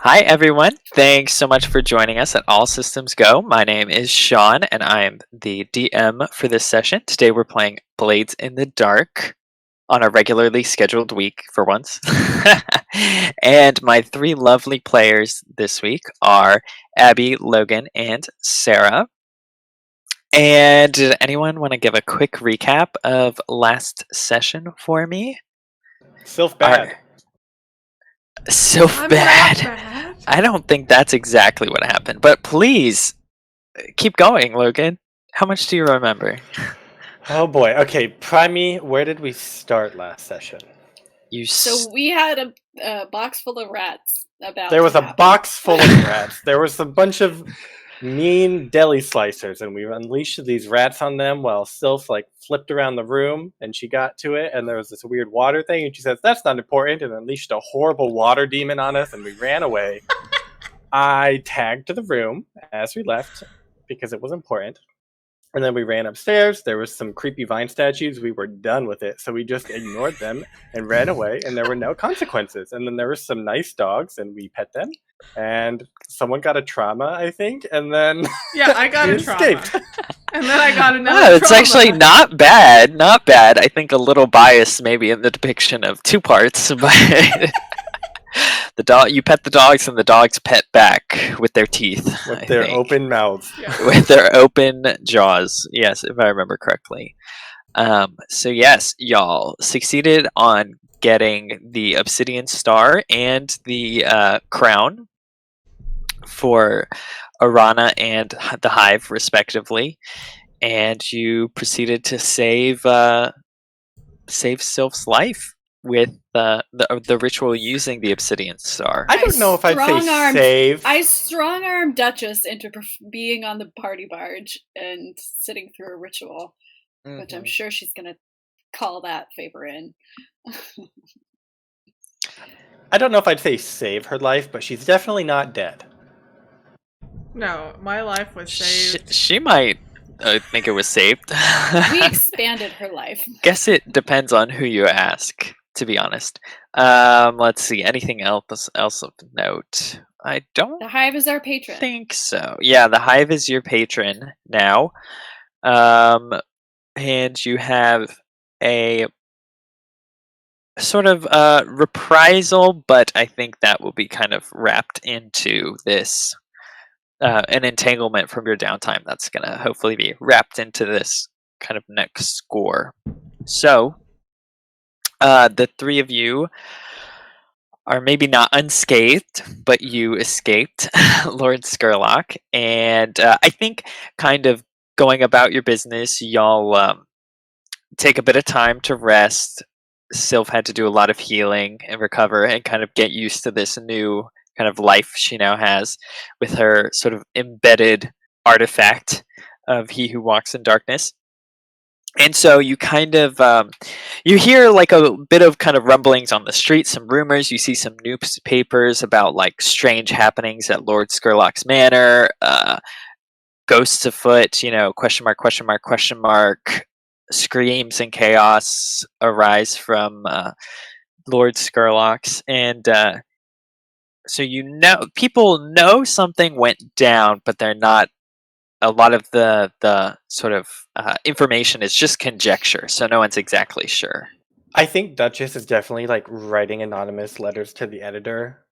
Hi, everyone. Thanks so much for joining us at All Systems Go. My name is Sean, and I am the DM for this session. Today, we're playing Blades in the Dark on a regularly scheduled week for once. And my three lovely players this week are Abby, Logan, and Sarah. And did anyone want to give a quick recap of last session for me? Sylph bad. Our- So I'm bad. not bad. I don't think that's exactly what happened, but please keep going, Logan. How much do you remember? Oh boy. Okay, prime me. Where did we start last session? So we had a box full of rats about. There was to a happen. box full of rats. There was a bunch of mean deli slicers, and we unleashed these rats on them while Sylph flipped around the room, and she got to it, and there was this weird water thing, and she says, "That's not important," and unleashed a horrible water demon on us, and we ran away. I tagged to the room as we left because it was important. And then we ran upstairs. There was some creepy vine statues. We were done with it. So we just ignored them and ran away, and there were no consequences. And then there were some nice dogs, and we pet them. And someone got a trauma, I think. And then Yeah, I got we a trauma. escaped. And then I got another Oh, it's trauma. actually not bad. Not bad. I think a little biased maybe in the depiction of two parts, but you pet the dogs and the dogs pet back with their teeth. With I their think. open mouths. Yeah. With their open jaws. Yes, if I remember correctly. So yes, y'all succeeded on getting the obsidian star and the crown for Arana and the Hive, respectively, and you proceeded to save Sylph's life with the ritual using the obsidian star. I don't know if I'd say strong-armed- save. I strong-armed Duchess into being on the party barge and sitting through a ritual, which I'm sure she's gonna call that favor in. I don't know if I'd say save her life, but she's definitely not dead. No, my life was saved. She might think it was saved. We expanded her life. Guess it depends on who you ask, to be honest. Let's see. Anything else of note? I don't The Hive is our patron. think so. Yeah, the Hive is your patron now. And you have a sort of reprisal, but I think that will be kind of wrapped into this an entanglement from your downtime that's going to hopefully be wrapped into this kind of next score. So the three of you are maybe not unscathed, but you escaped Lord Skurlock, and I think kind of going about your business, y'all take a bit of time to rest. Sylph had to do a lot of healing and recover and kind of get used to this new kind of life she now has with her sort of embedded artifact of He Who Walks in Darkness. And so you kind of you hear like a bit of kind of rumblings on the street, some rumors. You see some newspapers about like strange happenings at Lord Skurlock's manor, ghosts afoot. Question mark, question mark, question mark. Screams and chaos arise from Lord Skurlock's, and so people know something went down, but they're not. A lot of the sort of information is just conjecture, so no one's exactly sure. I think Duchess is definitely writing anonymous letters to the editor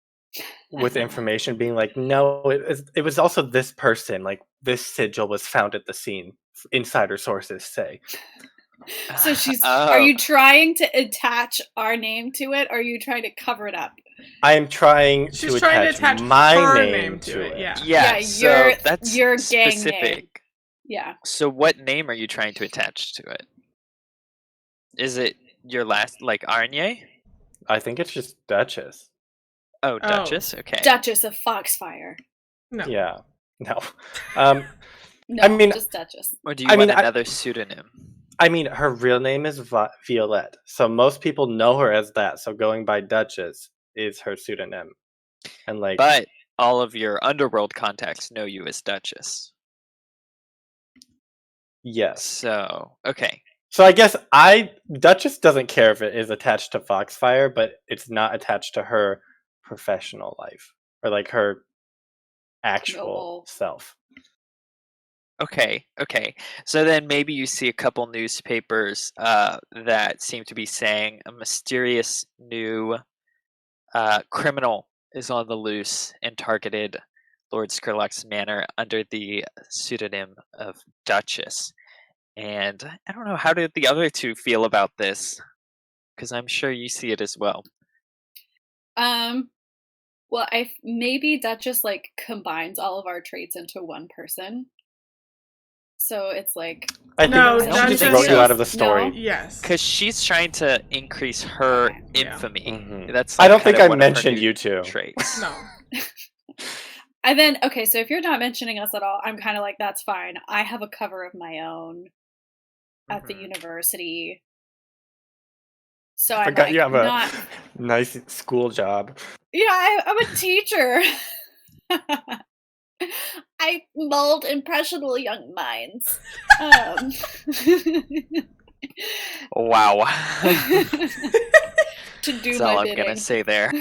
with information being like, no, it was also this person. This sigil was found at the scene. Insider sources say. So she's. Oh. Are you trying to attach our name to it, or are you trying to cover it up? I am trying She's to trying to attach attach my her name to it. Yeah. Yeah, so that's your gang specific. name. Yeah. So what name are you trying to attach to it? Is it your last, like Arnie? I think it's just Duchess. Oh, Duchess. Okay. Duchess of Foxfire. No. Yeah. No. No, I mean- just Duchess. Or do you I want mean, another pseudonym? I mean, her real name is Violette, so most people know her as that. So going by Duchess is her pseudonym, and But all of your underworld contacts know you as Duchess. yes. So okay. So I guess Duchess doesn't care if it is attached to Foxfire, but it's not attached to her professional life. or like her actual Noble. self. Okay. So then maybe you see a couple newspapers that seem to be saying a mysterious new criminal is on the loose and targeted Lord Skurlock's manor under the pseudonym of Duchess. And I don't know, how did the other two feel about this? Because I'm sure you see it as well. Well, maybe Duchess like combines all of our traits into one person. So it's like I think No, she just Duchess wrote you is- out of the story. No. Yes. Because she's trying to increase her Okay. Yeah. infamy. Mhm. That's I like don't think kind of I one of her mentioned new you two. traits. No. And then, okay, so if you're not mentioning us at all, I'm kind of like, that's fine. I have a cover of my own at the Mhm. university. So I'm Forgot like, you have a not. nice school job. Yeah, I'm a teacher. I mold impressionable young minds. Wow. To do That's my all I'm bidding. gonna say there.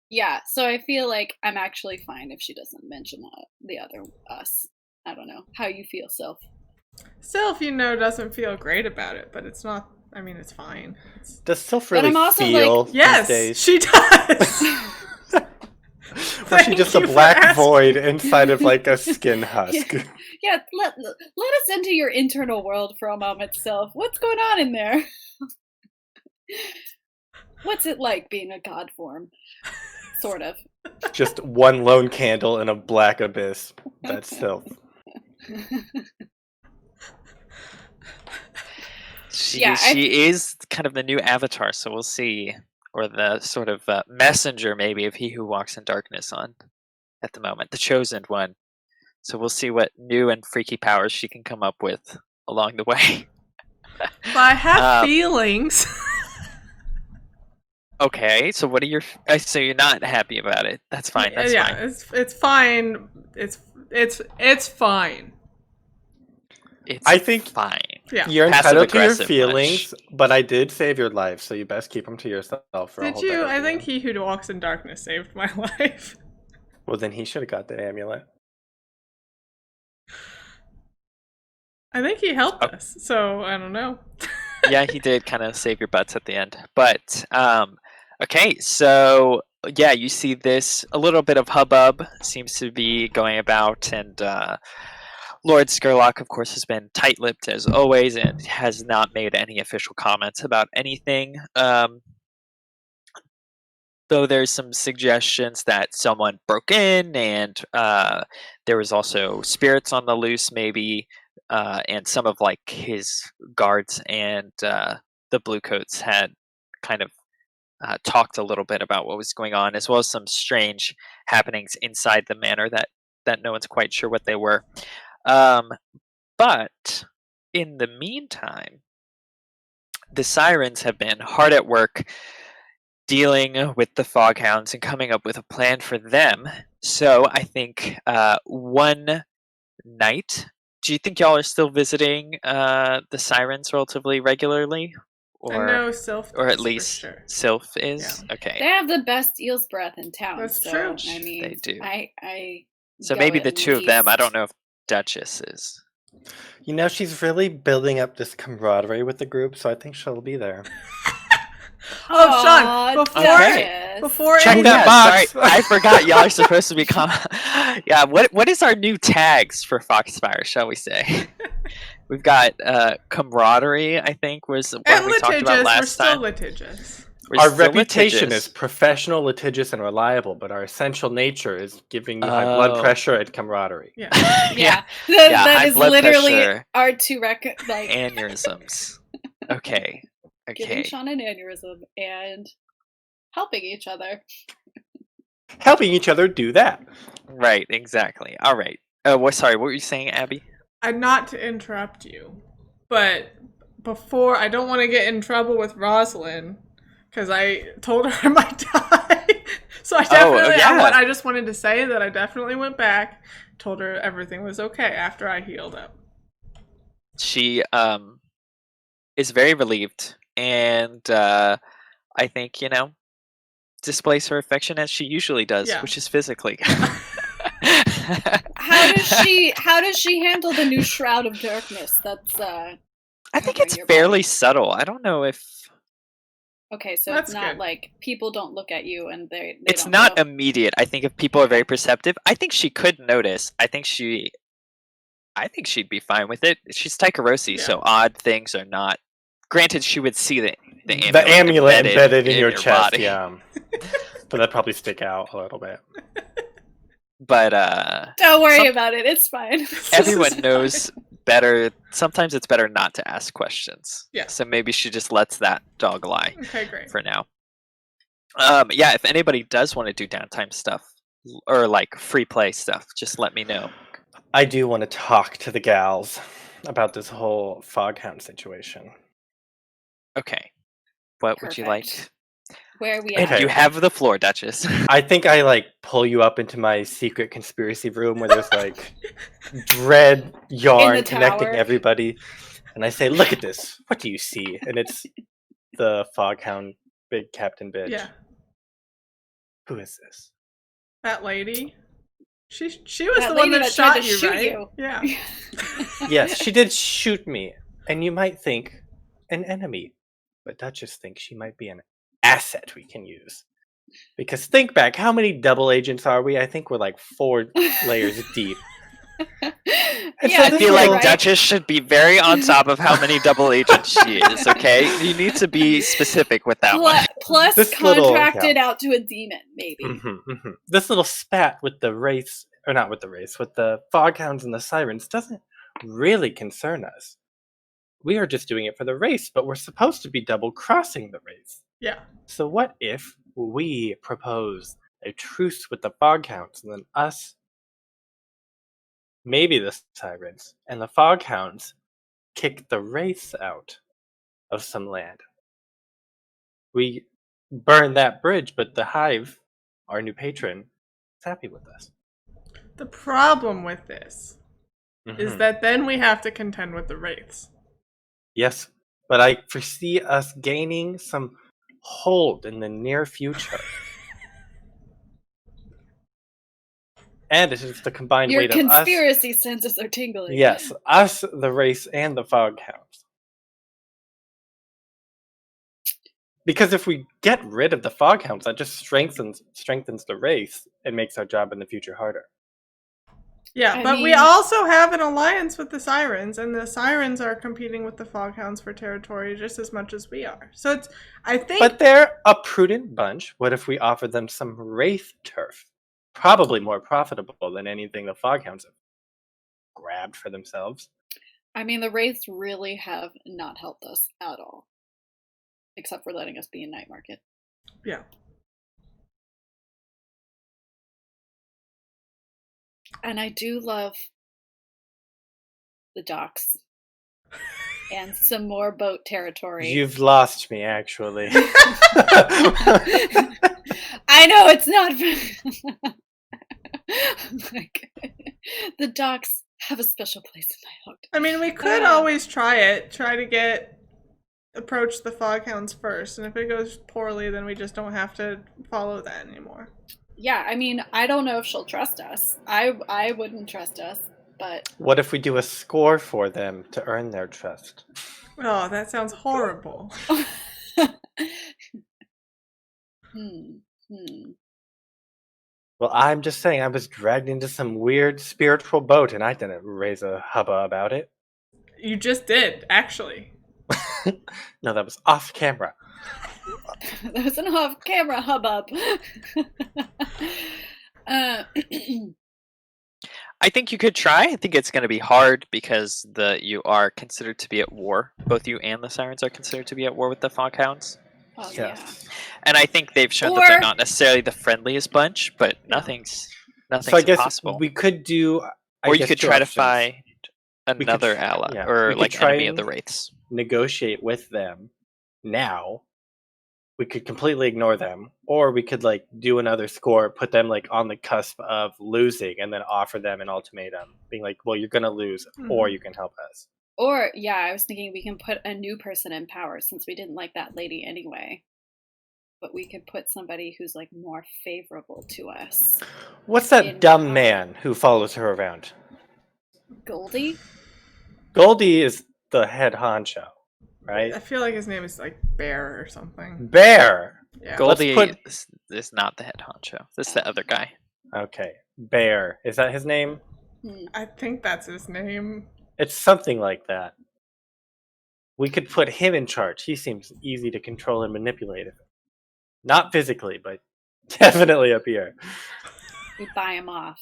Yeah, so I feel like I'm actually fine if she doesn't mention the other us. I don't know how you feel, Sylph. Sylph, doesn't feel great about it, but it's not. I mean, it's fine. Does Sylph But really I'm also feel like- these Yes, days? she does. Or is she Thank just a you for black asking. void inside of like a skin husk? Yeah, let us into your internal world for a moment, Sylph. What's going on in there? What's it like being a god form? Sort of. Just one lone candle in a black abyss. That's Sylph. Yeah, She is kind of the new avatar, so we'll see. Or the sort of messenger, maybe, of He Who Walks in Darkness on at the moment. The Chosen One. So we'll see what new and freaky powers she can come up with along the way. But I have Um, feelings. Okay, so what are your... so you're not happy about it. That's fine, that's yeah, fine. it's fine. It's fine. It's I think- fine. Yeah. You're entitled to your Passive-aggressive feelings, but I did save your life, so you best keep them to yourself. For a Did whole you? better I think view. He Who Walks in Darkness saved my life. Well, then he should have got the amulet. I think he helped Oh. us, so I don't know. Yeah, he did kind of save your butts at the end. But okay, so yeah, you see this a little bit of hubbub seems to be going about, and Lord Skurlock, of course, has been tight-lipped as always and has not made any official comments about anything. Though there's some suggestions that someone broke in, and there was also spirits on the loose, maybe, and some of like his guards and the Bluecoats had kind of talked a little bit about what was going on, as well as some strange happenings inside the manor that no one's quite sure what they were. But in the meantime, the sirens have been hard at work dealing with the foghounds and coming up with a plan for them. So I think one night. Do you think y'all are still visiting the sirens relatively regularly, I know Sylph or does, at for least sure. Sylph is? They Okay, have the best eel's breath in town. That's so, true. I mean, they do. I So go maybe at the two of them. I least- don't know if Duchess is. You know, she's really building up this camaraderie with the group, so I think she'll be there. Oh, Sean, Aw, before Duchess. before Check any- that box. Sorry, I forgot y'all are supposed to be. Yeah, what is our new tags for Foxfire? Shall we say? We've got camaraderie. I think was one and we talked about litigious, we're last still time. litigious. We're Our still reputation litigious. is professional, litigious, and reliable, but our essential nature is giving you high blood Oh. pressure and camaraderie. Yeah. Yeah, Yeah, that high is blood literally pressure. our two like Aneurysms. Okay. giving Okay. Sean an aneurysm and helping each other. Helping each other do that. Right. Exactly. All right. Sorry. What were you saying, Abby? Not to interrupt you, but before, I don't want to get in trouble with Rosalind because I told her I might die. So I definitely, yeah. I just wanted to say that I definitely went back, told her everything was okay after I healed up. She is very relieved, and I think displays her affection as she usually does, Yeah. which is physically. How does she handle the new shroud of darkness? That's I think covering it's your fairly body? subtle. I don't know if Okay, so That's it's not good. like people don't look at you and they it's don't not know. immediate. I think if people are very perceptive, I think she could notice. I think she'd be fine with it. She's Tycherousi, Yeah. so odd things are not. Granted, she would see the amulet embedded in your your chest, body. yeah. But that'd probably stick out a little bit. But Don't worry about it. It's fine. everyone knows better. Sometimes it's better not to ask questions. Yeah. So maybe she just lets that dog lie Okay, great. for now. Yeah, if anybody does want to do downtime stuff or like free play stuff, just let me know. I do want to talk to the gals about this whole foghound situation. Okay. What would you like? Perfect. Where are we Okay. at? You have the floor, Duchess. I think I like pull you up into my secret conspiracy room where there's like dread yarn connecting tower. everybody, and I say, "Look at this. What do you see?" And it's the foghound, big Captain Bitch. Yeah. Who is this? That lady. She was That the one lady that tried shot to you, shoot right? you. Yeah. Yes, she did shoot me, and you might think an enemy, but Duchess thinks she might be an asset we can use. Because think back, how many double agents are we? I think we're like 4 layers deep. And so Yeah, I this feel like little- Duchess should be very on top of how many double agents she is, okay? You need to be specific with that one. Plus This little- contracted out to a demon, maybe. This little spat with the race, or not with the race, with the foghounds and the sirens doesn't really concern us. We are just doing it for the race, but we're supposed to be double crossing the race. Yeah. So what if we propose a truce with the foghounds and then us, maybe the sirens, and the foghounds kick the race out of some land? We burn that bridge, but the hive, our new patron, is happy with us. The problem with this is Mhm. that then we have to contend with the wraiths. Yes, but I foresee us gaining some hold in the near future. And it is the combined Your weight of us. conspiracy senses are tingling. Yes, us, the race, and the foghounds. Because if we get rid of the foghounds, that just strengthens the race and makes our job in the future harder. Yeah, but we mean- also have an alliance with the sirens, and the sirens are competing with the foghounds for territory just as much as we are. So it's, I think, But they're a prudent bunch. What if we offer them some wraith turf? Probably more profitable than anything the foghounds have grabbed for themselves. I mean, the wraiths really have not helped us at all. Except for letting us be in Night Market. yeah. And I do love the docks. And some more boat territory. You've lost me, actually. I know it's not. Like, the docks have a special place in my heart. I mean, we could always try to approach the foghounds first, and if it goes poorly, then we just don't have to follow that anymore. Yeah, I mean, I don't know if she'll trust us. I wouldn't trust us, but What if we do a score for them to earn their trust? Oh, that sounds horrible. Well, I'm just saying, I was dragged into some weird spiritual boat, and I didn't raise a hubba about it. You just did, actually. No, that was off camera. That was an off-camera hubbub. I think you could try. I think it's going to be hard because you are considered to be at war. Both you and the sirens are considered to be at war with the foghounds. Oh, Yes. And I think they've shown that they're not necessarily the friendliest bunch, but nothing's So I guess impossible. we could do... Or you could try to find find another ally we or could like try enemy of and the wraiths. negotiate with them now. We could completely ignore them, or we could like do another score, put them like on the cusp of losing, and then offer them an ultimatum, being like, "Well, you're gonna lose, or you can help us." Or, yeah, I was thinking we can put a new person in power since we didn't like that lady anyway. but we could put somebody who's like more favorable to us. What's that In dumb power. man who follows her around? Goldie? Goldie is the head honcho, right? I feel like his name is like Bear or something. Bear. Yeah. Goldie put- is not the head honcho. This is the other guy. Okay, Bear. Is that his name? I think that's his name. It's something like that. We could put him in charge. He seems easy to control and manipulate. Not physically, but definitely up here. We buy him off.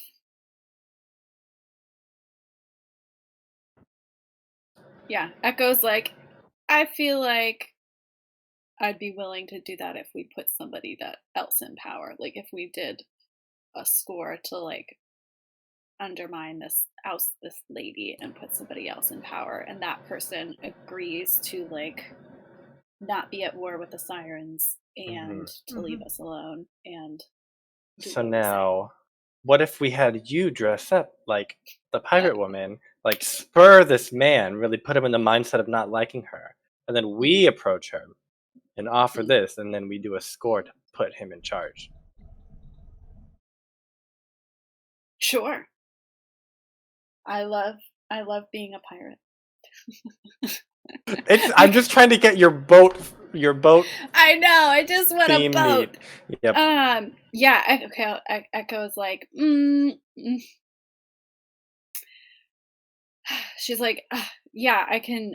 Yeah, Echo's like, I feel like I'd be willing to do that if we put somebody else in power. Like if we did a score to like undermine oust this lady and put somebody else in power, and that person agrees to like not be at war with the sirens and to leave us alone. And So now, what if we had you dress up like the pirate woman, like spur this man, really put him in the mindset of not liking her, and then we approach her and offer this, and then we do a score to put him in charge. Sure. I love being a pirate. I'm just trying to get your boat. I know. I just want a Theme boat. meet. Yep. Yeah. Okay. Echo's like, she's like, yeah. I can.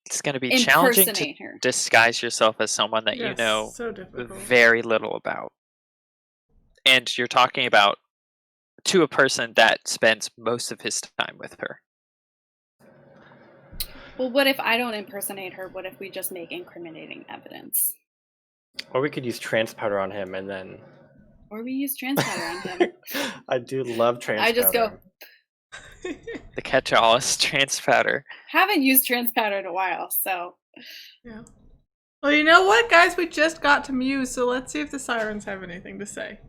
It's going to be challenging to impersonate her. disguise yourself as someone that you Yes, know so difficult. very little about. And you're talking about to a person that spends most of his time with her. Well, what if I don't impersonate her? What if we just make incriminating evidence? Or we could use trans powder on him, and then. Or we use trans powder on him. I do love trans powder. I just go, The catch-all is trans powder. haven't used trans powder in a while, so. Yeah. Well, you know what, guys? We just got to Muse, so let's see if the sirens have anything to say.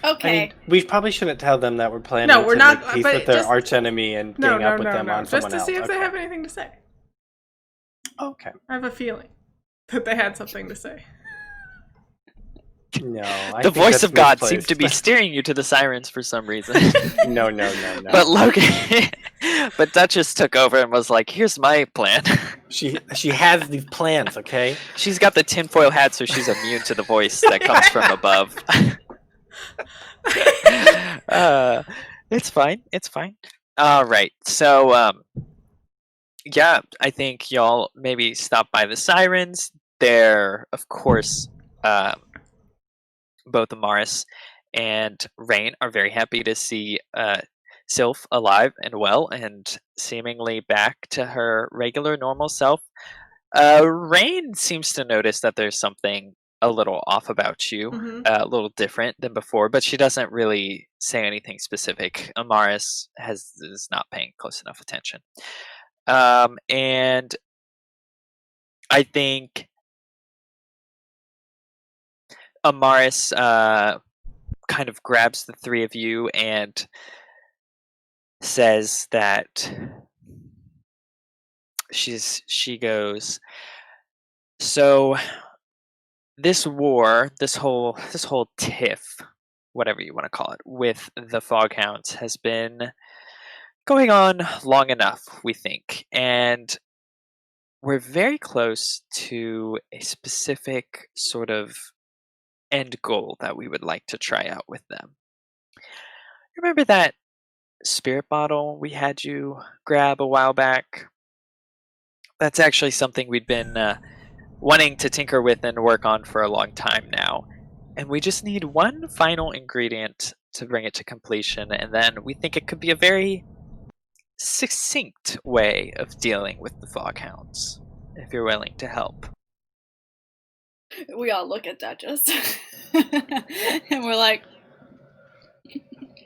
Okay. I mean, we probably shouldn't tell them that we're planning No, we're to not, make peace but with their just- arch enemy and gang up with them on Just someone to else. see if they Okay. have anything to say. Okay. I have a feeling that they had something to say. No, The voice of God seemed to be steering you to the sirens for some reason. No. But Logan, but Duchess took over and was like, "Here's my plan." She has these plans, okay? She's got the tinfoil hat, so she's immune to the voice that comes from above. It's fine. It's fine. All right. So, yeah, I think y'all maybe stop by the sirens. They're, of course, both Amaris and Rain are very happy to see Sylph alive and well and seemingly back to her regular normal self. Rain seems to notice that there's something a little off about you, Mhm. a little different than before, but she doesn't really say anything specific. Amaris is not paying close enough attention. And I think Amaris kind of grabs the three of you and says that she goes, so this war, this whole tiff, whatever you want to call it, with the Foghounds has been going on long enough, we think, and we're very close to a specific sort of end goal that we would like to try out with them. Remember that spirit bottle we had you grab a while back? That's actually something we'd been wanting to tinker with and work on for a long time now. And we just need one final ingredient to bring it to completion, and then we think it could be a very succinct way of dealing with the Foghounds, if you're willing to help. We all look at Duchess. And we're like,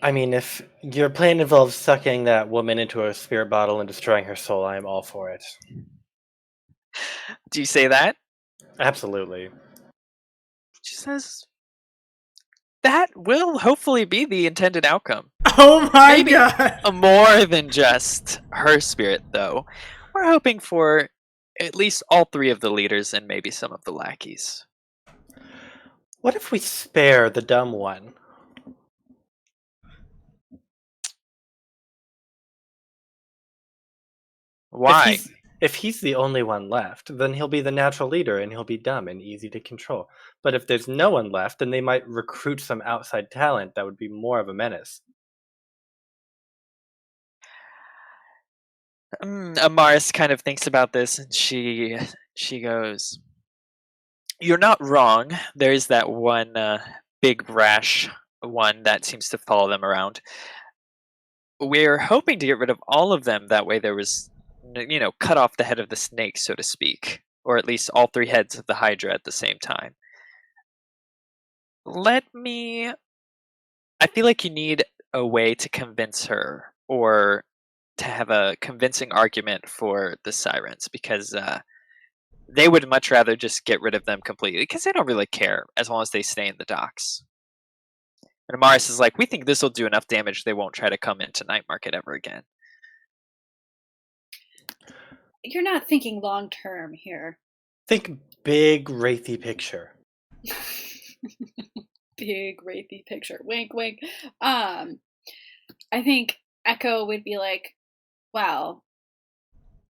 I mean, if your plan involves sucking that woman into a spirit bottle and destroying her soul, I am all for it. Do you say that? Absolutely. She says, that will hopefully be the intended outcome. Oh my Maybe god! More than just her spirit, though. We're hoping for at least all 3 of the leaders and maybe some of the lackeys. What if we spare the dumb one? Why? If he's the only one left, then he'll be the natural leader and he'll be dumb and easy to control. But if there's no one left, then they might recruit some outside talent that would be more of a menace. Amaris kind of thinks about this, and she goes, "You're not wrong. There is that one big brash one that seems to follow them around. We're hoping to get rid of all of them. That way there was, cut off the head of the snake, so to speak. Or at least all 3 heads of the Hydra at the same time. I feel like you need a way to convince her, or to have a convincing argument for the sirens, because they would much rather just get rid of them completely, because they don't really care as long as they stay in the docks." And Amaris is like, "We think this will do enough damage they won't try to come into Night Market ever again." You're not thinking long term here. Think big, wraithy picture. Big wraithy picture. Wink, wink. I think Echo would be like, "Well,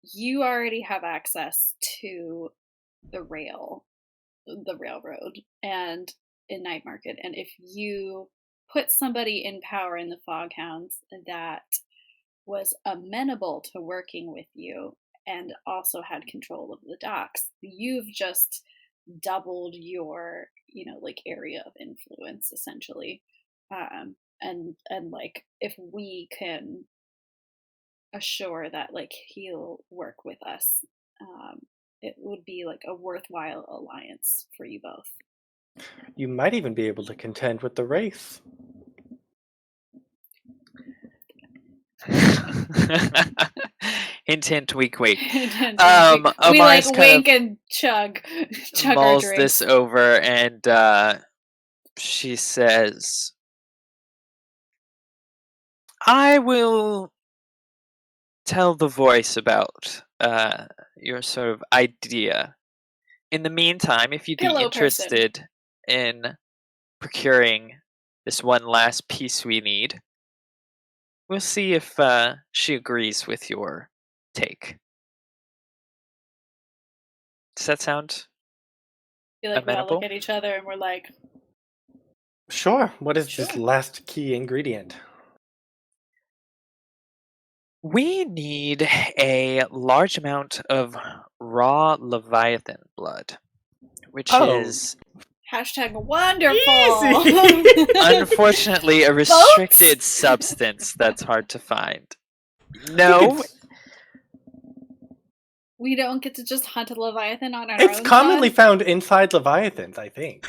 you already have access to the railroad and in Night Market, and if you put somebody in power in the Foghounds that was amenable to working with you and also had control of the docks, you've just doubled your area of influence, essentially. And like, if we can assure that he'll work with us, it would be like a worthwhile alliance for you both. You might even be able to contend with the race." Hint, hint, wink, wink. We wink and chug our mulls drinks. this over, and she says, "I will tell the voice about your sort of idea. In the meantime, if you'd be Pillow interested in procuring this one last piece we need, we'll see if she agrees with your take." Does that sound We all amenable? look at each other and we're like, Sure. What is this Sure. last key ingredient? We need a large amount of raw Leviathan blood, which is #wonderful. Easy. unfortunately a restricted substance that's hard to find. No, We don't get to just hunt a Leviathan on our own. It's commonly found inside Leviathans, I think.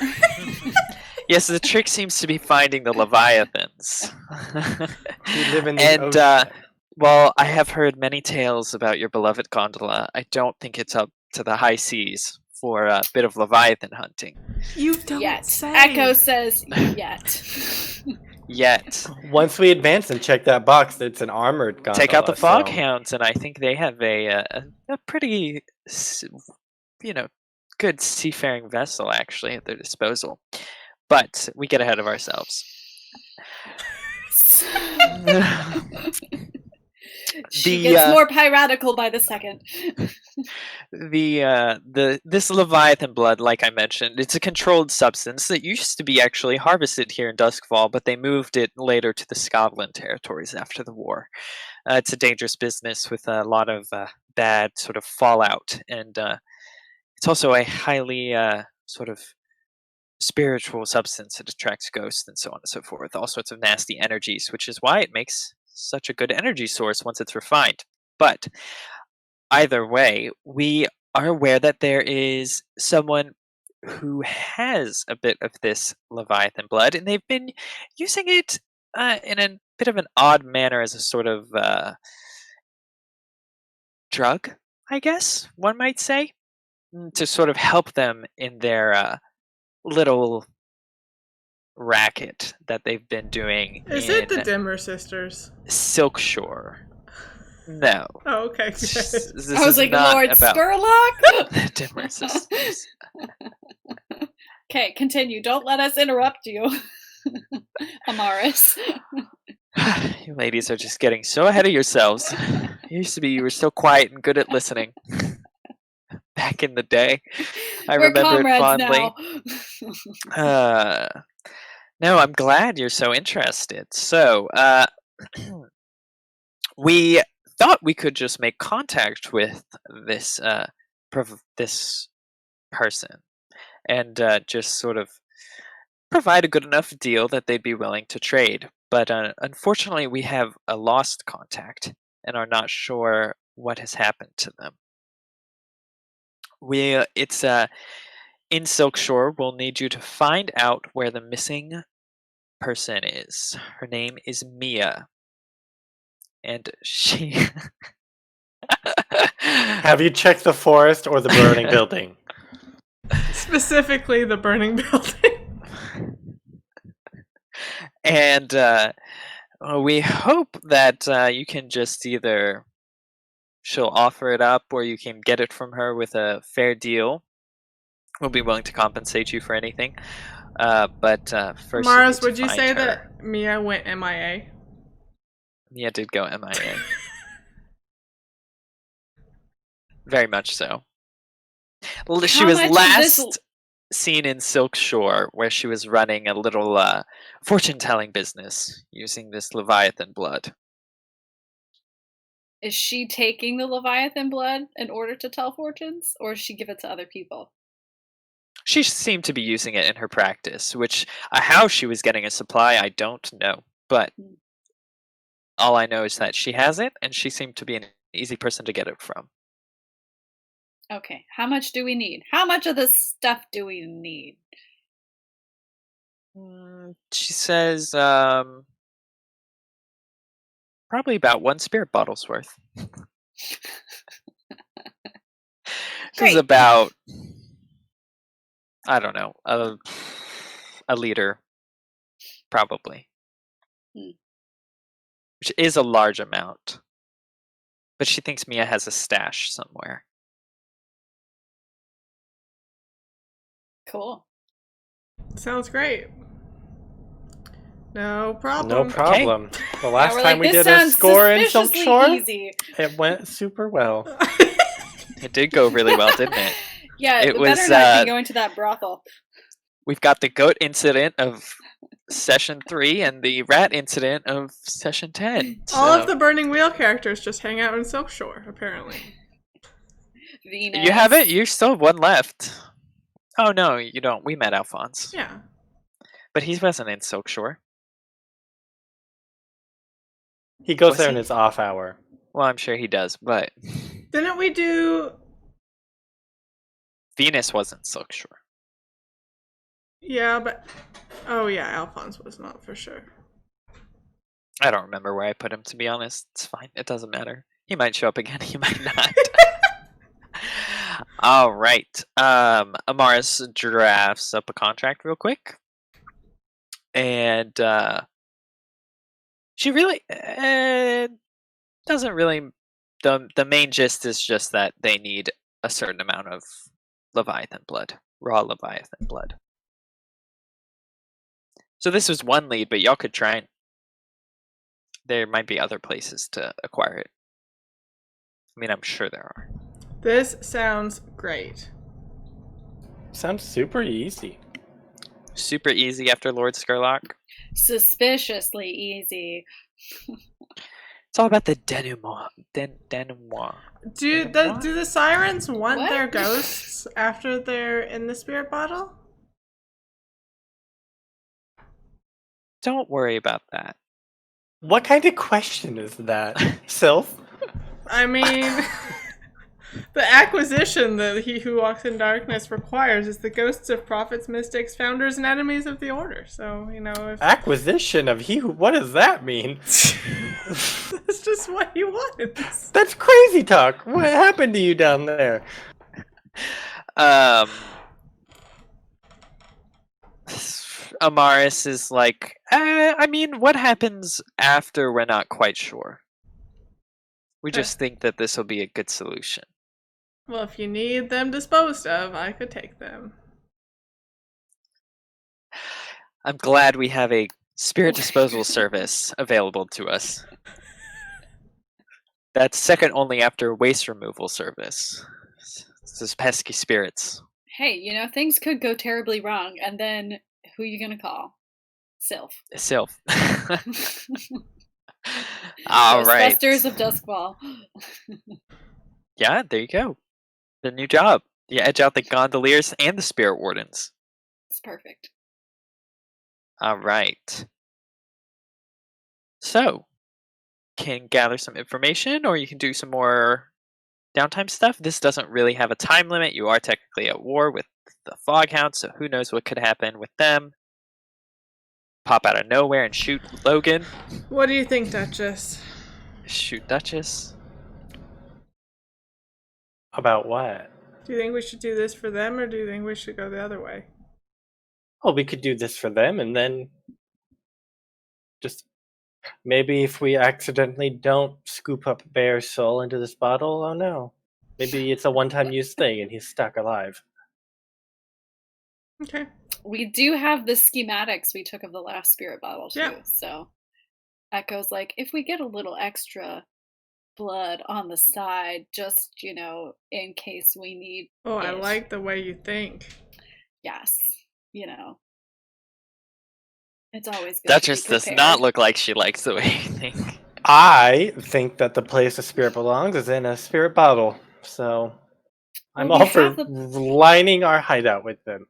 yes, the trick seems to be finding the Leviathans. We live in the And ocean. well, I have heard many tales about your beloved gondola. I don't think it's up to the high seas for a bit of Leviathan hunting. You don't Yet. say. Echo says yet. Yet. Once we advance and check that box, it's an armored gondola. Take out the so- Foghounds, and I think they have a pretty, good seafaring vessel actually at their disposal. But we get ahead of ourselves. She gets more piratical by the second. This Leviathan blood, like I mentioned, it's a controlled substance that used to be actually harvested here in Doskvol, but they moved it later to the Scotland territories after the war. It's a dangerous business with a lot of bad sort of fallout, and it's also a highly sort of spiritual substance that attracts ghosts and so on and so forth, all sorts of nasty energies, which is why it makes such a good energy source once it's refined. But either way, we are aware that there is someone who has a bit of this Leviathan blood, and they've been using it in a bit of an odd manner as a sort of drug, I guess one might say, to sort of help them in their little racket that they've been doing Is in it the Dimmer sisters? Silkshore. Oh, okay. Good. This I was is like, not Lord about Spurlock? the dimmer sisters. Okay, continue. Don't let us interrupt you. Amaris. You ladies are just getting so ahead of yourselves. It used to be you were so quiet and good at listening. Back in the day. I We're remember it comrades fondly. now. No, I'm glad you're so interested. So, we thought we could just make contact with this this person and just sort of provide a good enough deal that they'd be willing to trade. But unfortunately, we have a lost contact and are not sure what has happened to them. It's in Silkshore. We'll need you to find out where the missing person is. Her name is Mia, and she. Have you checked the forest or the burning building? Specifically, the burning building. And we hope that you can just either she'll offer it up or you can get it from her with a fair deal. We'll be willing to compensate you for anything. But first, Maris, would you find say her. that Mia went MIA? Mia did go MIA. Very much so. She How was much of last this- seen in Silkshore, where she was running a little fortune-telling business using this Leviathan blood. Is she taking the Leviathan blood in order to tell fortunes, or does she give it to other people? She seemed to be using it in her practice, which how she was getting a supply, I don't know. But all I know is that she has it, and she seemed to be an easy person to get it from. Okay, how much do we need? How much of this stuff do we need? She says probably about 1 spirit bottle's worth. This is Great. about, I don't know, a liter, probably. Which is a large amount. But she thinks Mia has a stash somewhere. Cool. Sounds great. No problem. No problem. The last we're time like, we this did a sounds score in suspiciously Silkshore, easy. it went super well. It did go really well, didn't it? Yeah, It we was, better not be going to that brothel. We've got the goat incident of session 3 and the rat incident of session 10. All so- of the Burning Wheel characters just hang out in Silkshore, apparently. Venus. You have it? You still have one left. Oh no, you don't. We met Alphonse. Yeah. But he wasn't in Silkshore. He goes Was there in he? his off hour. Well, I'm sure he does, but Didn't we do... Venus wasn't Silkshore. Yeah, but... Oh yeah, Alphonse was not, for sure. I don't remember where I put him, to be honest. It's fine. It doesn't matter. He might show up again. He might not. All right. Amaris drafts up a contract real quick. And she really doesn't really... The main gist is just that they need a certain amount of Leviathan blood. Raw Leviathan blood. So this was one lead, but y'all could try and... There might be other places to acquire it. I mean, I'm sure there are. This sounds great. Sounds super easy. Super easy after Lord Skurlock. Suspiciously easy. It's all about the denouement. Denouement. Do the sirens want What? their ghosts after they're in the spirit bottle? Don't worry about that. What kind of question is that, Sylph? I mean, the acquisition that He Who Walks in Darkness requires is the ghosts of prophets, mystics, founders, and enemies of the Order. So, you know, if Acquisition of he who... What does that mean? that's just what he wants. That's crazy talk. What happened to you down there? Amaris is like, I mean, what happens after we're not quite sure? We just think that this will be a good solution. Well, if you need them disposed of, I could take them. I'm glad we have a spirit disposal service available to us. That's second only after waste removal service. It's those pesky spirits. Hey, things could go terribly wrong, and then who are you gonna call? Sylph. Sylph. All right. Ghostbusters of Doskvol. Yeah, there you go. The new job. You edge out the gondoliers and the spirit wardens. It's perfect. All right. So, can gather some information, or you can do some more downtime stuff. This doesn't really have a time limit. You are technically at war with the Foghound, so who knows what could happen with them. Pop out of nowhere and shoot Logan. What do you think, Duchess? Shoot Duchess. About what? Do you think we should do this for them, or do you think we should go the other way? Oh, we could do this for them, and then just maybe if we accidentally don't scoop up Bear's soul into this bottle, oh no. Maybe it's a one-time use thing and he's stuck alive. Okay. We do have the schematics we took of the last spirit bottle too. Yeah. So Echo's like, if we get a little extra blood on the side, just in case we need. Oh, I it. like the way you think. Yes, it's always good. Duchess to be does prepared. not look like she likes the way you think. I think that the place a spirit belongs is in a spirit bottle, so I'm Well, all we for have the- lining our hideout with them.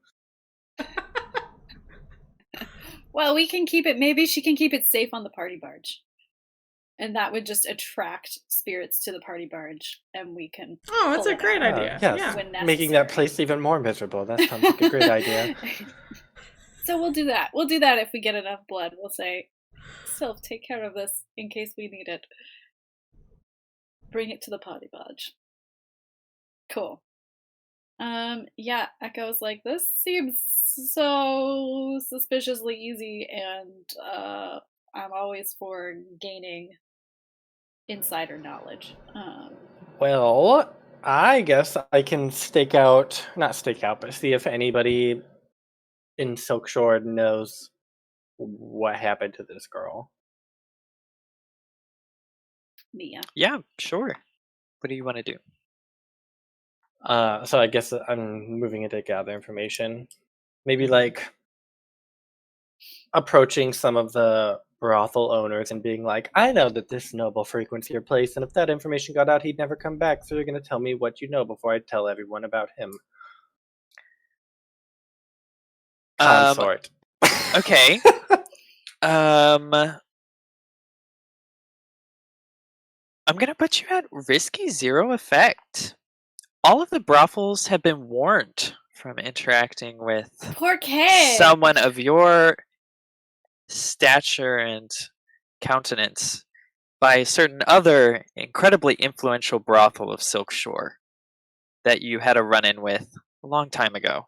Well, we can keep it. Maybe she can keep it safe on the party barge, and that would just attract spirits to the party barge, and we can. Oh, that's pull a it great out idea. yes. Yeah. when Making that necessary. place even more miserable. That sounds like a great idea. So we'll do that. We'll do that if we get enough blood. We'll say, Sylph, take care of this in case we need it. Bring it to the party barge. Cool. Yeah, Echo's like, this seems so suspiciously easy, and I'm always for gaining insider knowledge. Well, I guess I can not stake out, but see if anybody in Silkshore knows what happened to this girl. Mia. Yeah, sure. What do you want to do? So I guess I'm moving into gather information. Maybe like approaching some of the brothel owners and being like, I know that this noble frequents your place, and if that information got out, he'd never come back. So you're going to tell me what you know before I tell everyone about him. Consort. Okay. I'm gonna put you at risky 0 effect. All of the brothels have been warned from interacting with Poor kid. someone of your stature and countenance by a certain other incredibly influential brothel of Silkshore that you had a run-in with a long time ago,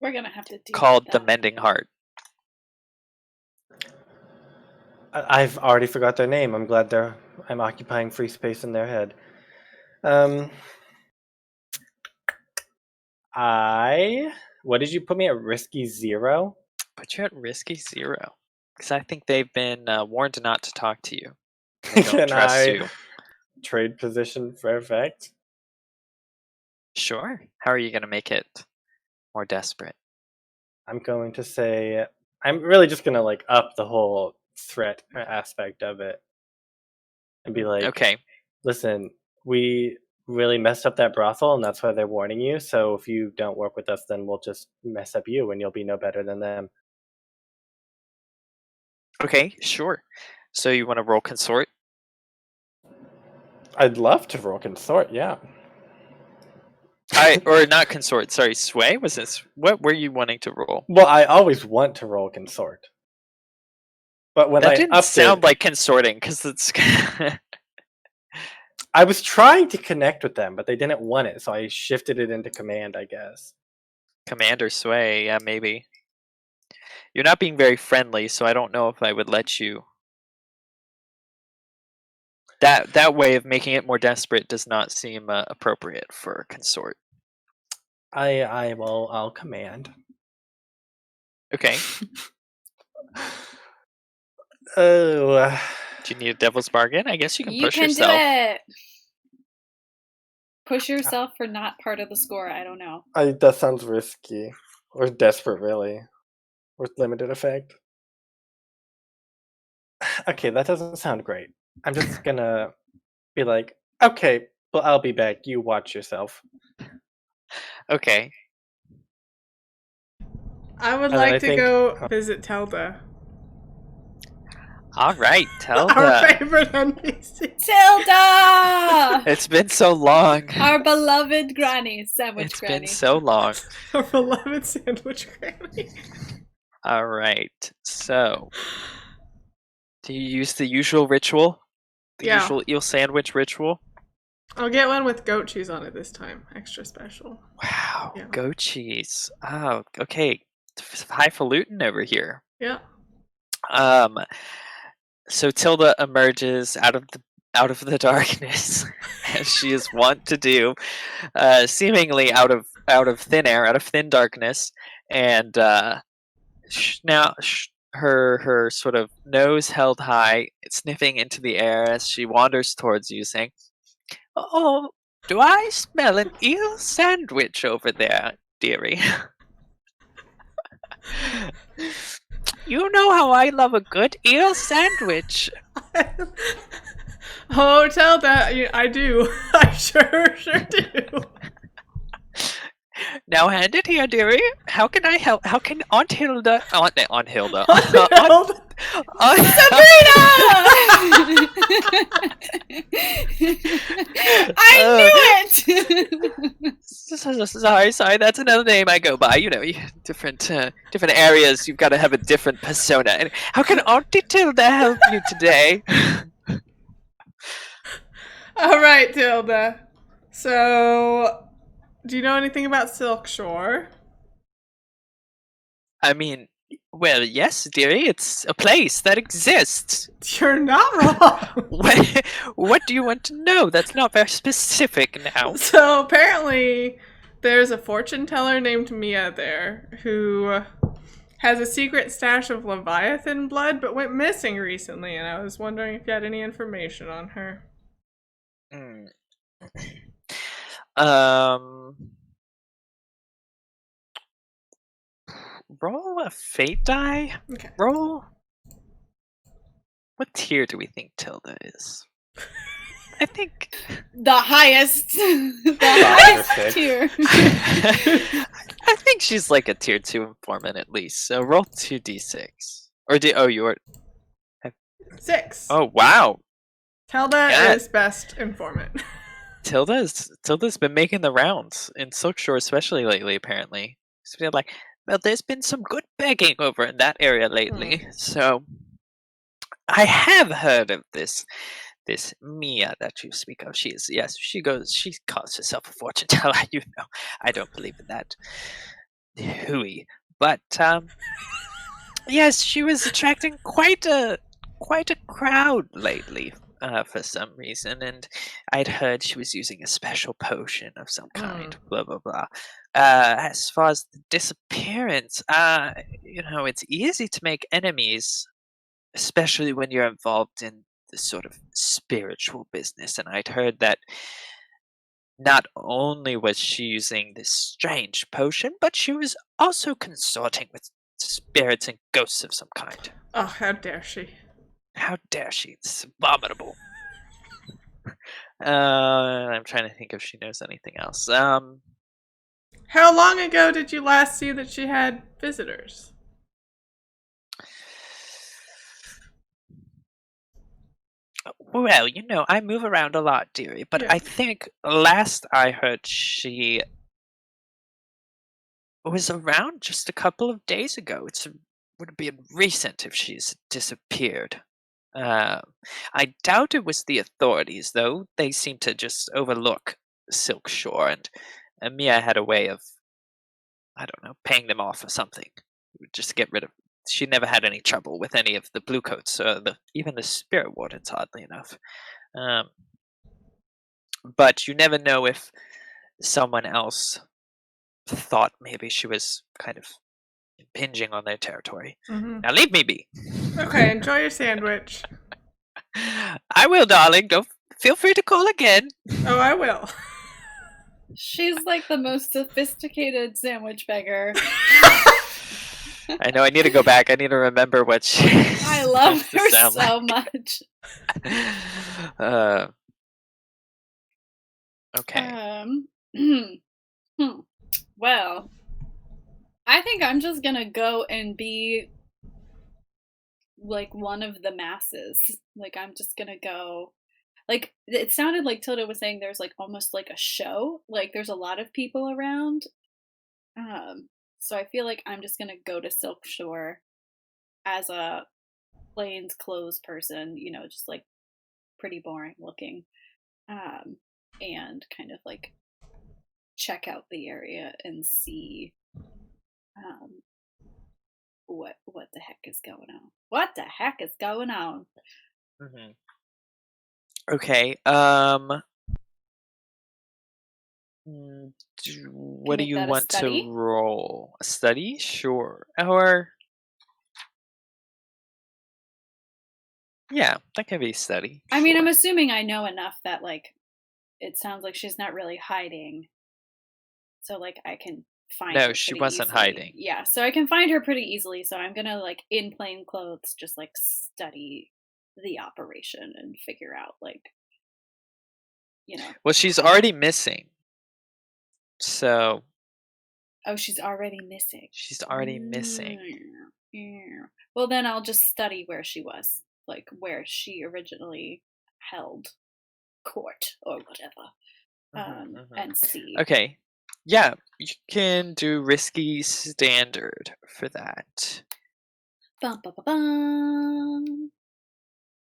We're gonna have to do called the that. Mending Heart. I've already forgot their name. I'm glad I'm occupying free space in their head. What did you put me at? Risky 0? Put you at risky 0 because I think they've been warned not to talk to you. They don't Can trust I you. trade position for effect? Sure. How are you going to make it more desperate? I'm going to say I'm really just gonna like up the whole threat aspect of it and be like, Okay. listen, we really messed up that brothel, and that's why they're warning you. So if you don't work with us, then we'll just mess up you, and you'll be no better than them. Okay, sure. So you want to roll consort? I'd love to roll consort, yeah. Or not consort, sorry, sway? Was this what were you wanting to roll? Well, I always want to roll consort, but when That I didn't upped sound it, like consorting because it's I was trying to connect with them, but they didn't want it, so I shifted it into command, I guess. command or sway, yeah, maybe. You're not being very friendly, so I don't know if I would let you That way of making it more desperate does not seem appropriate for a consort. I'll command. Okay. Oh, Do you need a devil's bargain? I guess you can push can yourself. do it. Push yourself for not part of the score. I don't know. that sounds risky or desperate, really, with limited effect. Okay, that doesn't sound great. I'm just gonna be like, okay, well, I'll be back. You watch yourself. Okay. I would And then like I to think- go visit Telda, All right, our Telda. favorite NPC. Tilda! It's been so long. Our beloved granny, sandwich It's granny. been so long. Our beloved sandwich granny. All right. So, do you use the usual ritual? The Yeah. usual eel sandwich ritual? I'll get one with goat cheese on it this time. Extra special. Wow. Yeah. Goat cheese. Oh, okay. Highfalutin over here. Yeah. So Tilda emerges out of the darkness, as she is wont to do, seemingly out of thin air, out of thin darkness, and her sort of nose held high, sniffing into the air as she wanders towards you, saying, "Oh, do I smell an eel sandwich over there, dearie?" You know how I love a good eel sandwich. Oh, Telda, I do. I sure do. Now hand it here, dearie. How can I help? How can Aunt Hilda... Aunt Hilda. I knew it! Sorry, that's another name I go by. You know, different areas, you've got to have a different persona. And how can Auntie Tilda help you today? All right, Tilda. So, do you know anything about Silk Shore? I mean, well, yes, dearie, it's a place that exists. You're not wrong. What do you want to know? That's not very specific now. So apparently, there's a fortune teller named Mia there who has a secret stash of Leviathan blood, but went missing recently, and I was wondering if you had any information on her. Roll a fate die. Okay. Roll. What tier do we think Tilda is? I think The highest. The Five or highest six. tier. I think she's like a tier 2 informant at least. So roll 2d6. Or you are. 6. Oh wow, Tilda Yeah. is best informant. Tilda's been making the rounds in Silkshore, especially lately. Apparently, she's been like, well, there's been some good begging over in that area lately. So I have heard of this Mia that you speak of. She calls herself a fortune teller. You know, I don't believe in that hooey, but yes, she was attracting quite a crowd lately for some reason, and I'd heard she was using a special potion of some kind. Blah blah blah. As far as the disappearance, you know, it's easy to make enemies, especially when you're involved in this sort of spiritual business. And I'd heard that not only was she using this strange potion, but she was also consorting with spirits and ghosts of some kind. Oh, how dare she? How dare she? It's abominable. I'm trying to think if she knows anything else. How long ago did you last see that she had visitors? Well, you know, I move around a lot, dearie, but Yeah. I think last I heard she was around just a couple of days ago. It would be recent if she's disappeared. I doubt it was the authorities, though. They seem to just overlook Silk Shore, and Mia had a way of, I don't know, paying them off or something. Just get rid of. She never had any trouble with any of the bluecoats, or even the spirit wardens, oddly enough. Um, but you never know if someone else thought maybe she was kind of impinging on their territory. Hmm. Now leave me be. Okay, enjoy your sandwich. I will, darling. Don't feel free to call again. Oh, I will. She's like the most sophisticated sandwich beggar. I know. I need to go back. I need to remember what she. I love supposed to her sound so like. much. Okay. Well, I think I'm just gonna go and be like one of the masses. Like I'm just gonna go. Like it sounded like Tilda was saying there's like almost like a show. Like there's a lot of people around. So I feel like I'm just gonna go to Silk Shore as a plains clothes person, just like pretty boring looking. And kind of like check out the area and see um what the heck is going on. What the heck is going on? Hmm. Okay. What do Make you that a want to study. roll? A study? Sure. Or yeah, that can be study. I mean, I'm Sure. assuming I know enough that like it sounds like she's not really hiding. So like I can find No, her she pretty wasn't easily. hiding. Yeah, so I can find her pretty easily. So I'm gonna like in plain clothes just like study the operation and figure out like Well, she's already missing. So oh, she's already missing. she's already missing. Well, then I'll just study where she was, like where she originally held court or whatever, and see. Okay. Yeah, you can do risky standard for that. Bum, bum, bum, bum.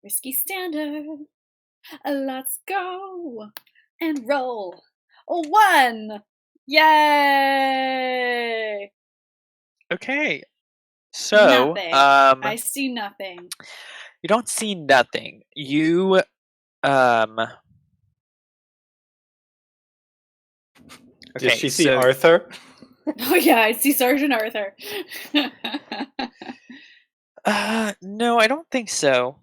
Risky standard. Let's go and roll. 1. Yay! Okay. So, Nothing. I see nothing. you don't see nothing. You okay, Did she see so Arthur? Oh yeah, I see Sergeant Arthur. no, I don't think so.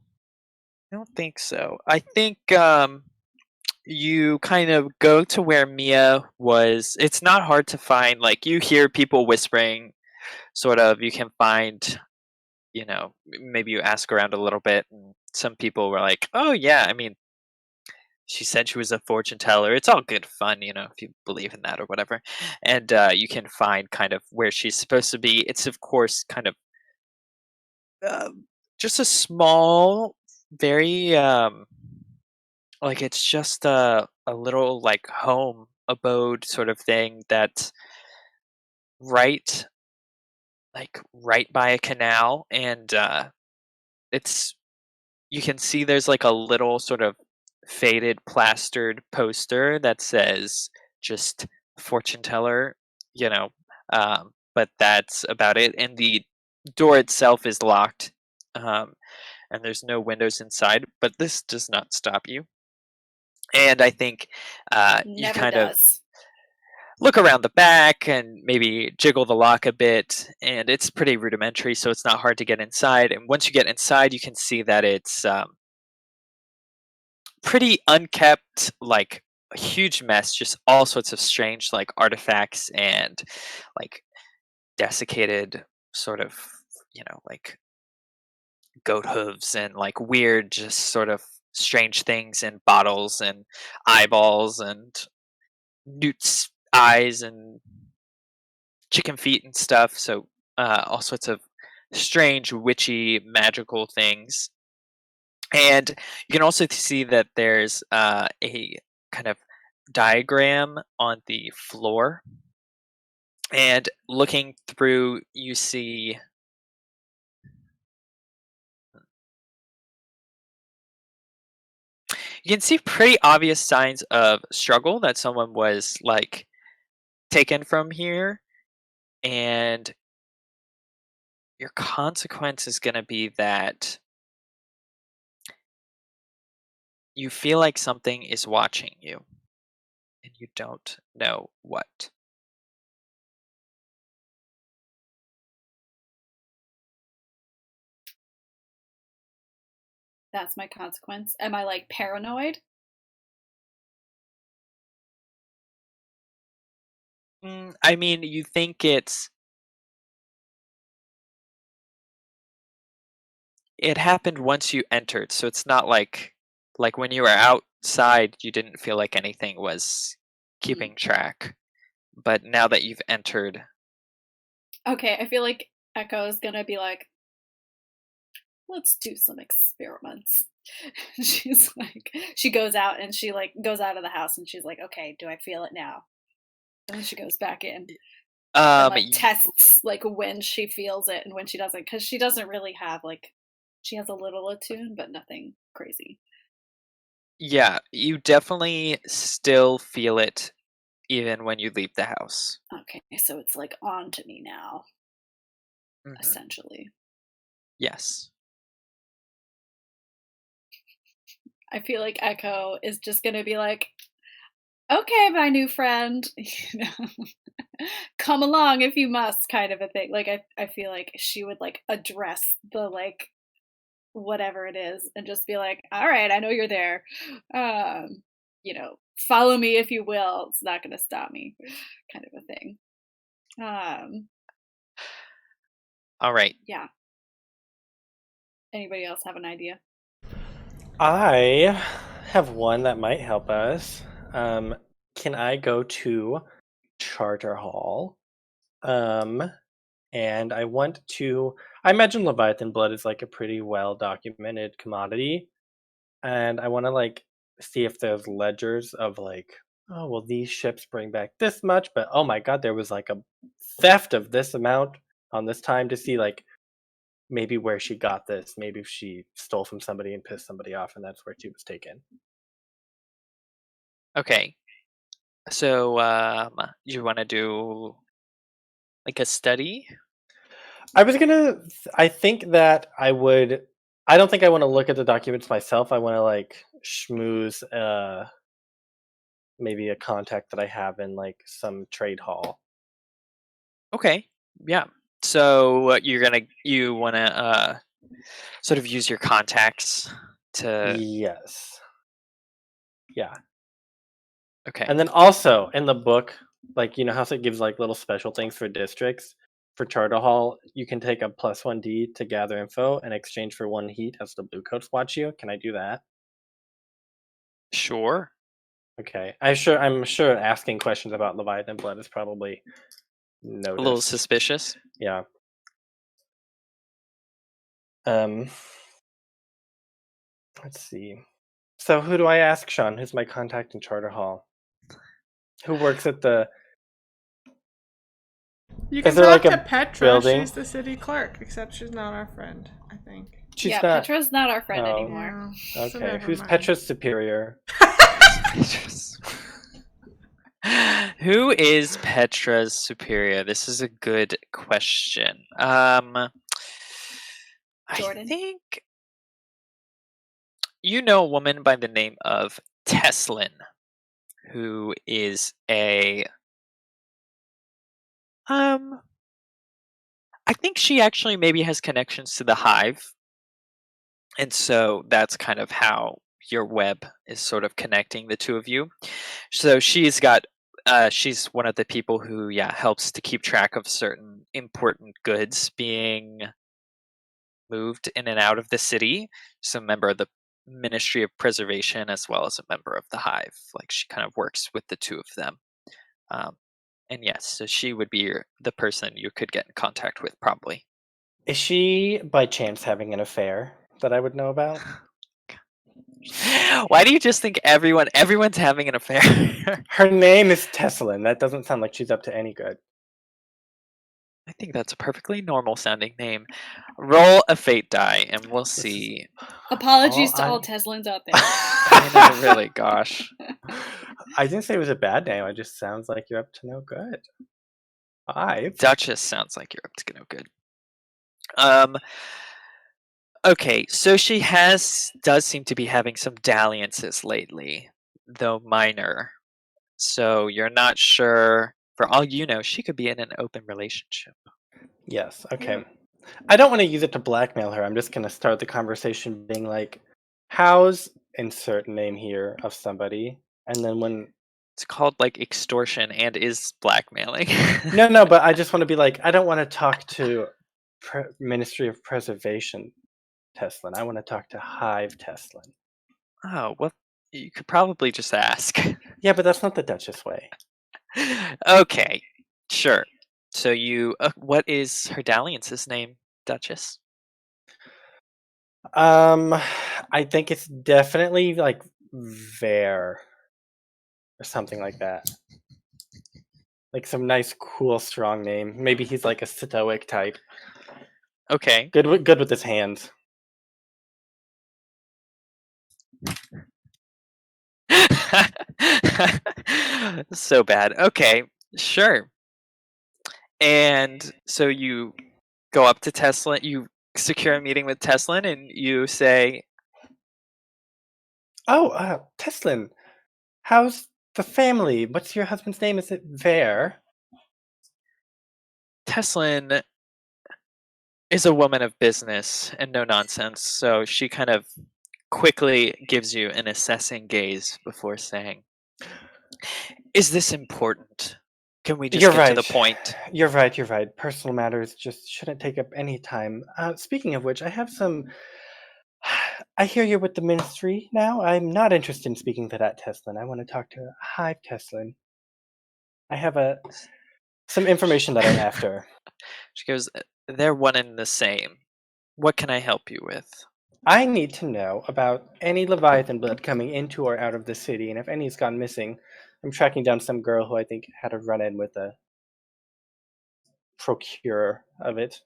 I don't think so. I think you kind of go to where Mia was. It's not hard to find. Like you hear people whispering, sort of. You can find, maybe you ask around a little bit, and some people were like, "Oh yeah, I mean, she said she was a fortune teller. It's all good fun, if you believe in that or whatever." And you can find kind of where she's supposed to be. It's of course kind of uh, just a small, very like it's just a little like home abode sort of thing that's right right by a canal, and it's you can see there's like a little sort of faded plastered poster that says just fortune teller, you know but that's about it, and the door itself is locked, um, and there's no windows inside, but this does not stop you. And I think you Never kind of does. look around the back and maybe jiggle the lock a bit, and it's pretty rudimentary, so it's not hard to get inside. And once you get inside, you can see that it's pretty unkept, like a huge mess, just all sorts of strange like artifacts and like desiccated sort of, like goat hooves and like weird, just sort of strange things and bottles and eyeballs and newt's eyes and chicken feet and stuff. So all sorts of strange, witchy, magical things. And you can also see that there's a kind of diagram on the floor. And looking through, you see pretty obvious signs of struggle, that someone was like taken from here, and your consequence is going to be that you feel like something is watching you, and you don't know what. That's my consequence. Am I like paranoid? I mean, you think it happened once you entered, so it's not like when you were outside, you didn't feel like anything was keeping track. But now that you've entered, Okay, I feel like Echo is gonna be like, let's do some experiments. She's like, she goes out and she like goes out of the house and she's like, okay, do I feel it now? And then she goes back in and like y- tests like when she feels it and when she doesn't, because she doesn't really have like, she has a little attune, but nothing crazy. yeah, you definitely still feel it even when you leave the house. Okay, so it's like on to me now, Mhm. essentially. Yes. I feel like Echo is just gonna be like, okay, my new friend, come along if you must, kind of a thing. Like I feel like she would like address the like whatever it is and just be like, all right, I know you're there. Um, follow me if you will. It's not gonna stop me, kind of a thing. All right. Yeah. Anybody else have an idea? I have one that might help us. Can I go to Charter Hall? And I want to. I imagine Leviathan blood is like a pretty well documented commodity, and I want to like see if there's ledgers of like, oh well, these ships bring back this much, but oh my god, there was like a theft of this amount on this time, to see like maybe where she got this. Maybe if she stole from somebody and pissed somebody off, and that's where she was taken. Okay. So, you want to do like a study? I was gonna. I think that I would. I don't think I want to look at the documents myself. I want to like schmooze maybe a contact that I have in like some trade hall. Okay. Yeah. So you want to sort of use your contacts to. Yes. Yeah. Okay. And then also in the book, like you know how it gives like little special things for districts. For Charter Hall, you can take a +1d to gather info in exchange for 1 heat as the blue coats watch you. Can I do that? Sure. Okay. I'm sure asking questions about Leviathan blood is probably A little noticed. suspicious. Yeah. Um let's see. So who do I ask, Sean? Who's my contact in Charter Hall? Who works at the You Is can there talk like to a Petra. building? She's the city clerk, except she's not our friend, I think. She's yeah, not. Petra's not our friend Oh, anymore. Yeah, so okay. never Who's mind. Petra's superior? Who is Petra's superior? This is a good question. I Jordan? think you know a woman by the name of Teslin, who is a I think she actually maybe has connections to the Hive, and so that's kind of how your web is sort of connecting the two of you. So she's one of the people who helps to keep track of certain important goods being moved in and out of the city. She's a member of the Ministry of Preservation as well as a member of the Hive. Like she kind of works with the two of them. Um, and yes, so she would be the person you could get in contact with probably. Is she by chance having an affair that I would know about? Why do you just think everyone's having an affair? Her name is Teslin. That doesn't sound like she's up to any good. I think that's a perfectly normal sounding name. Roll a fate die and we'll This is see. Apologies to I- all Teslins out there. I know, really, gosh. I didn't say it was a bad name. It just sounds like you're up to no good. 5. Duchess sounds like you're up to no good. Okay, so she does seem to be having some dalliances lately, though minor. So you're not sure. For all you know, she could be in an open relationship. Yes, okay. I don't want to use it to blackmail her. I'm just going to start the conversation being like, how's insert name here of somebody? And then when. It's called like extortion and is blackmailing. No, but I just want to be like, I don't want to talk to Ministry of Preservation Teslin. I want to talk to Hive Teslin. Oh, well, you could probably just ask. Yeah, but that's not the Duchess way. Okay, sure. So what is her dalliance's name, Duchess? I think it's definitely like Ver or something like that. Like some nice, cool, strong name. Maybe he's like a stoic type. Okay. Good with his hands. So bad. Okay, sure. And so you go up to Tesla, you secure a meeting with Teslin, and you say, Oh, Teslin, how's the family? What's your husband's name? Is it Ver? Teslin is a woman of business and no nonsense, so she kind of quickly gives you an assessing gaze before saying, is this important? Can we just You're get right. to the point? You're right. Personal matters just shouldn't take up any time. Speaking of which, I have some. I hear you're with the ministry now. I'm not interested in speaking to that Teslin. I want to talk to Hive Teslin. I have some information that I'm after. She goes, they're one and the same. What can I help you with? I need to know about any Leviathan blood coming into or out of the city, and if any's gone missing, I'm tracking down some girl who I think had a run-in with a procurer of it.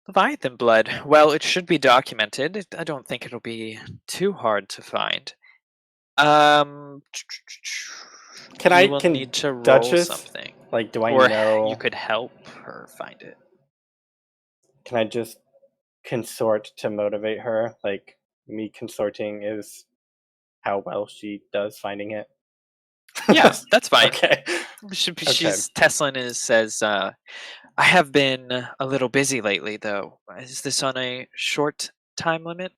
Leviathan blood. Well, it should be documented. I don't think it'll be too hard to find. You will need to roll Duchess, something. like, do I Or know? you could help her find it. Can I just consort to motivate her? Like, me consorting is how well she does finding it. Yes, that's fine. Okay. Teslin says, I have been a little busy lately, though. Is this on a short time limit?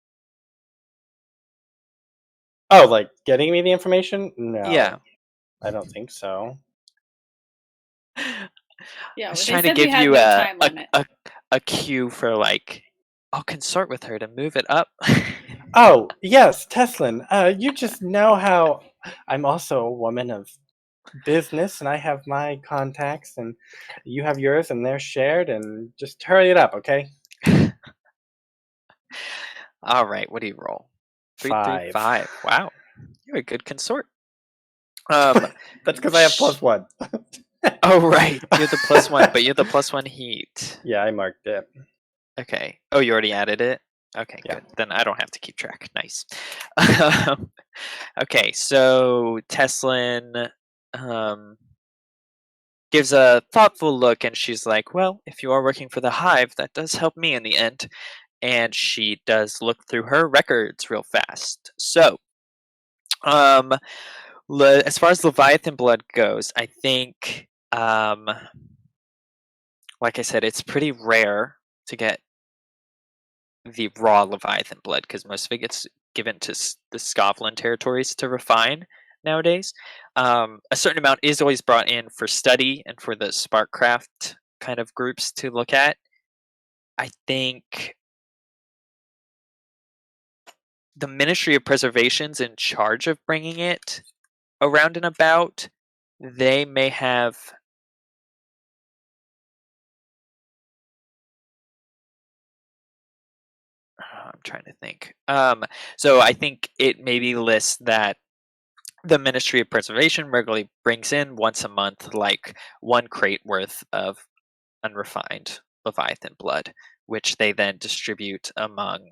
Oh, like getting me the information? No. Yeah. I don't think so. Yeah, I was they trying to said we give had you no time limit. a cue for like, I'll consort with her to move it up. Oh, yes, Teslin. You just know how I'm also a woman of business and I have my contacts and you have yours and they're shared and just hurry it up, okay? All right, what do you roll? 3, 3, 5. Wow, you're a good consort. That's because I have +1. Oh right, you're the +1, but you're the +1 heat. Yeah, I marked it. Okay. Oh, you already added it? Okay, Yeah. good. Then I don't have to keep track. Nice. Okay, so Teslin gives a thoughtful look and she's like, well, if you are working for the Hive, that does help me in the end. And she does look through her records real fast. So, as far as Leviathan blood goes, I think, like I said, it's pretty rare to get the raw Leviathan blood because most of it gets given to the Scotland territories to refine nowadays. A certain amount is always brought in for study and for the Sparkcraft kind of groups to look at. I think the Ministry of Preservation's in charge of bringing it around and about. They may have I'm trying to think. So I think it maybe lists that the Ministry of Preservation regularly brings in once a month, like 1 crate worth of unrefined Leviathan blood, which they then distribute among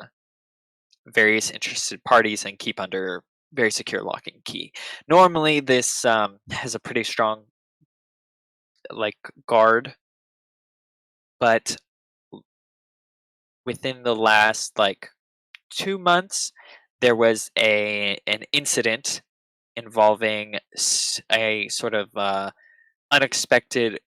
various interested parties and keep under very secure lock and key. Normally, this has a pretty strong like guard, but within the last 2 months, there was an incident involving a sort of unexpected,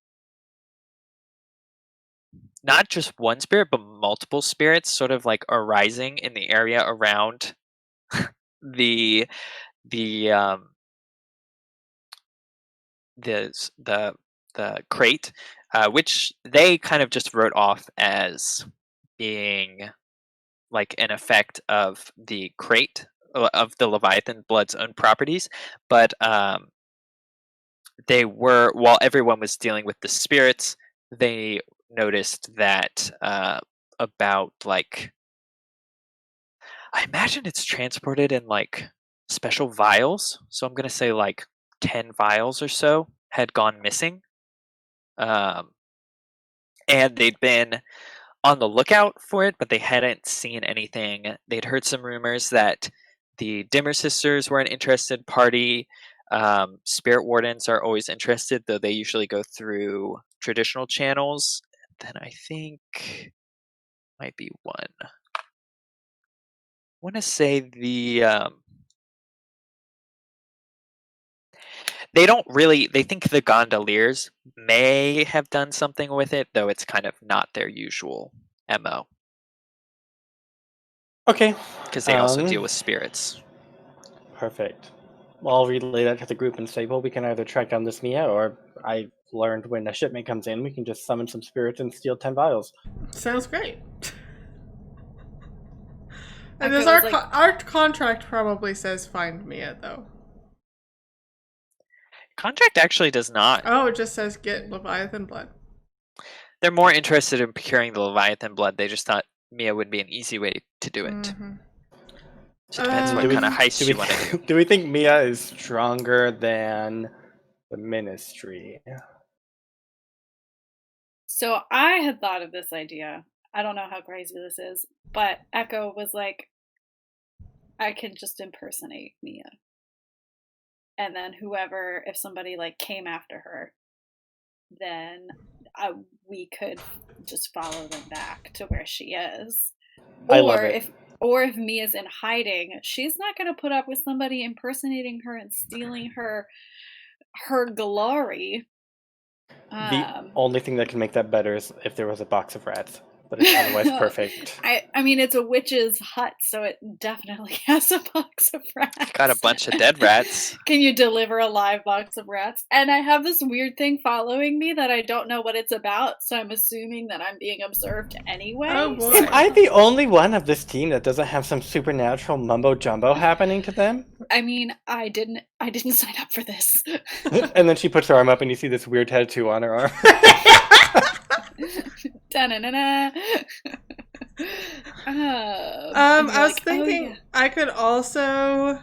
not just one spirit, but multiple spirits sort of arising in the area around the the um the crate, which they kind of just wrote off as being an effect of the crate, of the Leviathan blood's own properties. But they were, while everyone was dealing with the spirits, they noticed that about I imagine it's transported in special vials. So I'm gonna say 10 vials or so had gone missing. Um, and they'd been on the lookout for it, but they hadn't seen anything. They'd heard some rumors that the Dimmer sisters were an interested party. Spirit wardens are always interested, though they usually go through traditional channels. Then I think might be one. I want to say they don't really. They think the gondoliers may have done something with it, though it's kind of not their usual MO. Okay. Because they also deal with spirits. Perfect. Well, I'll relay that to the group and say, well, we can either track down this Mia, or I learned when a shipment comes in, we can just summon some spirits and steal 10 vials. Sounds great. I And does feel our, like- our contract probably says find Mia, though? Contract actually does not. Oh, it just says get Leviathan blood. They're more interested in procuring the Leviathan blood. They just thought Mia would be an easy way to do it. Mm-hmm. So it depends Do what we- kind of heist you want to do. Do we think Mia is stronger than the Ministry? So I had thought of this idea. I don't know how crazy this is, but Echo was like, I can just impersonate Mia. And then whoever, if somebody came after her, then we could just follow them back to where she is. I love it. If Mia's in hiding, she's not going to put up with somebody impersonating her and stealing her glory. The only thing that can make that better is if there was a box of rats, but it's otherwise perfect. I mean, it's a witch's hut, so it definitely has a box of rats. Got a bunch of dead rats. Can you deliver a live box of rats? And I have this weird thing following me that I don't know what it's about, so I'm assuming that I'm being observed anyway. Oh, boy. Am I the only one of this team that doesn't have some supernatural mumbo jumbo happening to them? I mean, I didn't sign up for this. And then she puts her arm up and you see this weird tattoo on her arm. Da-na-na-na. I was thinking I could also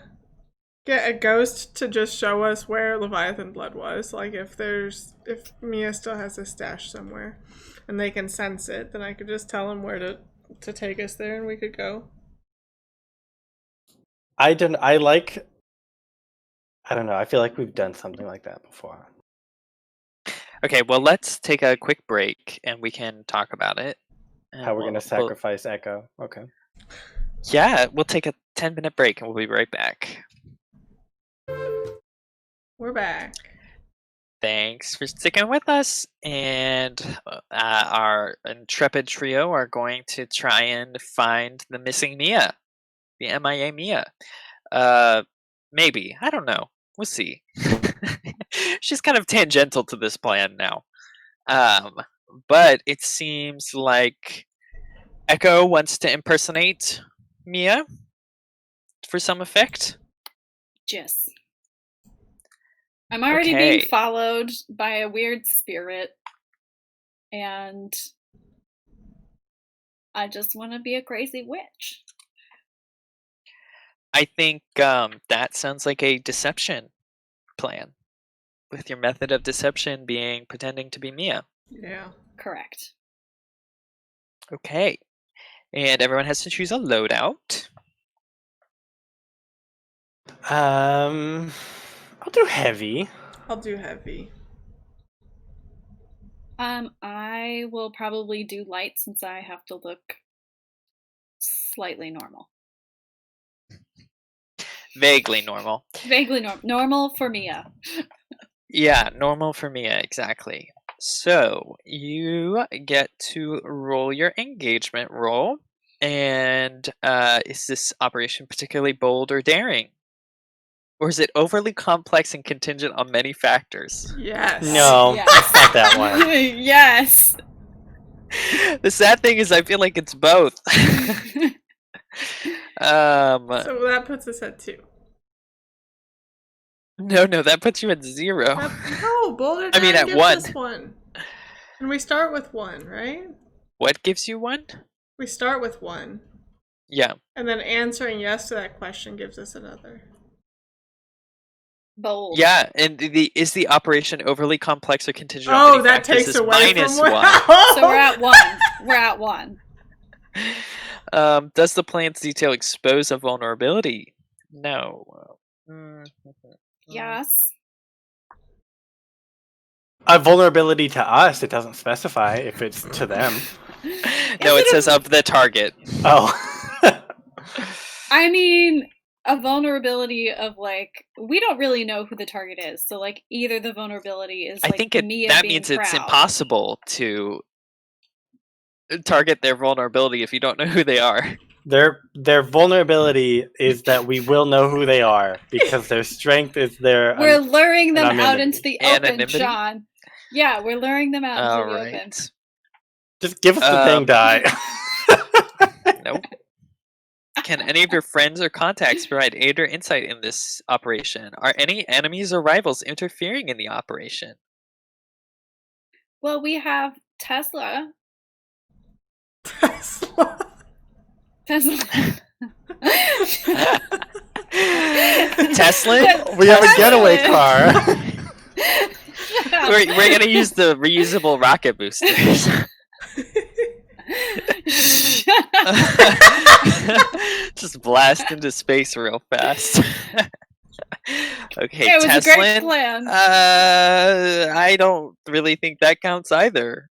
get a ghost to just show us where Leviathan blood was. Like if Mia still has a stash somewhere and they can sense it, then I could just tell them where to take us there and we could go. I don't know. I feel like we've done something like that before. Okay, well, let's take a quick break and we can talk about it. And How we're going to sacrifice Echo. Okay. Yeah, we'll take a 10-minute break and we'll be right back. We're back. Thanks for sticking with us. And our intrepid trio are going to try and find the missing Mia. The MIA Mia. Maybe. I don't know. We'll see. She's kind of tangential to this plan now. But it seems like Echo wants to impersonate Mia for some effect. Yes. I'm already Okay. being followed by a weird spirit, and I just want to be a crazy witch. I think that sounds like a deception plan, with your method of deception being pretending to be Mia. Yeah. Correct. Okay. And everyone has to choose a loadout. I'll do heavy. I'll do heavy. I will probably do light since I have to look slightly normal. Vaguely normal. Vaguely normal for Mia. Yeah, normal for Mia, exactly. So you get to roll your engagement roll. And is this operation particularly bold or daring? Or is it overly complex and contingent on many factors? Yes. No, Yes. it's not that one. Yes. The sad thing is I feel like it's both. So that puts us at 2. No, that puts you at 0. No, bolder I mean, daring at gives 1. us 1. And we start with 1, right? What gives you 1? We start with 1. Yeah. And then answering yes to that question gives us another. Bold. Yeah, and is the operation overly complex or contingent on Oh, many that factors? takes Is away minus from 1. So we're at 1. We're at 1. Does the plan's detail expose a vulnerability? No. Yes. A vulnerability to us, it doesn't specify if it's to them. No, it Is says of the target. Oh. I mean, a vulnerability of like, we don't really know who the target is. So like, either the vulnerability is I like think Mia that being means it's proud. impossible to target their vulnerability if you don't know who they are. Their vulnerability is that we will know who they are because their strength is their. We're luring them out anonymity. into the open, Anonymity? Sean. Yeah, we're luring them out All into the open. right. Just give us the thing, die. Nope. Can any of your friends or contacts provide aid or insight in this operation? Are any enemies or rivals interfering in the operation? Well, we have Tesla. Tesla. Tesla? We have a Tesla. getaway car. We're going to use the reusable rocket boosters. Just blast into space real fast. Okay, It was a great Tesla. plan. I don't really think that counts either.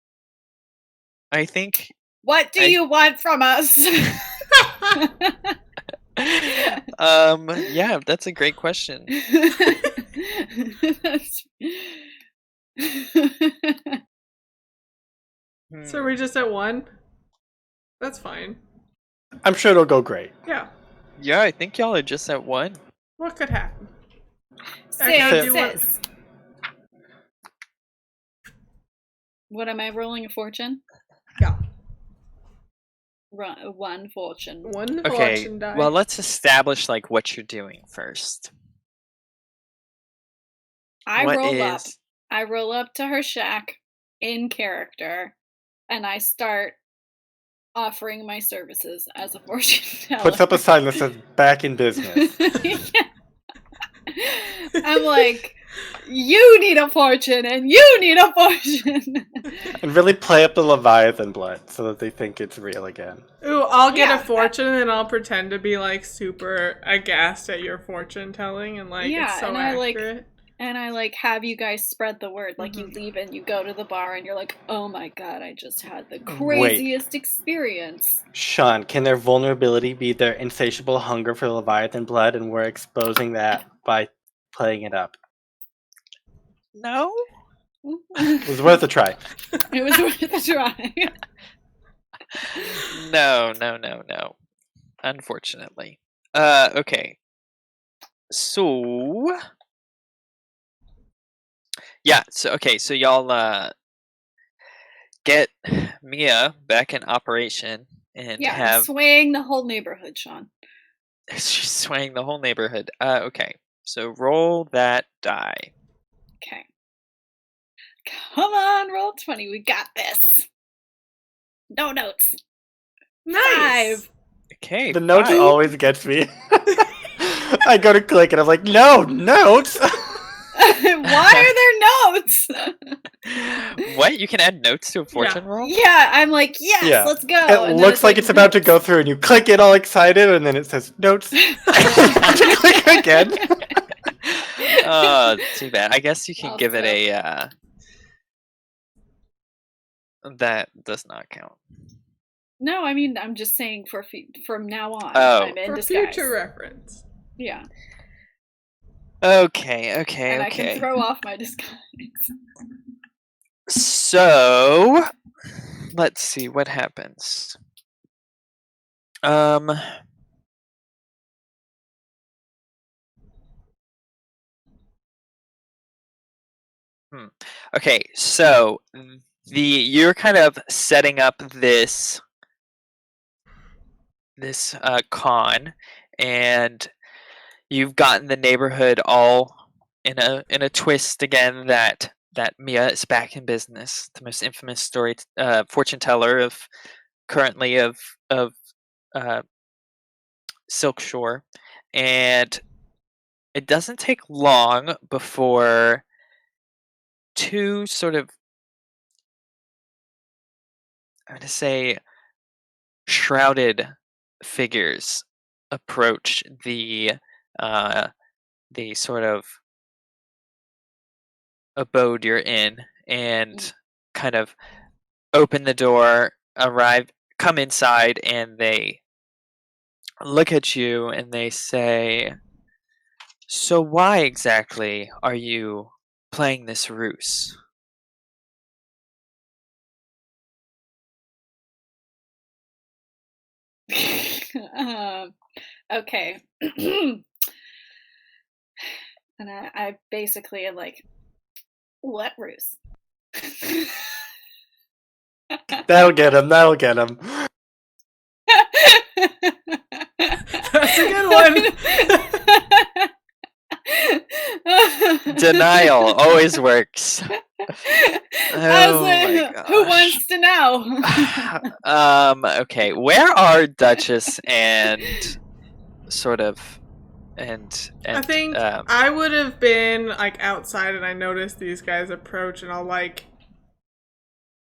I think. What do you want from us? Yeah, that's a great question. So we're just at 1? That's fine. I'm sure it'll go great. Yeah. Yeah, I think y'all are just at 1. What could happen? Echo, do you want- Sis. What am I rolling? A fortune? Yeah. 1 fortune. 1 Okay, fortune die. well, let's establish like what you're doing first. I What roll up. is- I roll up to her shack in character, and I start offering my services as a fortune teller. Puts up a sign that says "back in business." Yeah. I'm like, you need a fortune, and you need a fortune. And really play up the Leviathan blood so that they think it's real again. Ooh, I'll get Yeah. a fortune and then I'll pretend to be like super aghast at your fortune telling and like Yeah, it's so and I, like, accurate. And I like have you guys spread the word. Like you Mhm. leave and you go to the bar and you're like, oh my god, I just had the craziest experience. Sean, can their vulnerability be their insatiable hunger for Leviathan blood, and we're exposing that by playing it up? No? It was worth a try. It was worth a try. No. Unfortunately. Okay. So yeah, so y'all get Mia back in operation and Yeah, I'm have swaying the whole neighborhood, Sean. she's swaying the whole neighborhood. Okay. So roll that die. Okay. Come on, roll 20. We got this. No notes. Nice. 5. Okay. The notes 5. always gets me. I go to click and I'm like, no, notes! Why are there notes? What? You can add notes to a fortune roll? Yeah, I'm like, yes, Yeah. let's go. It And then looks like it's about to go through and you click it all excited and then it says notes. Click again. Oh, too bad. I guess you can Oh, give it so- a that does not count. No, I mean, I'm just saying from now on, Oh. I'm in For disguise. future reference. Yeah. Okay. And I can throw off my disguise. So, let's see what happens. Okay, so you're kind of setting up this con, and you've gotten the neighborhood all in a twist again that Mia is back in business, the most infamous fortune teller of Silk Shore, and it doesn't take long before two sort of, I'm gonna say, shrouded figures approach the sort of abode you're in, and kind of open the door, come inside, and they look at you and they say, "So why exactly are you playing this ruse?" Okay. And I basically am like, what ruse? That'll get him. That'll get him. That's a good one. Denial always works. I was Oh like, my who gosh. wants to know? Okay, where are Duchess and sort of and I think I would have been like outside, and I noticed these guys approach, and I'll like.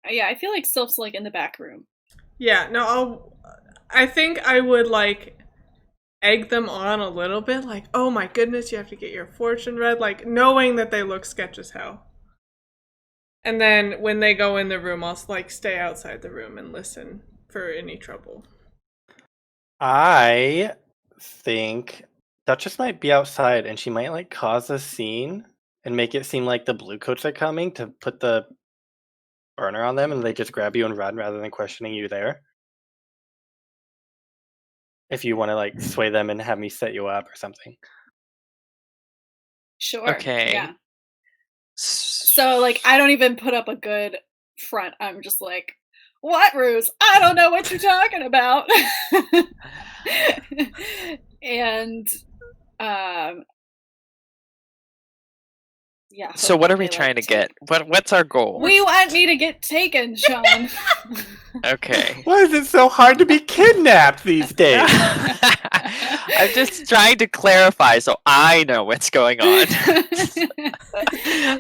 Yeah, I feel like Sylph's like in the back room. Yeah, no, I think I would like egg them on a little bit, like, oh my goodness, you have to get your fortune read, like knowing that they look sketch as hell. And then when they go in the room, I'll like stay outside the room and listen for any trouble. I think Duchess might be outside, and she might like cause a scene and make it seem like the bluecoats are coming to put the burner on them, and they just grab you and run rather than questioning you there. If you want to like sway them and have me set you up or something. Sure. Okay. Yeah. So like I don't even put up a good front. I'm just like, what ruse? I don't know what you're talking about. And yeah. So what are we trying to get? What's our goal? We want me to get taken, Sean. Okay. Why is it so hard to be kidnapped these days? I'm just trying to clarify so I know what's going on.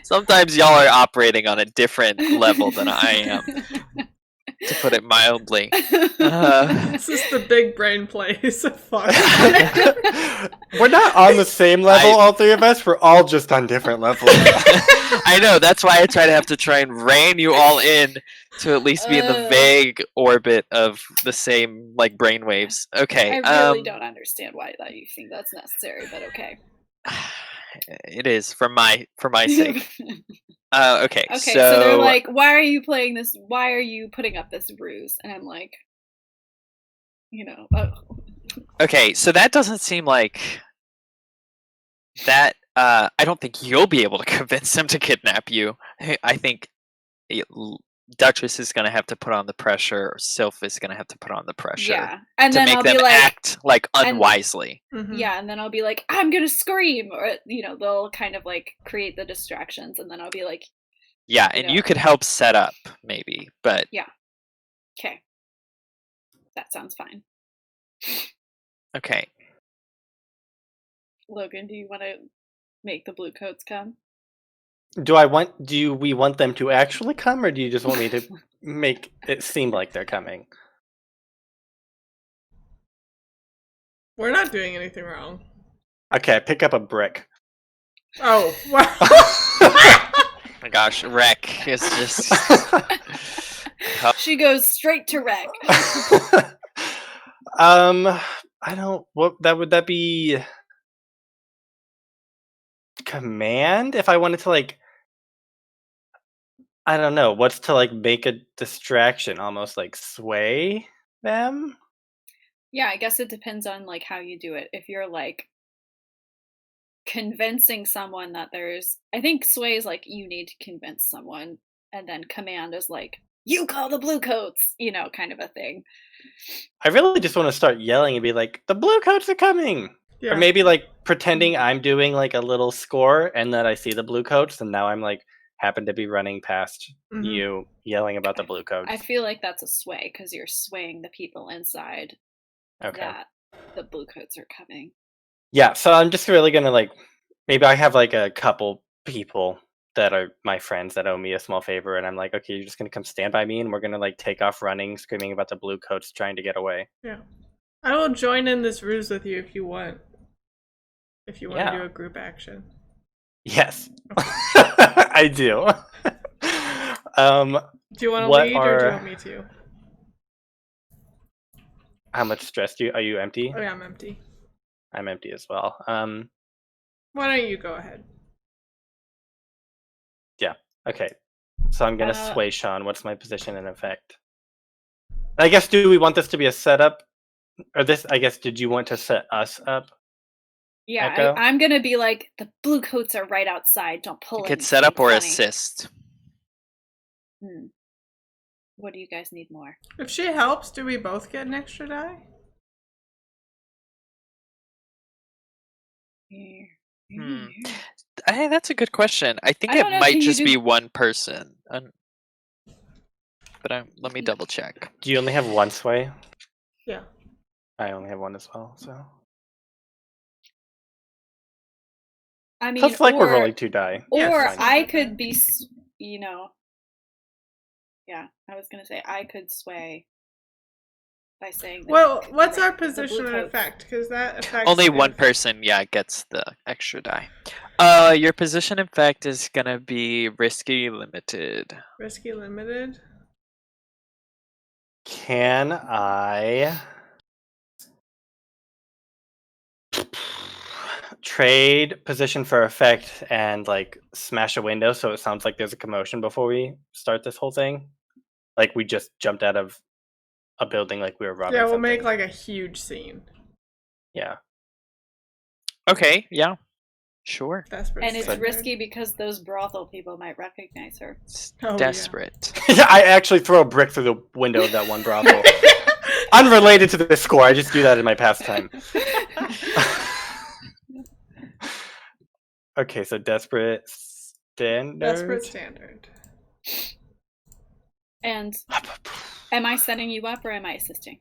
Sometimes y'all are operating on a different level than I am, to put it mildly. This is the big brain plays of Foxfire. We're not on the same level, all three of us. We're all just on different levels. I know, that's why I try and rein you all in to at least be in the vague orbit of the same like brainwaves. Okay. I really don't understand why that you think that's necessary, but okay. It is for my sake. Okay. Okay, so they're like, why are you playing this? Why are you putting up this ruse? And I'm like, Okay, so that doesn't seem like that. I don't think you'll be able to convince them to kidnap you. I think Duchess is going to have to put on the pressure, or Sylph is going to have to put on the pressure. Yeah, and to then make I'll them be like, act like unwisely. Yeah, and then I'll be like, I'm gonna scream, or they'll kind of like create the distractions, and then I'll be like, yeah, and you could help set up maybe, but yeah, okay, that sounds fine. Okay. Logan, do you want to make the blue coats come? Do we want them to actually come, or do you just want me to make it seem like they're coming? We're not doing anything wrong. Okay, pick up a brick. Oh, wow. Oh my gosh, Wreck is just She goes straight to wreck. I don't. What that would that be? Command? If I wanted to like, I don't know. What's to like make a distraction? Almost like sway them. Yeah, I guess it depends on like how you do it. If you're like convincing someone that I think sway is like you need to convince someone, and then command is like you call the blue coats, kind of a thing. I really just want to start yelling and be like, the blue coats are coming. Yeah. Or maybe like pretending I'm doing like a little score and that I see the blue coats and now I'm like happen to be running past you yelling about the blue coats. I feel like that's a sway because you're swaying the people inside that the blue coats are coming. Yeah, so I'm just really gonna like, maybe I have like a couple people that are my friends that owe me a small favor and I'm like, okay, you're just gonna come stand by me and we're gonna like take off running, screaming about the blue coats trying to get away. Yeah. I will join in this ruse with you if you want. If you want to do a group action. Yes. I do. Do you want to lead or do you want me to? How much stress are you empty? Oh yeah, I'm empty. I'm empty as well. Why don't you go ahead? Yeah. Okay. So I'm gonna sway Sean. What's my position and effect? I guess, do we want this to be a setup? Or this, I guess, did you want to set us up? Yeah, I'm gonna be like, the blue coats are right outside. Don't pull it. You could set up or assist. What do you guys need more? If she helps, do we both get an extra die? That's a good question. I think it might just be one person. But let me double check. Do you only have one sway? Yeah. I only have one as well, so. I mean, looks like we're rolling 2 die. Or I could be, yeah, I was gonna say I could sway by saying. Well, what's our position and effect? Because that affects. Only one person, gets the extra die. Your position effect is gonna be risky limited. Risky limited. Can I trade position for effect and like smash a window so it sounds like there's a commotion before we start this whole thing? Like we just jumped out of a building like we were robbing. Yeah, we'll something. make like a huge scene. Yeah. Okay, yeah. Sure. Desperate and it's standard. risky because those brothel people might recognize her. Desperate. Yeah, I actually throw a brick through the window of that one brothel. Unrelated to the score, I just do that in my pastime. Okay, so desperate standard. Desperate standard. And am I setting you up or am I assisting?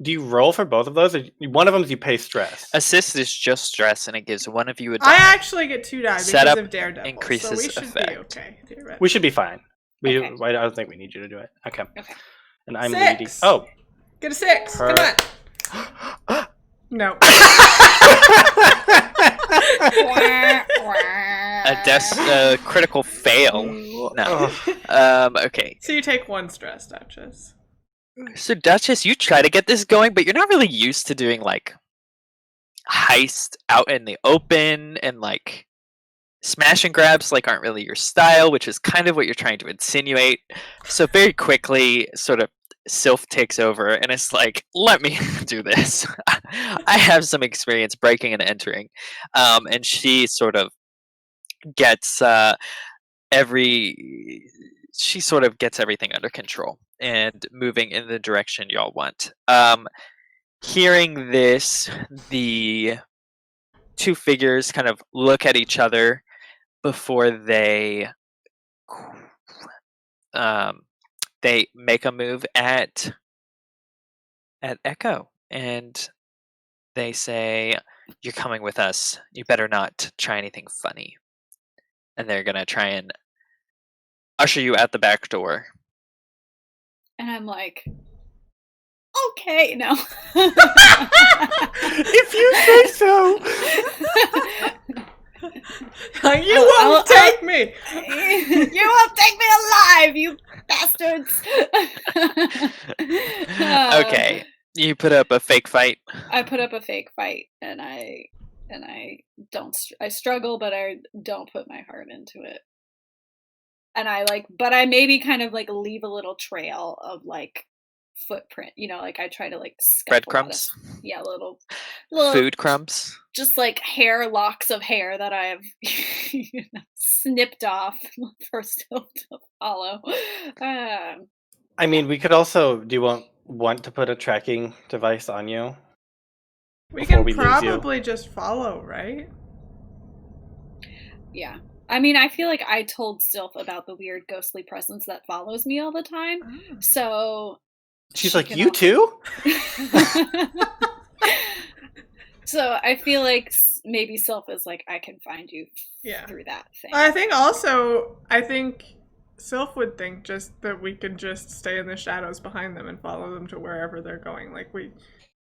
Do you roll for both of those? Or one of them is you pay stress. Assist is just stress, and it gives one of you a die. I actually get 2 die because Setup of Daredevil, increases so we should effect. be okay. We should be fine. Okay. I don't think we need you to do it. Okay. And I'm 6. leading. Oh. Get a 6. Come on. No. A critical fail. No. Okay. So you take 1 stress, Duchess. So Duchess, you try to get this going, but you're not really used to doing like heist out in the open, and like smash and grabs like aren't really your style, which is kind of what you're trying to insinuate. So very quickly, sort of Sylph takes over and it's like, let me do this. I have some experience breaking and entering. And she sort of gets everything under control and moving in the direction y'all want. Hearing this, the 2 figures kind of look at each other before they make a move at Echo, and they say, "You're coming with us. You better not try anything funny." And they're gonna try and usher you out the back door. And I'm like, okay, no. If you say so. You won't take me. You won't take me alive. alive, you bastards! Okay, you put up a fake fight. I put up a fake fight, and I don't. I struggle, but I don't put my heart into it. And but I maybe kind of like leave a little trail of like footprint. Like I try to like Breadcrumbs. Yeah, little Food crumbs. Just like locks of hair that I have snipped off for Sylph to follow. I mean, we could also. Do you want to put a tracking device on you? We can lose you? probably just follow, right? Yeah. I mean, I feel like I told Sylph about the weird ghostly presence that follows me all the time. So she's like, you too? So I feel like maybe Sylph is like, I can find you through that thing. I think Sylph would think just that we could just stay in the shadows behind them and follow them to wherever they're going. Like, we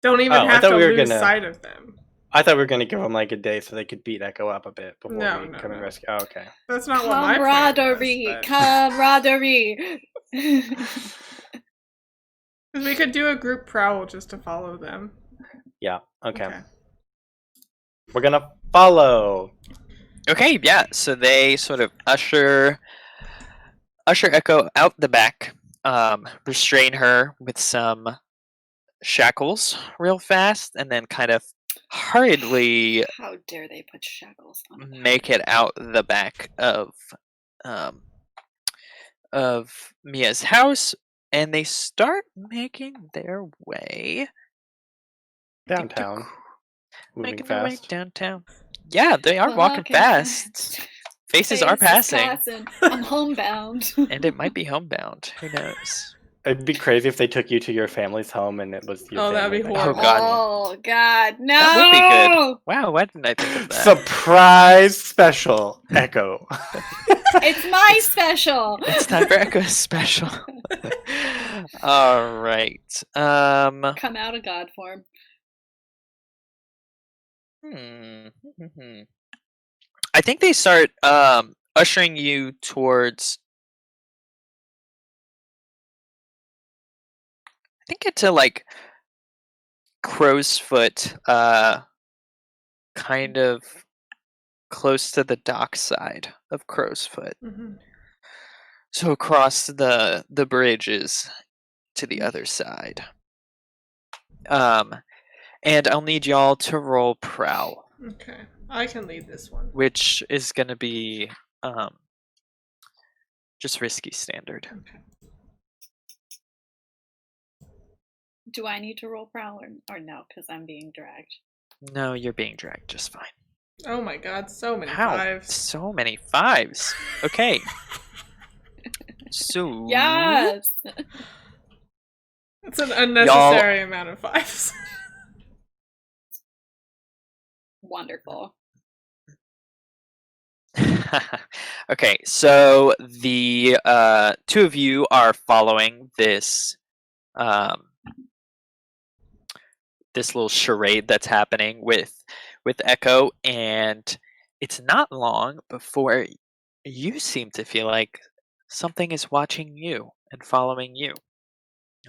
don't even have to lose sight of them. I thought we were going to give them like a day so they could beat Echo up a bit before we come and rescue. Oh, okay. That's not what my plan was. Camaraderie! Because we could do a group prowl just to follow them. Yeah, okay. We're going to follow. Okay, yeah. So they sort of usher Echo out the back, restrain her with some shackles real fast, and then kind of hurriedly, how dare they put shackles on make it out the back of Mia's house, and they start making their way downtown. Moving their way fast. downtown. Yeah, they are walking fast. Faces are passing. I'm homebound. And it might be homebound. Who knows? It'd be crazy if they took you to your family's home and it was your family. That'd be horrible. Oh, God. No! That would be good. Wow, why didn't I think of that? Surprise special, Echo. It's my special. It's time for Echo's special. All right. Come out of God form. I think they start ushering you towards. I think it's like Crow's Foot, kind of close to the dock side of Crow's Foot. Mm-hmm. So across the bridges to the other side. And I'll need y'all to roll prowl. Okay, I can lead this one. Which is going to be just risky standard. Okay. Do I need to roll prowl or no? Because I'm being dragged. No, you're being dragged just fine. Oh my God, so many Wow, fives. so many fives. Okay. So yes, it's an unnecessary amount of fives. Wonderful. Okay, so the two of you are following this this little charade that's happening with Echo, and it's not long before you seem to feel like something is watching you and following you.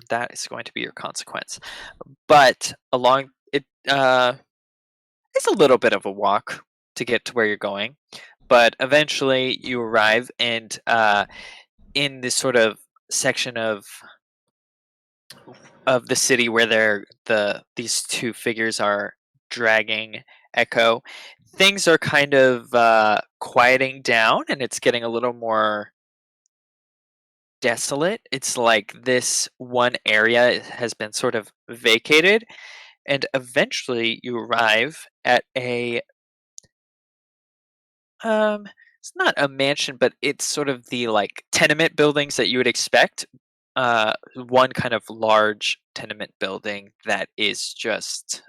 That is going to be your consequence. But along it, it's a little bit of a walk to get to where you're going, but eventually you arrive, and in this sort of section of the city where these two figures are dragging Echo, things are kind of quieting down, and it's getting a little more desolate. It's like this one area has been sort of vacated, and eventually you arrive at a it's not a mansion, but it's sort of the like tenement buildings that you would expect. One kind of large tenement building that is just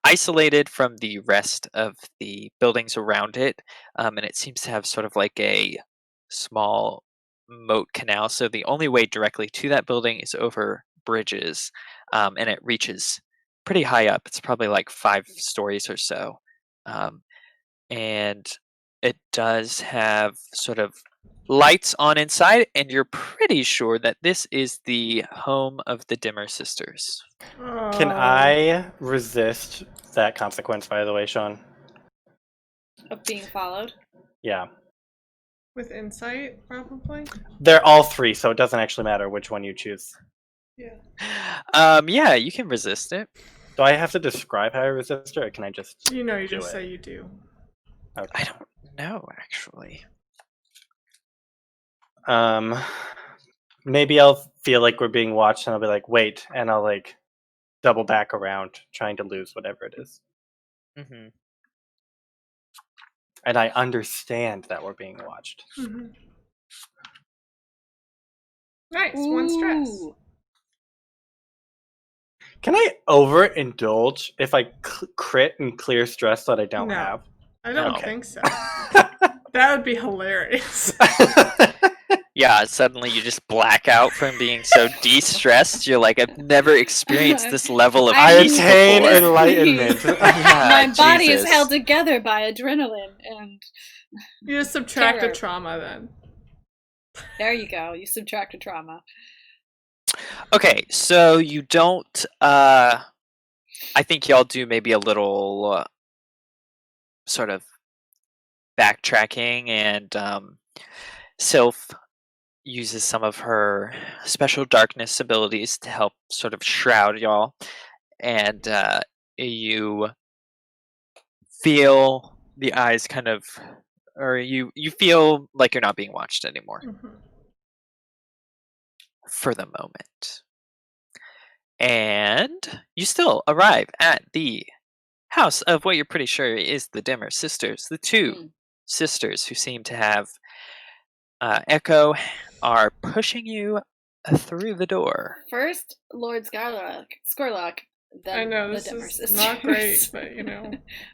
isolated from the rest of the buildings around it, and it seems to have sort of like a small moat canal. So the only way directly to that building is over bridges, and it reaches pretty high up. It's probably like 5 stories or so, and it does have sort of lights on inside, and you're pretty sure that this is the home of the Dimmer sisters. Can Oh. I resist that consequence, by the way, Sean? Of being followed. Yeah. With insight, probably? They're all three, so it doesn't actually matter which one you choose. Yeah. Yeah, you can resist it. Do I have to describe how I resist it, or can I just You know, you do just it? say you do. Okay. I don't know, actually. Maybe I'll feel like we're being watched, and I'll be like, wait, and I'll like double back around, trying to lose whatever it is. Mm-hmm. And I understand that we're being watched. Mm-hmm. Nice, one stress. Ooh. Can I overindulge if I crit and clear stress that I don't No. have? I don't Okay. think so. That would be hilarious. Yeah, suddenly you just black out from being so de-stressed. You're like, I've never experienced this level of I peace attain before. enlightenment. Yeah, My body is Jesus. held together by adrenaline, and You just subtract Terror. a trauma then. there you go. You subtract a trauma. Okay, so you don't. I think y'all do maybe a little sort of backtracking, and Sylph uses some of her special darkness abilities to help sort of shroud y'all, and you feel the eyes kind of, or you feel like you're not being watched anymore Mm-hmm. for the moment. And you still arrive at the house of what you're pretty sure is the Dimmer sisters. The two sisters who seem to have Echo are pushing you through the door. First, Lord Scorlock, then I know, the this Dimmer is sisters. not great, but you know.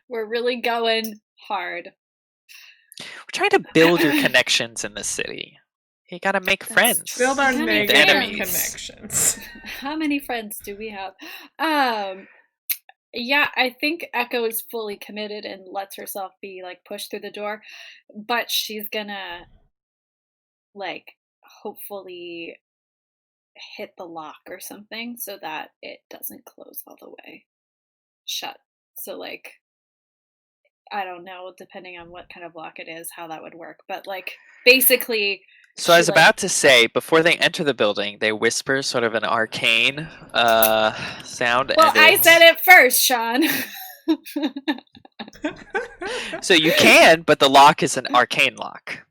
We're really going hard. We're trying to build your connections in the city. You gotta make That's friends. true. Build our How many negative enemies? connections. How many friends do we have? Yeah, I think Echo is fully committed and lets herself be like pushed through the door, but she's gonna like hopefully hit the lock or something so that it doesn't close all the way shut. So like I don't know, depending on what kind of lock it is, how that would work. But like basically So I was she, like- about to say, before they enter the building, they whisper sort of an arcane sound. Well, and I it's- said it first, Sean. So you can, but the lock is an arcane lock.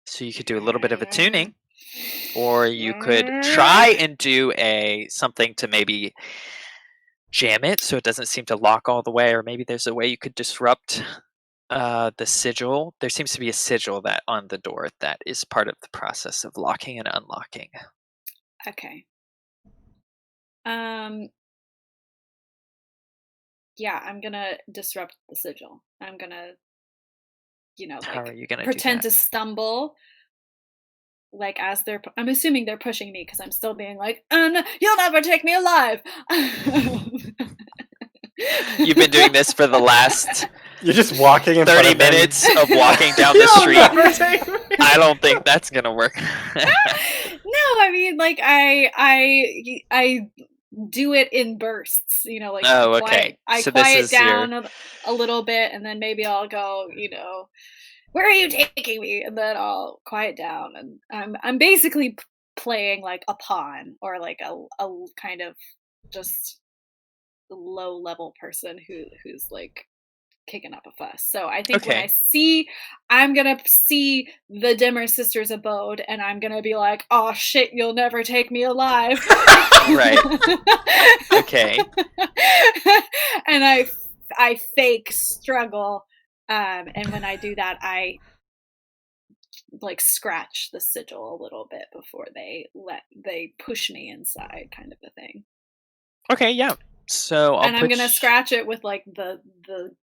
So you could do a little bit of a tuning, or you could try and do something to maybe jam it so it doesn't seem to lock all the way, or maybe there's a way you could disrupt the sigil. There seems to be a sigil that on the door that is part of the process of locking and unlocking. Okay. Yeah, I'm gonna disrupt the sigil. I'm gonna, How are like you gonna pretend do to stumble, like as I'm assuming they're pushing me because I'm still being like, you'll never take me alive. that? You've been doing this for the last You're just walking in front 30 of them. minutes of walking down the You'll street. never take me. I don't think that's gonna work. No, I mean like I do it in bursts, like Oh, okay. I So this quiet is your- down a little bit, and then maybe I'll go, where are you taking me? And then I'll quiet down, and I'm basically playing like a pawn or like a kind of just low level person who's like kicking up a fuss. So I think when Okay. I'm gonna see the Dimmer sisters' abode, and I'm gonna be like, oh shit, you'll never take me alive. Right. Okay. And I fake struggle, and when I do that, I like scratch the sigil a little bit before they push me inside, kind of a thing. Okay, yeah. So I'm gonna scratch it with like the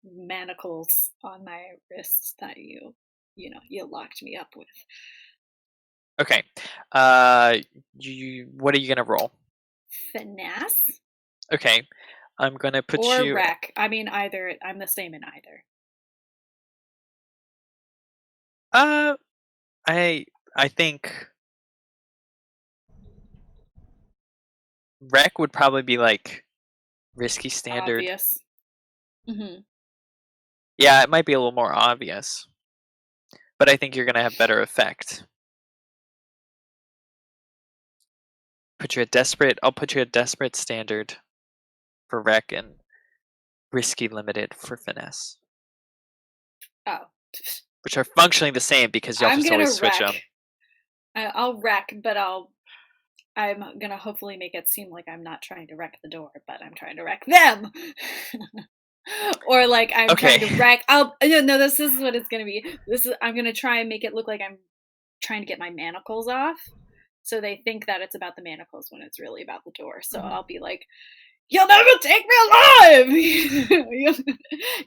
manacles on my wrists that you locked me up with. Okay. What are you gonna roll? Finesse Okay. I'm gonna put or you. wreck. I mean, either. I'm the same in either. I think Wreck would probably be like risky standard. Obvious. Mm-hmm. Yeah, it might be a little more obvious, but I think you're gonna have better effect. I'll put you a desperate standard for Wreck and risky limited for finesse, Oh. which are functionally the same because y'all I'm just gonna always switch wreck. them. I'll wreck, but I'm gonna hopefully make it seem like I'm not trying to wreck the door, but I'm trying to wreck them. Or like I'm trying to wreck. No, this is what it's gonna be. I'm gonna try and make it look like I'm trying to get my manacles off, so they think that it's about the manacles when it's really about the door. So I'll be like, "You'll never take me alive!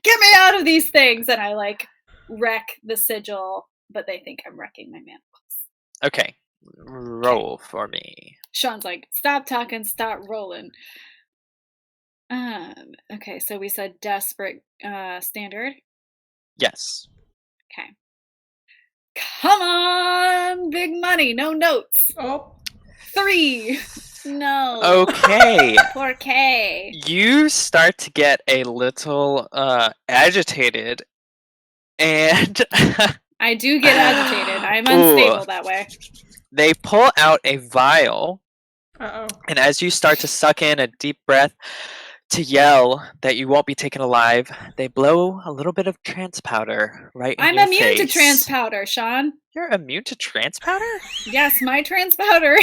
Get me out of these things!" And I like wreck the sigil, but they think I'm wrecking my manacles. Okay, roll for me. Sean's like, "Stop talking, start rolling." Okay, so we said desperate standard. Yes. Okay. Come on, big money, no notes. Oh. 3. No. Okay. Poor K. You start to get a little agitated, and I do get agitated. I'm unstable that way. They pull out a vial, Uh-oh. and as you start to suck in a deep breath to yell that you won't be taken alive, they blow a little bit of trance powder right in I'm your immune to face. trance powder, Sean. You're immune to trance powder? Yes, my trance powder.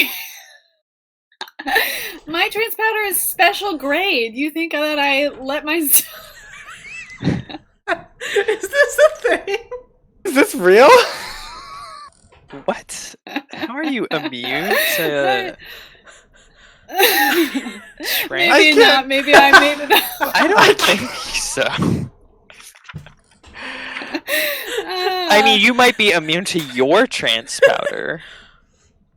My trance powder is special grade. You think that I let myself... Is this a thing? Is this real? What? How are you immune to... Maybe not. Maybe I made it up. I don't think so. I mean, you might be immune to your trance powder.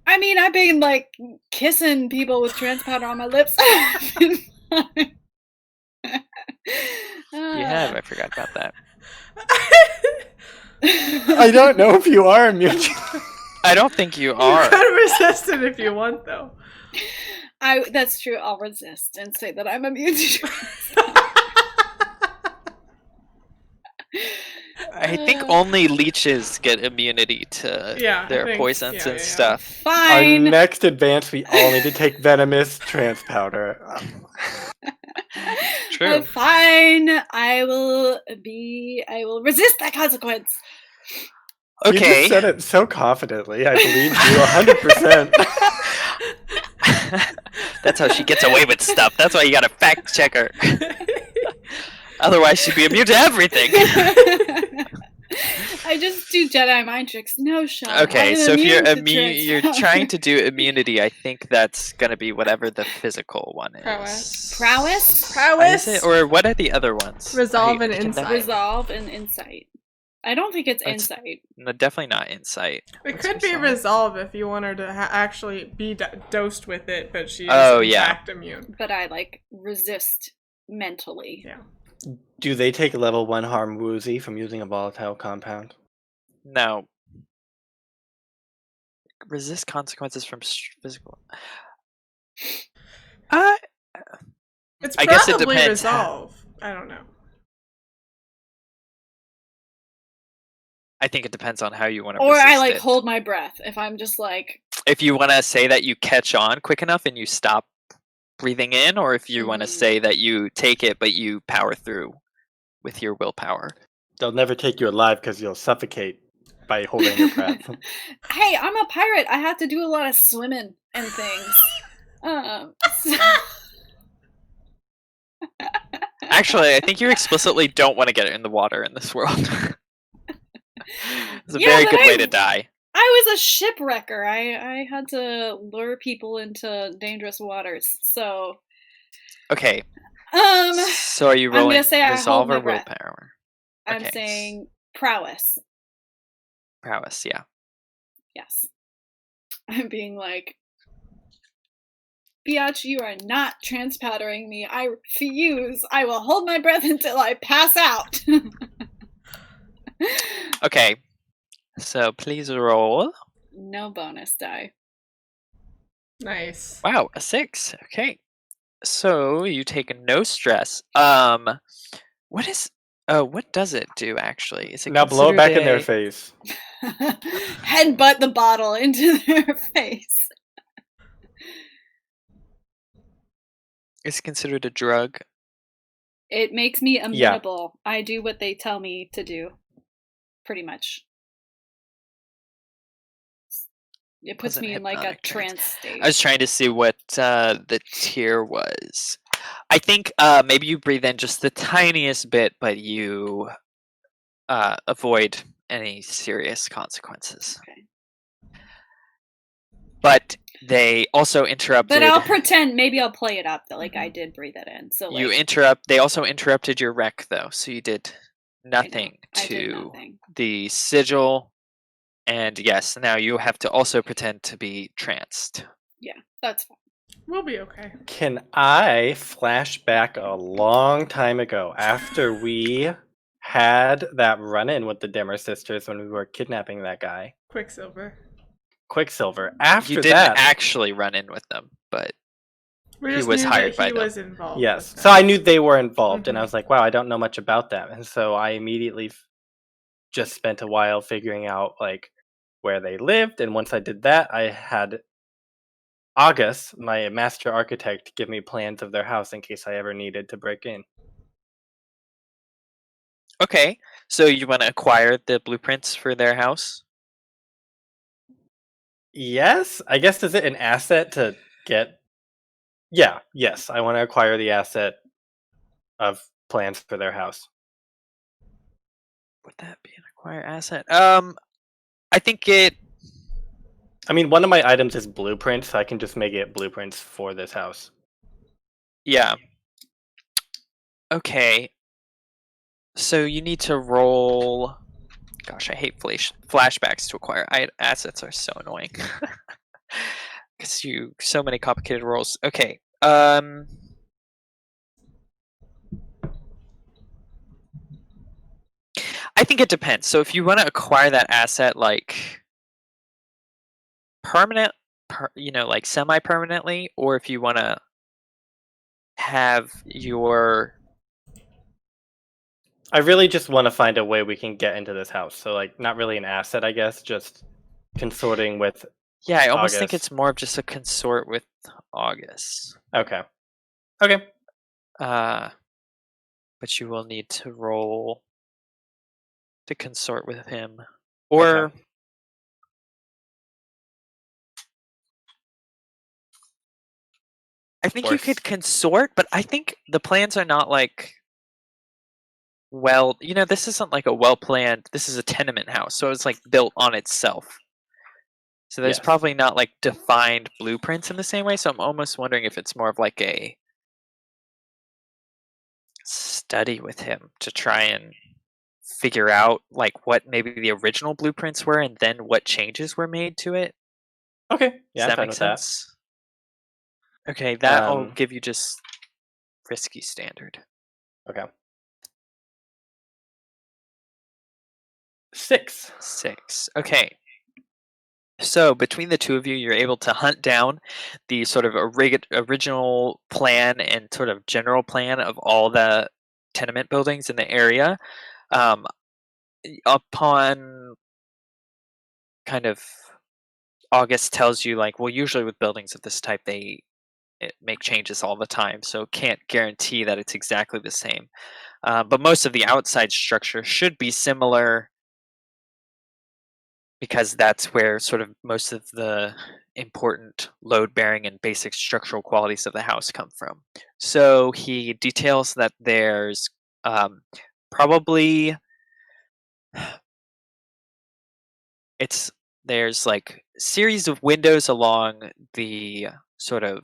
I mean, I've been like kissing people with trance powder on my lips. You have. I forgot about that. I don't know if you are immune. I don't think you are. You can resist it if you want, though. That's true. I'll resist and say that I'm immune to. I think only leeches get immunity to their poisons and stuff. Fine. Our next advance, we all need to take venomous trance powder. True. Fine. I will resist that consequence. Okay. You just said it so confidently. I believe you 100%. That's how she gets away with stuff. That's why you gotta fact check her. Otherwise, she'd be immune to everything. I just do Jedi mind tricks. No, Sean. Okay, so if you're trying to do immunity, I think that's gonna be whatever the physical one is. Prowess? Is it? Or what are the other ones? Resolve and insight. Resolve and insight. I don't think it's insight. No, definitely not insight. It could be resolve if you want her to actually be dosed with it, but she is in fact immune. But I resist mentally. Yeah. Do they take level 1 harm woozy from using a volatile compound? No. Resist consequences from physical. It's I guess it probably depends. resolve. I don't know. I think it depends on how you want to Or resist I it. hold my breath. If I'm just if you want to say that you catch on quick enough and you stop breathing in, or if you want to say that you take it but you power through with your willpower. They'll never take you alive because you'll suffocate by holding your breath. Hey, I'm a pirate. I have to do a lot of swimming and things. Actually, I think you explicitly don't want to get in the water in this world. It's a very good way to die. I was a shipwrecker. I had to lure people into dangerous waters. So okay. So are you rolling I'm gonna say resolve or breath. willpower? I'm saying prowess. Prowess, yeah. Yes. I'm being like, Biatch, you are not transpowdering me. I refuse. I will hold my breath until I pass out. Okay. So please roll. No bonus die. Nice. Wow, a 6. Okay. So you take no stress. What does it do actually? Is it Now blow it considered back in their a face. Headbutt the bottle into their face. is it considered a drug? It makes me amenable. I do what they tell me to do. Pretty much. It puts Wasn't me in like a hypnotic trance. trance state. I was trying to see what the tier was. I think maybe you breathe in just the tiniest bit, but you avoid any serious consequences. Okay. But they also interrupted. But I'll pretend, maybe I'll play it up that like I did breathe it in. So you like, They also interrupted your wreck though, so you did nothing I did to nothing. the sigil. And yes, now you have to also pretend to be tranced. Yeah, that's fine. We'll be okay. Can I flash back a long time ago after we had that run-in with the Dimmer sisters when we were kidnapping that guy? Quicksilver. Quicksilver. After You didn't that, actually run in with them, but We He just was knew hired that by he them. was involved. yes. with So them. I knew they were involved, and I Mhm. was like, wow, I don't know much about them. And so I immediately just spent a while figuring out like where they lived. And once I did that, I had August, my master architect, give me plans of their house in case I ever needed to break in. okay. So you want to acquire the blueprints for their house? Yes, I guess is it an asset to get? Yeah, yes, I want to acquire the asset of plans for their house. Would that be an acquire asset? I think it. I mean, one of my items is blueprints, so I can just make it blueprints for this house. Yeah. Okay. So you need to roll. Gosh, I hate flashbacks to acquire assets are so annoying. Because so many complicated rolls. Okay. I think it depends. So if you want to acquire that asset like permanent, like semi-permanently, or if you want to have your I really just want to find a way we can get into this house. So, like, not really an asset, I guess, just consorting with. yeah, I almost think August. it's more of just a consort with August. Okay. Okay. But you will need to roll to consort with him, or Okay. I think Or you could consort, but I think the plans are not like this isn't like a well planned. This is a tenement house, so it's like built on itself. So there's Yes. probably not like defined blueprints in the same way. So I'm almost wondering if it's more of like a study with him to try and figure out like what maybe the original blueprints were and then what changes were made to it. Okay. Does Yeah, I'm that fine make with that. sense? Okay, that'll Um, give you just risky standard. Okay. 6. 6. Okay. So between the two of you, you're able to hunt down the sort of original plan and sort of general plan of all the tenement buildings in the area. Upon kind of August tells you like, well, usually with buildings of this type, they make changes all the time, so can't guarantee that it's exactly the same. But most of the outside structure should be similar because that's where sort of most of the important load bearing and basic structural qualities of the house come from. So he details that there's probably there's like series of windows along the sort of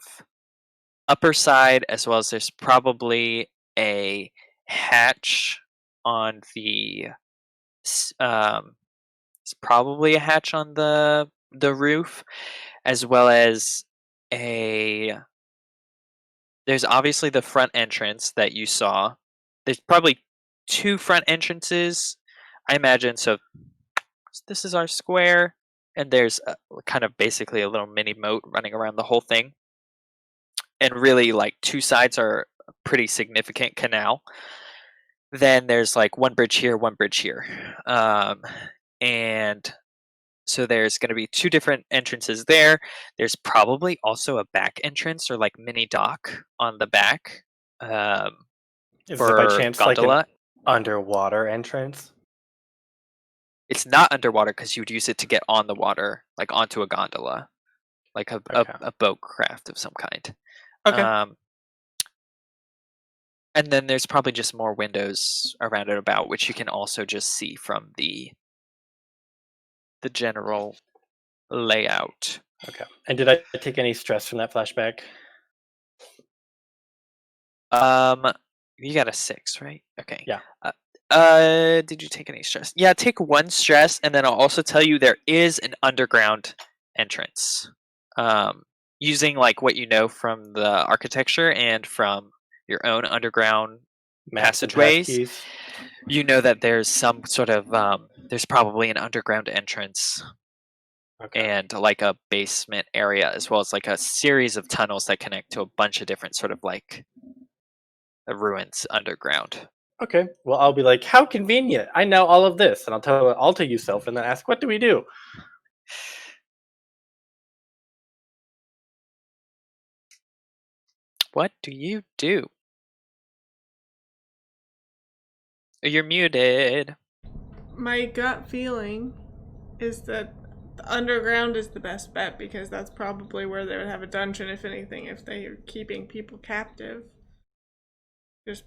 upper side, as well as there's probably a hatch on the it's probably a hatch on the roof, as well as there's obviously the front entrance that you saw. There's probably two front entrances, I imagine. So this is our square, and there's kind of basically a little mini moat running around the whole thing. And really, like, two sides are a pretty significant canal. Then there's like one bridge here, one bridge here. And so there's going to be two different entrances there. There's probably also a back entrance or like mini dock on the back Is it by for chance like an gondola. underwater entrance? It's not underwater because you'd use it to get on the water, like onto a gondola, like Okay. a boat craft of some kind. Okay. And then there's probably just more windows around and about, which you can also just see from the general layout. Okay. And did I take any stress from that flashback? You got a 6, right? Okay. Yeah. Did you take any stress? Yeah, take 1 stress, and then I'll also tell you there is an underground entrance. Using like what you know from the architecture and from your own underground Maps and passageways, passkeys? you know that there's some sort of there's probably an underground entrance Okay. and like a basement area, as well as like a series of tunnels that connect to a bunch of different sort of like ruins underground. Okay. Well, I'll be like, how convenient! I know all of this, and I'll tell you, Sylph, and then ask, what do we do? What do you do? You're muted. My gut feeling is that the underground is the best bet because that's probably where they would have a dungeon, if anything, if they are keeping people captive. Just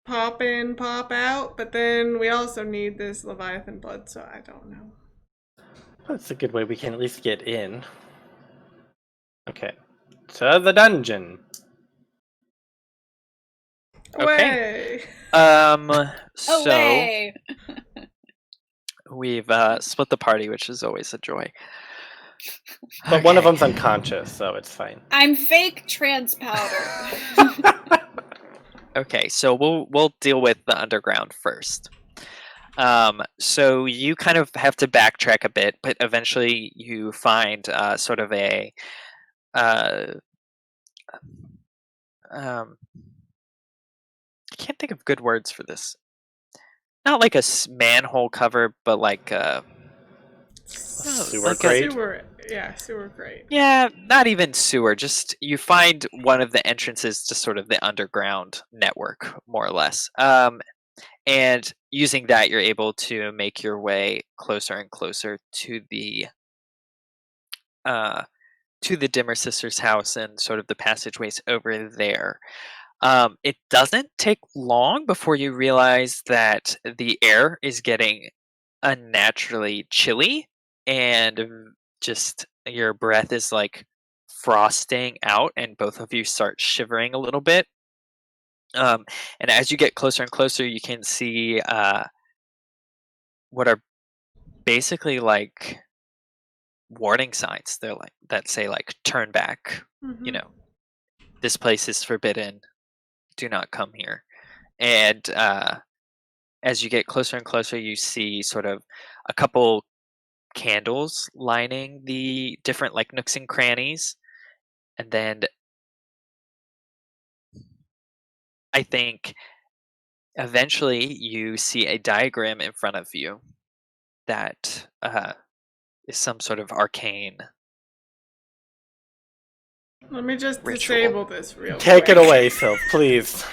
pop in, pop out, but then we also need this Leviathan blood, so I don't know. That's a good way we can at least get in. Okay. To the dungeon. Okay. Away! So Away! we've split the party, which is always a joy. But one of Okay. them's unconscious, so it's fine. I'm fake trans powder. Okay, so we'll deal with the underground first. So you kind of have to backtrack a bit, but eventually you find sort of a I can't think of good words for this. Not like a manhole cover, but like Sewer like grate? Sewer grate. yeah, not even sewer. Just you find one of the entrances to sort of the underground network, more or less. And using that, you're able to make your way closer and closer to the Dimmer Sisters' house and sort of the passageways over there. It doesn't take long before you realize that the air is getting unnaturally chilly, and just your breath is like frosting out, and both of you start shivering a little bit. And as you get closer and closer, you can see what are basically like warning signs. They're like that say like "turn back." Mm-hmm. You know, this place is forbidden. Do not come here. And as you get closer and closer, you see sort of a couple candles lining the different like nooks and crannies, and then I think eventually you see a diagram in front of you that is some sort of arcane Let me just ritual. disable this real Take quick. it away, Sylph, please.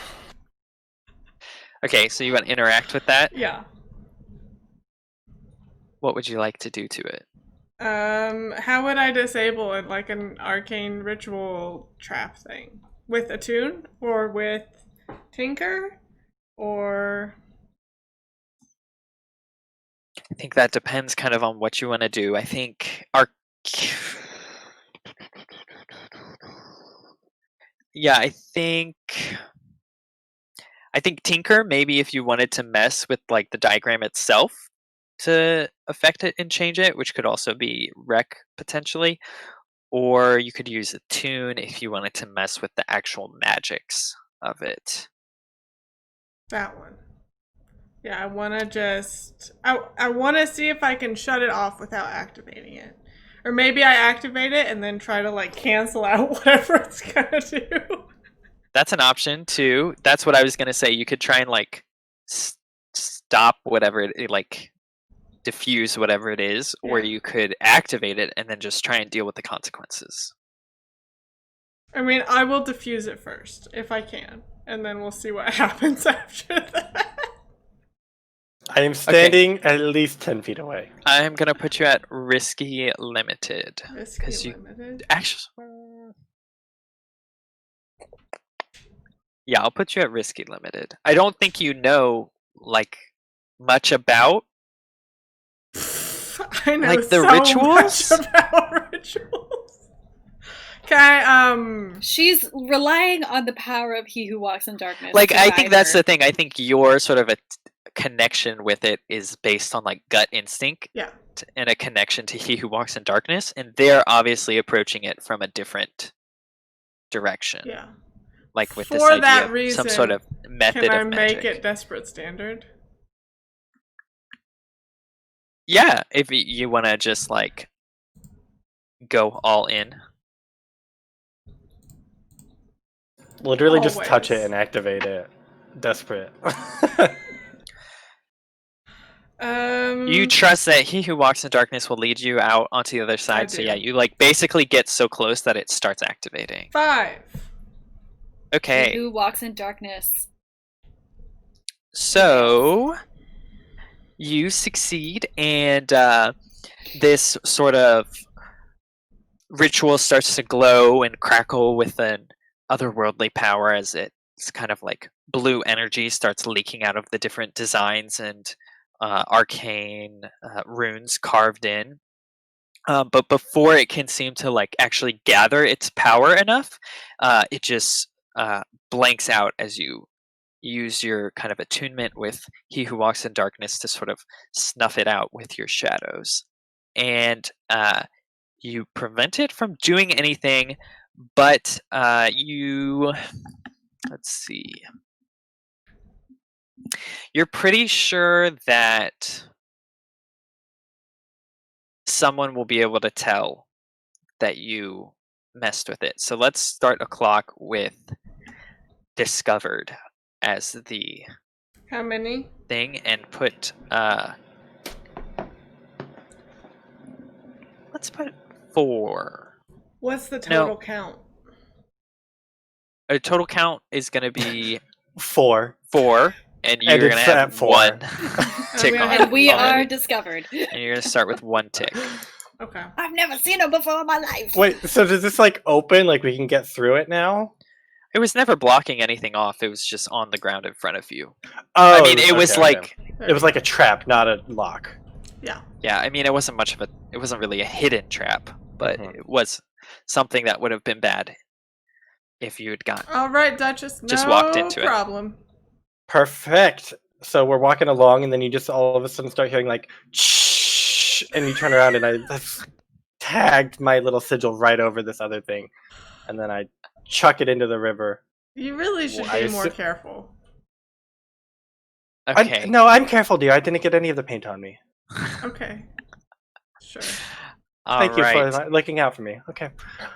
Okay, so you want to interact with that? Yeah. What would you like to do to it? How would I disable it, like an arcane ritual trap thing? With attune? Or with tinker? Or... I think that depends kind of on what you want to do. I think yeah, I think Tinker, maybe if you wanted to mess with like the diagram itself to affect it and change it, which could also be Wreck potentially. Or you could use a tune if you wanted to mess with the actual magics of it. that one. Yeah, I want to just... I want to see if I can shut it off without activating it. Or maybe I activate it and then try to, like, cancel out whatever it's gonna do. That's an option too. That's what I was gonna say. You could try and like stop whatever like diffuse whatever it is, or Yeah. you could activate it and then just try and deal with the consequences. I mean, I will diffuse it first, if I can. And then we'll see what happens after that. I am standing at least 10 feet away. I'm gonna put you at risky limited. Risky you limited. actually, yeah, I'll put you at risky limited. I don't think you know like much about I know like the so rituals. much about rituals. Okay, She's relying on the power of He Who Walks in Darkness. Like to I guide think that's her. the thing. I think your sort of a connection with it is based on like gut instinct yeah. and a connection to He Who Walks in Darkness, and they're obviously approaching it from a different direction. Yeah. Like with For this idea that of reason, some sort of method Can I of magic. make it desperate standard? Yeah, if you want to just like go all in. Literally just touch it Always. and activate it. Desperate. You trust that He Who Walks in Darkness will lead you out onto the other side. So do. yeah, you like basically get so close that it starts activating. 5. Okay. He Who Walks in Darkness. So you succeed, and this sort of ritual starts to glow and crackle with an otherworldly power as it's kind of like blue energy starts leaking out of the different designs and arcane runes carved in. But before it can seem to like actually gather its power enough, it just blanks out as you use your kind of attunement with He Who Walks in Darkness to sort of snuff it out with your shadows. And you prevent it from doing anything, but you... Let's see. You're pretty sure that someone will be able to tell that you messed with it. So let's start a clock with discovered as the How many? thing and put let's put 4. What's the total count? A total count is going to be 4. 4, and you're going to it's have at 4. 1 tick gonna on have it. And we are already. discovered. And you're going to start with 1 tick. Okay. I've never seen her before in my life. Wait, so does this like open? Like we can get through it now? It was never blocking anything off. It was just on the ground in front of you. Oh, I mean, it was okay, like, it was like a trap, not a lock. Yeah. yeah, I mean, it wasn't much of a, it wasn't really a hidden trap, but Mhm. it was something that would have been bad if you had gotten. All right, Duchess. Just no walked into it. problem. Perfect. So we're walking along, and then you just all of a sudden start hearing like, shh, and you turn around, and I tagged my little sigil right over this other thing, and then I chuck it into the river. You really should Well, I be more assu- careful. Okay. No, I'm careful, dear. I didn't get any of the paint on me. Okay. Sure. Thank you Alright. for looking out for me. Okay.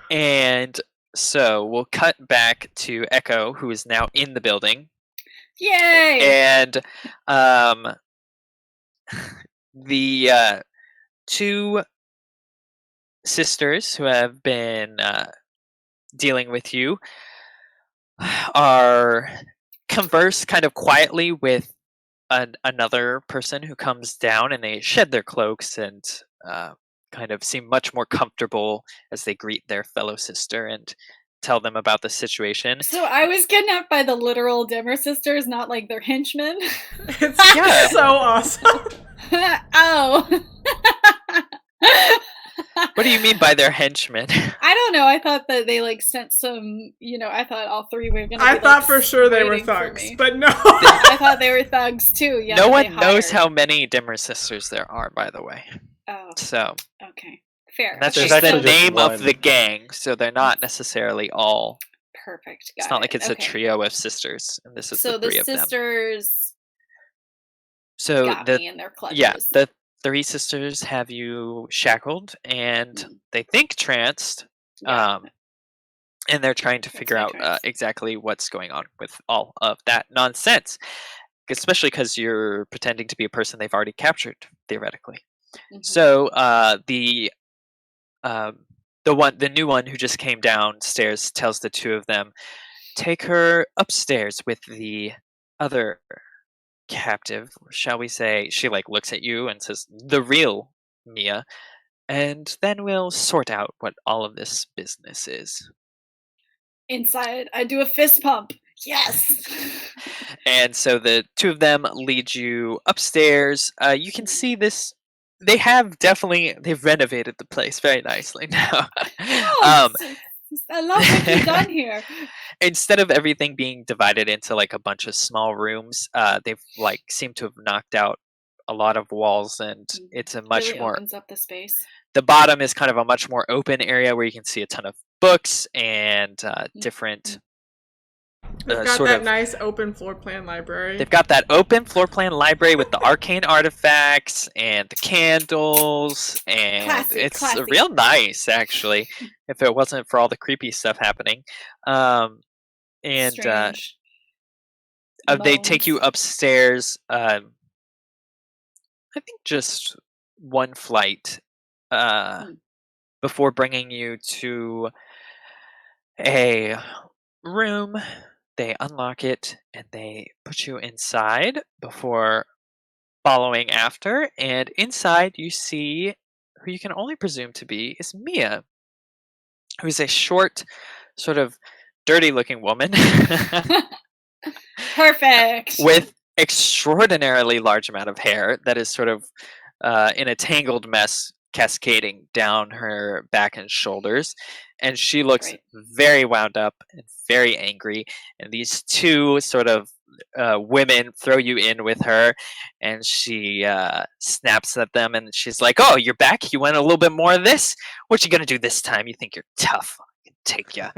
And so we'll cut back to Echo, who is now in the building. Yay! And the 2 sisters who have been dealing with you are converse kind of quietly with another person who comes down, and they shed their cloaks and kind of seem much more comfortable as they greet their fellow sister and tell them about the situation. So I was kidnapped by the literal Dimmer sisters, not like their henchmen. It's Yeah. so awesome. Oh. What do you mean by their henchmen? I don't know. I thought that they like sent some. I thought all 3 were gonna. I be, thought like, for sure they were waiting for thugs, me. but no. I thought they were thugs too. Yeah. No that one they knows hired. how many Dimmer sisters there are, by the way. Oh. So Okay. Fair. that's Okay, just the actually just name of one. the gang. So they're not necessarily all. Perfect. It's Got not like it's okay. a trio of sisters, and this is So the 3 of them. sisters So got me in their yeah, clutches. the three sisters have you shackled and they think tranced. Yeah. And they're trying to That's figure my out trance. exactly what's going on with all of that nonsense, especially because you're pretending to be a person they've already captured theoretically. Mhm. So the new one who just came downstairs tells the two of them, take her upstairs with the other captive, shall we say. She like looks at you and says, the real Mia, and then we'll sort out what all of this business is. Inside, I do a fist pump. Yes. And so the two of them lead you upstairs. You can see this. They've renovated the place very nicely now. Oh, I love what you've done here. Instead of everything being divided into like a bunch of small rooms, they've like seemed to have knocked out a lot of walls, and it's a much Really more. opens up the space. The bottom is kind of a much more open area where you can see a ton of books and different. They've got that nice open floor plan library. They've got that open floor plan library with the arcane artifacts and the candles, and it's real nice actually. If it wasn't for all the creepy stuff happening, Strange they take you moans. upstairs. I think just one flight before bringing you to a room. They unlock it and they put you inside before following after. And inside you see who you can only presume to be is Mia, who's a short, sort of dirty looking woman Perfect. with extraordinarily large amount of hair that is sort of in a tangled mess cascading down her back and shoulders, and she looks very wound up and very angry, and these two sort of women throw you in with her, and she snaps at them and she's like, oh, you're back, you want a little bit more of this, what you gonna do this time, you think you're tough, I can take ya.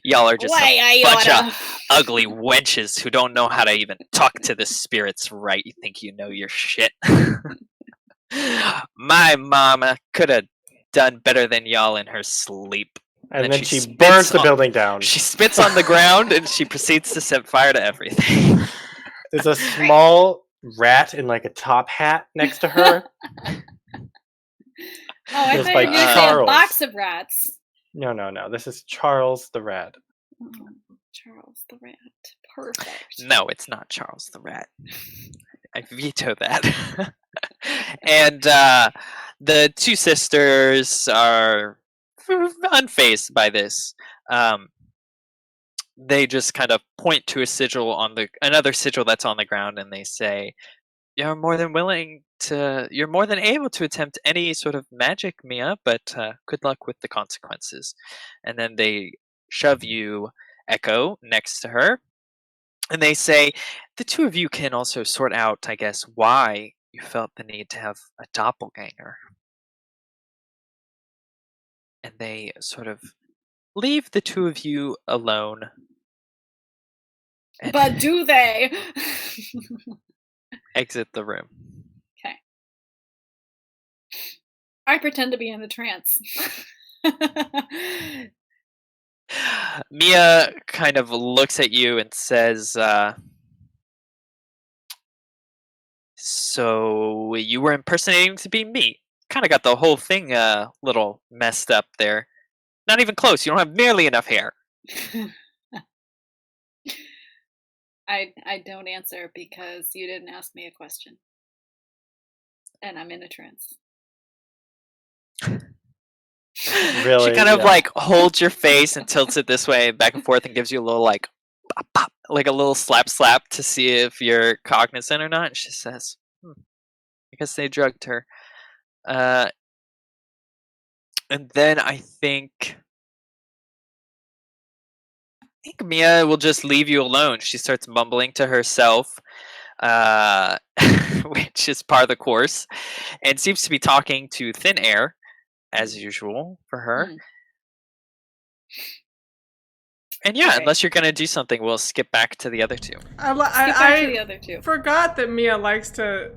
Y'all are just a bunch of ugly wenches who don't know how to even talk to the spirits right. You think you know your shit. My mama could have done better than y'all in her sleep. And then she burns the building down. She spits on the ground and she proceeds to set fire to everything. There's a small rat in like a top hat next to her. Oh, I thought you were going to say a box of rats. No. This is Charles the Rat. Oh, Charles the Rat. Perfect. No, it's not Charles the Rat. I veto that. And the two sisters are unfazed by this. They just kind of point to a sigil on another sigil that's on the ground, and they say, you're more than able to attempt any sort of magic, Mia, but good luck with the consequences. And then they shove you, Echo, next to her, and they say, the two of you can also sort out, I guess, why you felt the need to have a doppelganger. And they sort of leave the two of you alone. But do they? Exit the room. Okay. I pretend to be in the trance. Mia kind of looks at you and says, so you were impersonating to be me. Kind of got the whole thing a little messed up there. Not even close. You don't have nearly enough hair. I don't answer because you didn't ask me a question. And I'm in a trance. Really? She kind of like holds your face and tilts it this way back and forth and gives you a little like pop, pop, like a little slap to see if you're cognizant or not. And she says, I guess they drugged her. And then I think Mia will just leave you alone. She starts mumbling to herself, which is par the course, and seems to be talking to thin air, as usual for her. And yeah, Okay. unless you're gonna do something, we'll skip back to the other two. Skip back to the other two. Forgot that Mia likes to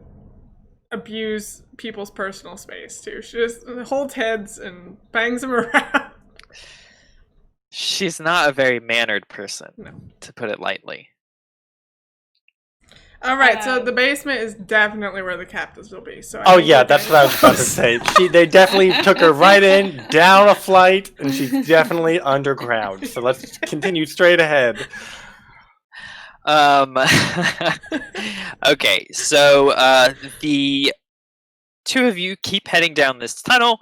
abuse people's personal space too. She just holds heads and bangs them around. She's not a very mannered person, No. to put it lightly. All right, so the basement is definitely where the captives will be. So Oh yeah, that's what I was about to say. They definitely took her right in, down a flight, and she's definitely underground. So let's continue straight ahead. Okay, so the two of you keep heading down this tunnel.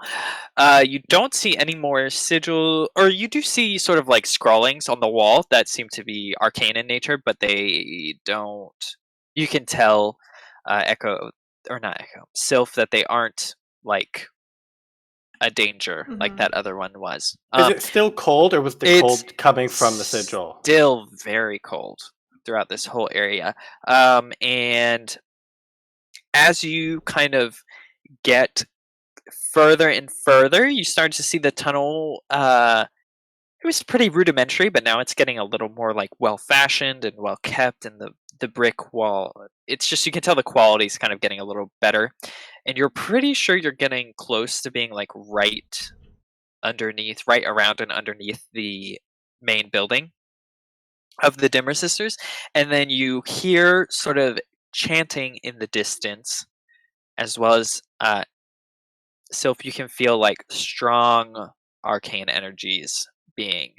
You don't see any more sigil, or you do see sort of like scrawlings on the wall that seem to be arcane in nature, but they don't. You can tell, Sylph, that they aren't like a danger like that other one was. Is it still cold, or was the it's cold coming from the sigil? Still very cold throughout this whole area. And as you kind of get further and further, you start to see the tunnel. It was pretty rudimentary, but now it's getting a little more like well fashioned and well kept, and the brick wall. It's just, you can tell the quality is kind of getting a little better, and you're pretty sure you're getting close to being like right around and underneath the main building of the Dimmer Sisters, and then you hear sort of chanting in the distance, as well as Sylph, you can feel like strong arcane energies being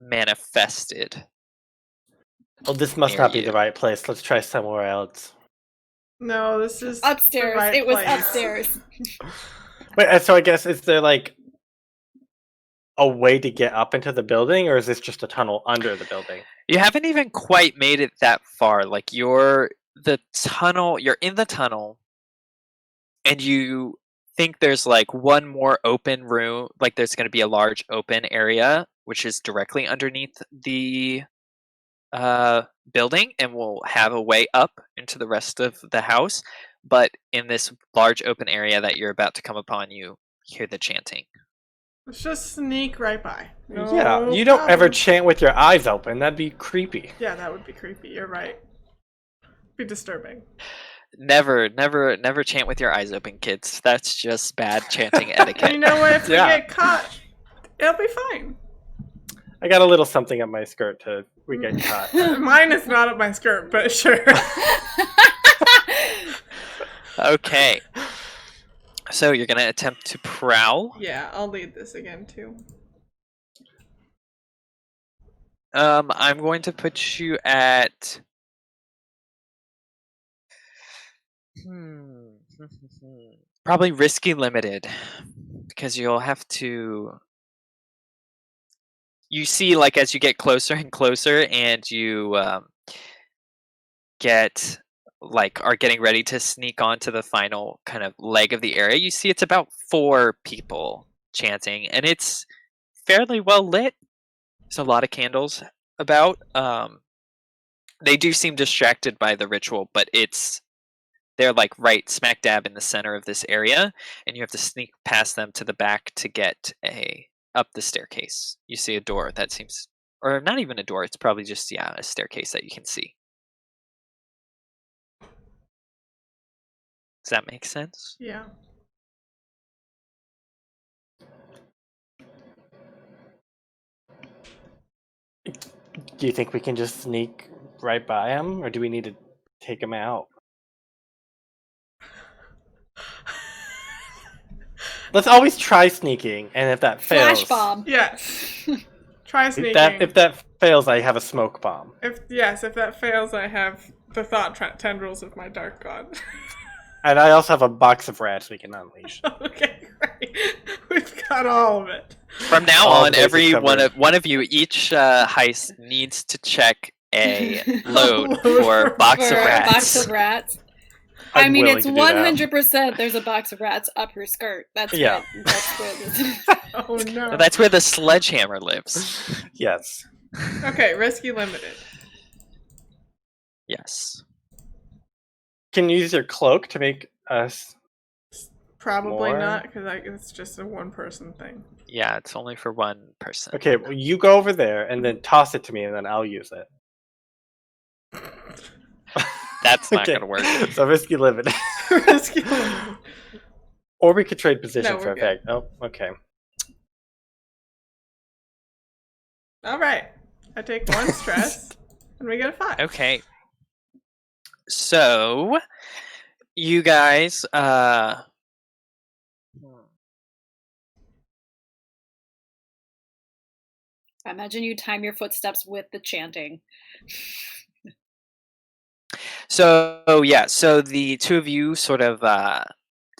manifested. Oh, this must Near not be you. the right place. Let's try somewhere else. No, this is Upstairs. the right It was place. upstairs. Wait, so I guess, is there like a way to get up into the building, or is this just a tunnel under the building? You haven't even quite made it that far. Like you're in the tunnel, and you think there's like one more open room, like there's going to be a large open area which is directly underneath the building and will have a way up into the rest of the house. But in this large open area that you're about to come upon, you hear the chanting. Let's just sneak right by. No Yeah, you don't ever problem. chant with your eyes open. That'd be creepy. Yeah, that would be creepy. You're right. Be disturbing. Never chant with your eyes open, kids. That's just bad chanting And etiquette. you know what? If Yeah. we get caught, it'll be fine. I got a little something up my skirt to we get caught. Mine is not up my skirt, but sure. Okay. So you're gonna attempt to prowl. Yeah, I'll lead this again too. I'm going to put you at probably risky limited, because you'll have to. You see, like as you get closer and closer, and you are getting ready to sneak onto the final kind of leg of the area, you see it's about 4 people chanting, and it's fairly well lit. There's a lot of candles about. They do seem distracted by the ritual, but they're like right smack dab in the center of this area, and you have to sneak past them to the back to get up the staircase. You see a door that seems, or not even a door, it's probably just a staircase that you can see. Does that make sense? Yeah. Do you think we can just sneak right by him, or do we need to take him out? Let's always try sneaking, and if that fails, Flash bomb. Yes. Try sneaking. If that fails, I have a smoke bomb. If that fails, I have the thought tendrils of my dark god. And I also have a box of rats we can unleash. Okay, great. We've got all of it. From now All on, bases every covered. one of you, each heist needs to check a load Load for for- box For of a rats. box of rats. I'm I mean, willing it's to do that. 100% there's a box of rats up her skirt. That's Yeah. that's where this is. Oh no. That's where the sledgehammer lives. Yes. Okay, risky limited. Yes. Can you use your cloak to make us Probably more? not, because it's just a one-person thing. Yeah, it's only for one person. Okay, well, you go over there and then toss it to me, and then I'll use it. That's not Okay, gonna work. So risky living. Risky living. Or we could trade positions No, for we're good. effect. Oh, okay. All right. I take 1 stress, and we get a 5. Okay. So, you guys, I imagine you time your footsteps with the chanting. so the two of you sort of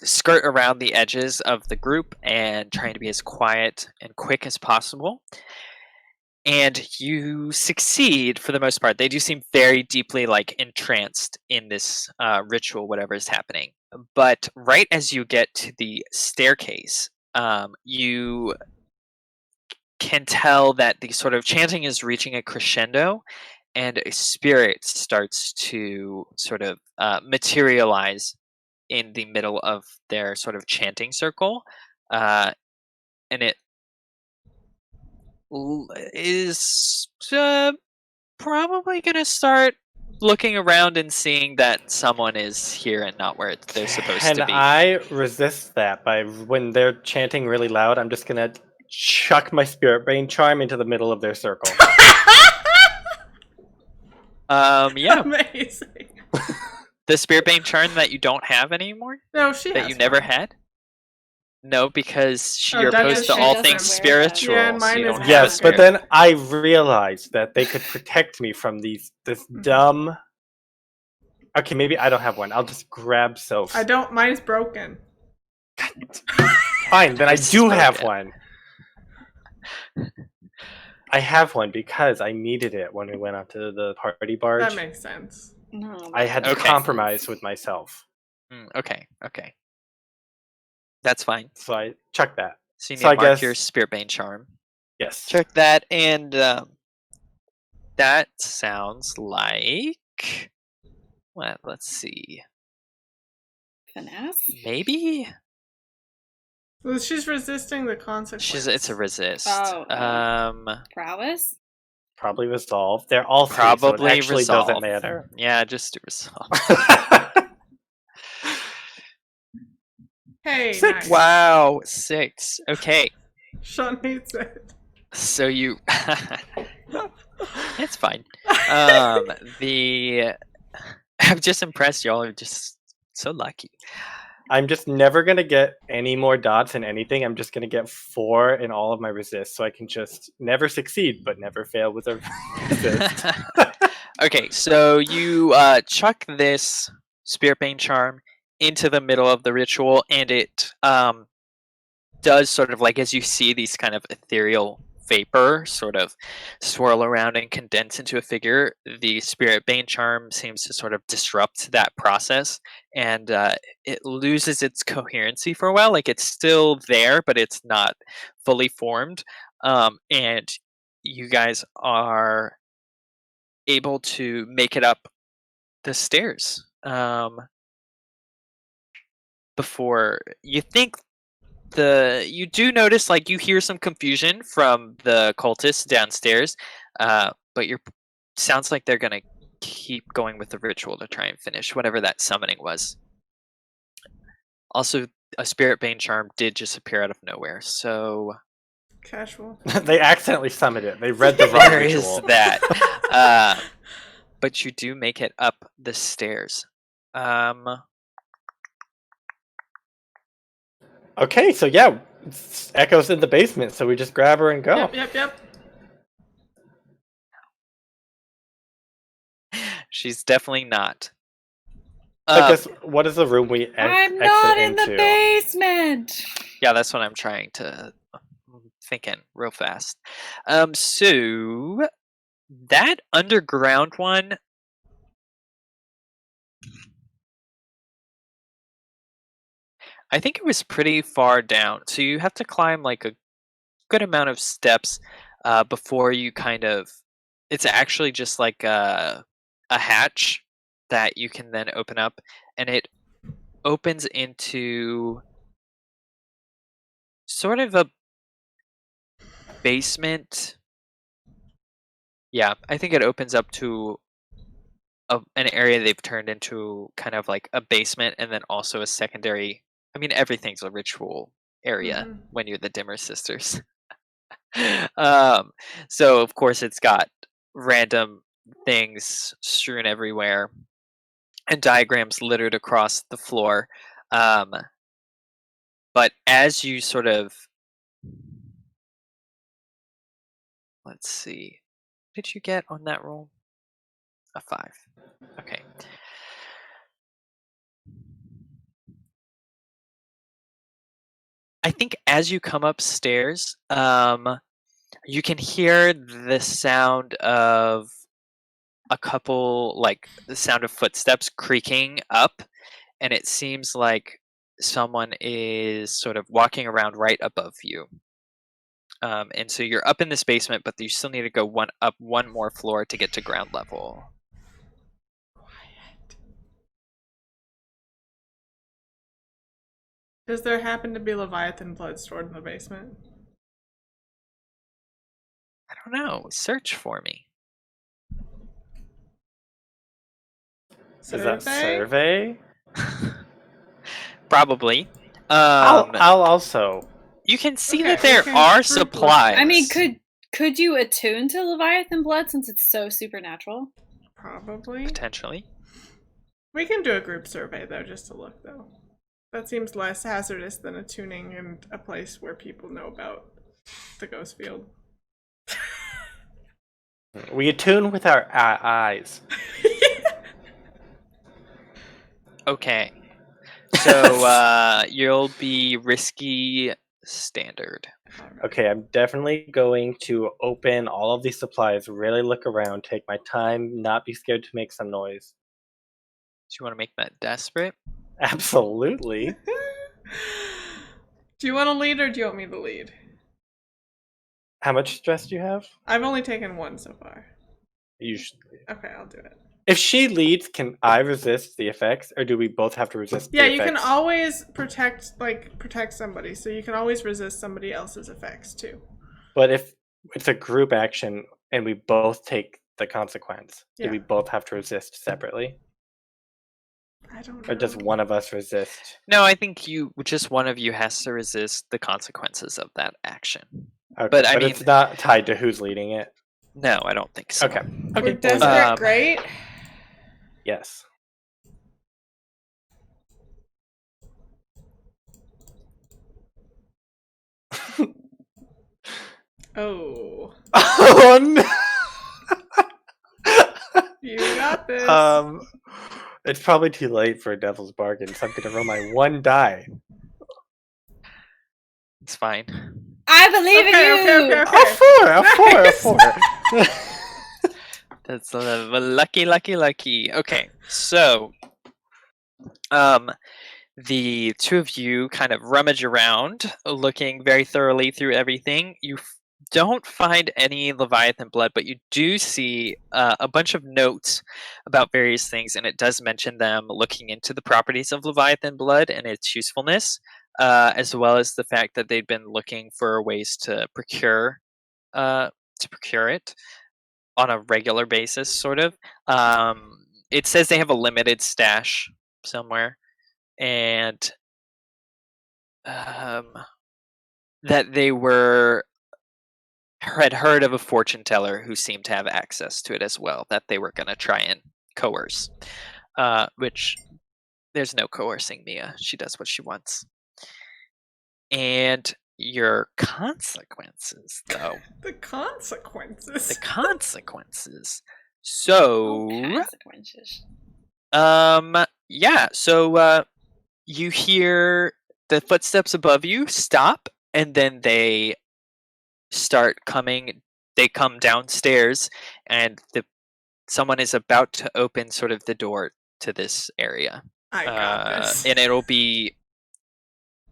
skirt around the edges of the group and trying to be as quiet and quick as possible. And you succeed for the most part. They do seem very deeply entranced in this ritual, whatever is happening. But right as you get to the staircase, you can tell that the sort of chanting is reaching a crescendo, and a spirit starts to sort of materialize in the middle of their sort of chanting circle, and it is probably going to start looking around and seeing that someone is here and not where they're supposed to Can be. I resist that by when they're chanting really loud? I'm just gonna chuck my spirit brain charm into the middle of their circle. Yeah, Amazing. the spirit bane charm that you don't have anymore, No, she that has you never one. had. No, because Oh, you're Doug opposed is to she all doesn't things wear spiritual. that. Yeah, and so you mine don't is have Yes, a but spirit. then I realized that they could protect me from this dumb. Okay, maybe I don't have one. I'll just grab Soph. I don't. Mine's broken. Fine, then I Yours is do have broken. one. I have one because I needed it when we went onto the party barge. That makes sense. No, I had to Okay. compromise with myself, Okay, that's fine. so I chucked that. So you need So to I mark guess your spirit bane charm. yes. Check that, and that sounds like. Well, let's see. finesse. Maybe Well, she's resisting the consequence. it's a resist. Oh, prowess. Probably resolve. They're all three, so Probably it actually resolve. doesn't matter. Yeah, just do resolve. Hey, 6. nice. Wow, 6. Okay, Sean hates it. so you. It's fine. I'm just impressed. Y'all are just so lucky. I'm just never gonna get any more dots in anything. I'm just gonna get 4 in all of my resists, so I can just never succeed but never fail with a resist. Okay, so you chuck this spirit bane charm into the middle of the ritual, and it does sort of as you see these kind of ethereal vapor sort of swirl around and condense into a figure. The spirit bane charm seems to sort of disrupt that process, and it loses its coherency for a while. It's still there, but it's not fully formed. And you guys are able to make it up the stairs before you think. You do notice you hear some confusion from the cultists downstairs, but sounds like they're gonna keep going with the ritual to try and finish whatever that summoning was. Also, a spirit bane charm did just appear out of nowhere, so Casual. They accidentally summoned it. They read the wrong there is ritual. that. But you do make it up the stairs. Okay, so yeah, Echo's in the basement, so we just grab her and go. Yep. She's definitely not. I guess what is the room we I'm exit not in into? the basement. Yeah, that's what I'm trying to thinking real fast. So that underground one. I think it was pretty far down, so you have to climb a good amount of steps before you kind of. It's actually just a hatch that you can then open up, and it opens into sort of a basement. Yeah, I think it opens up to an area they've turned into kind of like a basement, and then also a secondary. I mean, everything's a ritual area Mhm. when you're the Dimmer Sisters. um, so of course it's got random things strewn everywhere and diagrams littered across the floor. Um, but as you sort of, let's see, what did you get on that roll? A 5. Okay. I think as you come upstairs, you can hear the sound of a couple, like the sound of footsteps creaking up, and it seems like someone is sort of walking around right above you. And so you're up in this basement, but you still need to go up one more floor to get to ground level. Quiet. Does there happen to be Leviathan blood stored in the basement? I don't know. Search for me. Is that Survey? survey? Probably. I'll also. You can see Okay, that we there can are group look. supplies. I mean, could you attune to Leviathan blood since it's so supernatural? Probably. Potentially. We can do a group survey though, just to look though. That seems less hazardous than attuning in a place where people know about the ghost field. We attune with our eyes. Okay. So you'll be risky standard. Okay, I'm definitely going to open all of these supplies, really look around, take my time, not be scared to make some noise. Do you want to make that desperate? Absolutely. Do you want to lead or do you want me to lead? How much stress do you have? I've only taken one so far. Usually. Okay, I'll do it. If she leads, can I resist the effects, or do we both have to resist Yeah, the you effects? can always protect somebody, so you can always resist somebody else's effects too. But if it's a group action and we both take the consequence, Yeah. do we both have to resist separately? I don't know. Or does one of us resist? No, I think just one of you has to resist the consequences of that action. Okay, But I mean- it's not tied to who's leading it. No, I don't think so. Okay. We're Okay. desperate, great. Yes. Oh, Oh no! you got this. It's probably too late for a devil's bargain, so I'm gonna roll my one die. It's fine. I believe in you. Okay. A four. That's lucky. Okay, so the two of you kind of rummage around, looking very thoroughly through everything. You don't find any Leviathan blood, but you do see a bunch of notes about various things, and it does mention them looking into the properties of Leviathan blood and its usefulness, as well as the fact that they've been looking for ways to procure it on a regular basis, sort of. It says they have a limited stash somewhere, and that they had heard of a fortune teller who seemed to have access to it as well, that they were going to try and coerce. Which there's no coercing Mia. She does what she wants. And your consequences, though. The consequences. The consequences. So, Consequences. yeah. So, you hear the footsteps above you stop, and then they start coming. They come downstairs, and someone is about to open sort of the door to this area. I got this. And it'll be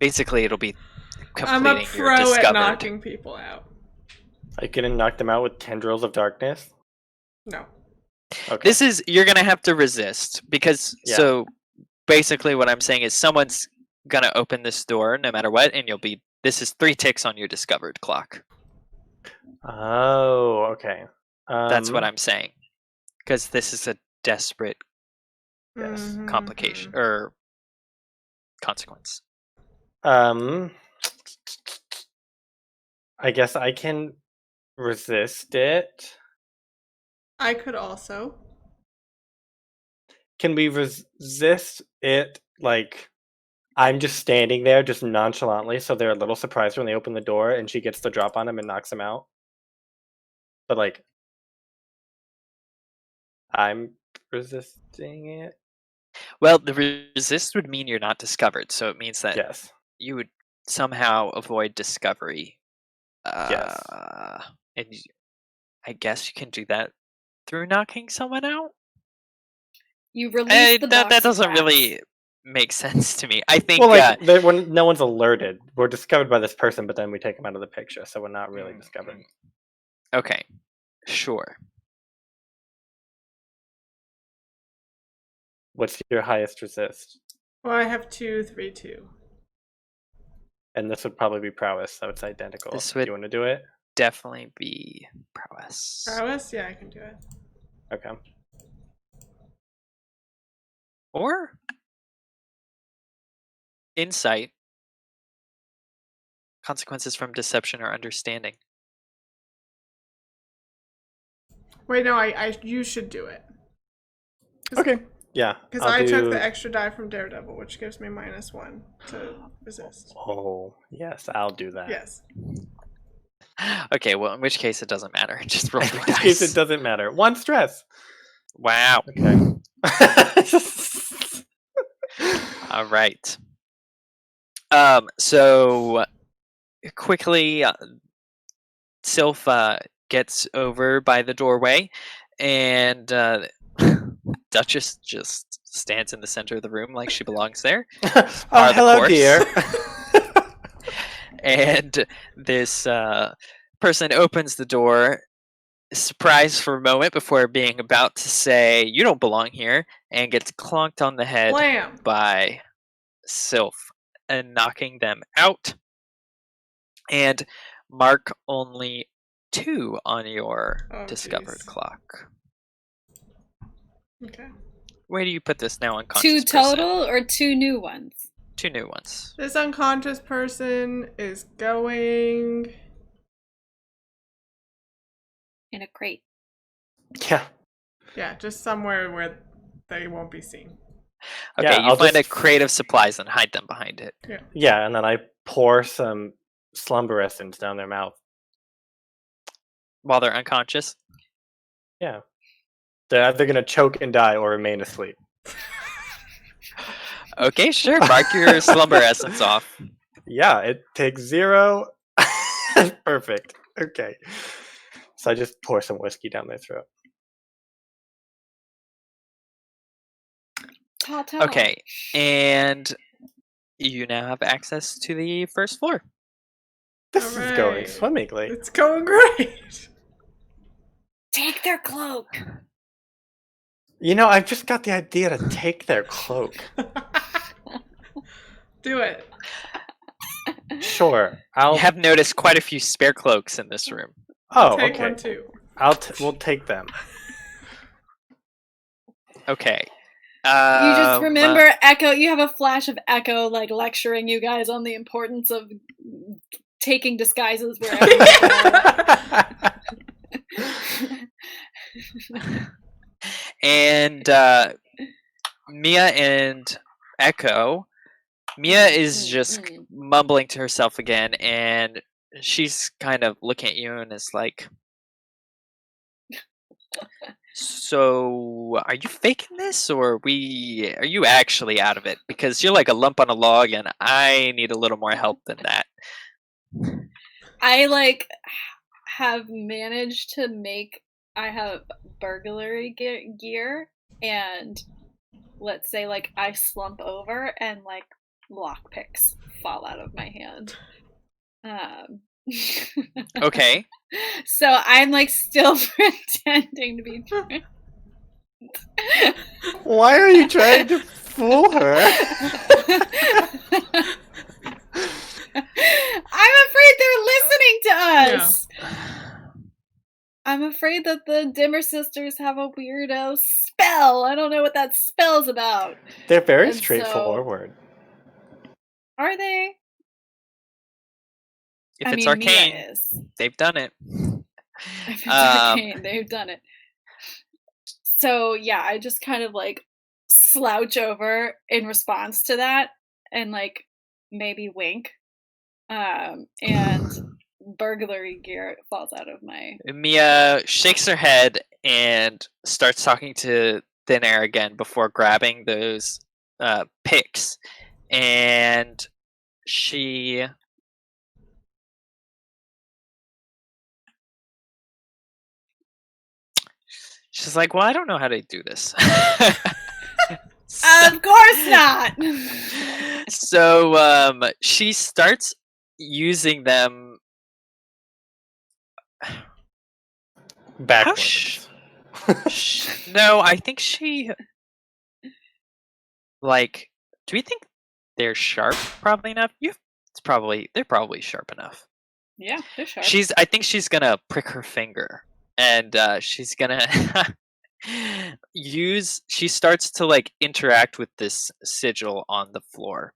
completing I'm a your pro at discovered. knocking people out. Are you gonna knock them out with tendrils of darkness? No. Okay. You're gonna have to resist because Yeah. so basically what I'm saying is someone's gonna open this door no matter what, and you'll be This is 3 ticks on your discovered clock. Oh, okay. That's what I'm saying. Because this is a desperate Yes. complication or consequence. I guess I can resist it. I could also. Can we resist it, like, I'm just standing there just nonchalantly, so they're a little surprised when they open the door and she gets the drop on him and knocks him out? But, like, I'm resisting it? Well, the resist would mean you're not discovered, so it means that Yes. you would somehow avoid discovery. Yes. And I guess you can do that through knocking someone out? You release the box That of doesn't rats. really make sense to me. I think Well, like, when no one's alerted. We're discovered by this person, but then we take him out of the picture, so we're not really discovered. okay, sure. What's your highest resist? Well, I have 2, 3, 2. And this would probably be prowess, so it's identical. This Do would- you want to do it? Definitely be prowess. Prowess? Yeah, I can do it. Okay. Or insight. Consequences from deception or understanding. Wait, no, you should do it. Okay. Yeah. Because I'll I took do- the extra die from Daredevil, which gives me -1 to resist. Oh, yes, I'll do that. Yes. Okay, well, in which case it doesn't matter. Just roll In 3 which case, dice. it doesn't matter. 1 stress. Wow. Okay. All right. So quickly, Sylph gets over by the doorway, and Duchess just stands in the center of the room like she belongs there. Oh, Par the hello, course. dear. And this person opens the door, surprised for a moment before being about to say, "You don't belong here," and gets clonked on the head Blam! by Sylph and knocking them out. And mark only 2 on your Oh, discovered jeez. clock. Okay. Where do you put this now unconscious 2 total or 2 new ones? 2 new ones. This unconscious person is going... In a crate. Yeah. Yeah, just somewhere where they won't be seen. Okay, Yeah, you I'll find a just- crate of supplies and hide them behind it. Yeah, and then I pour some slumber-essence down their mouth. While they're unconscious. Yeah. They're either going to choke and die or remain asleep. Okay, sure. Mark your slumber essence off. Yeah, it takes 0. Perfect. Okay. So I just pour some whiskey down their throat. Ta-ta. Okay, and you now have access to the first floor. This is going Alright. swimmingly. It's going great! Take their cloak. You know, I've just got the idea to take their cloak. Do it. Sure. I'll You have noticed quite a few spare cloaks in this room. Oh, Take okay. one too. We'll take them. Okay. You just remember Echo. You have a flash of Echo, like lecturing you guys on the importance of taking disguises wherever you go. And Mia and Echo. Mia is just mumbling to herself again, and she's kind of looking at you and is like, "So, are you faking this, or are you actually out of it? Because you're like a lump on a log, and I need a little more help than that." I have managed to make. I have burglary gear, and let's say I slump over and lockpicks fall out of my hand. Okay. So I'm still pretending to be. Why are you trying to fool her? I'm afraid they're listening to us. I'm afraid that the Dimmer sisters have a weirdo spell. I don't know what that spell's about. They're very And so- straightforward. Are they? If I it's mean, arcane, Mia is. they've done it. If it's arcane, they've done it. So yeah, I just kind of like slouch over in response to that and like maybe wink. And burglary gear falls out of my. Mia shakes her head and starts talking to Thin Air again before grabbing those picks. And she's like, well, I don't know how to do this. Of course not. So she starts using them. Backwards. No, I think she like. Do we think they're sharp? Probably enough. They're probably sharp enough. Yeah, they're sharp. I think she's gonna prick her finger, and she's gonna She starts to like interact with this sigil on the floor,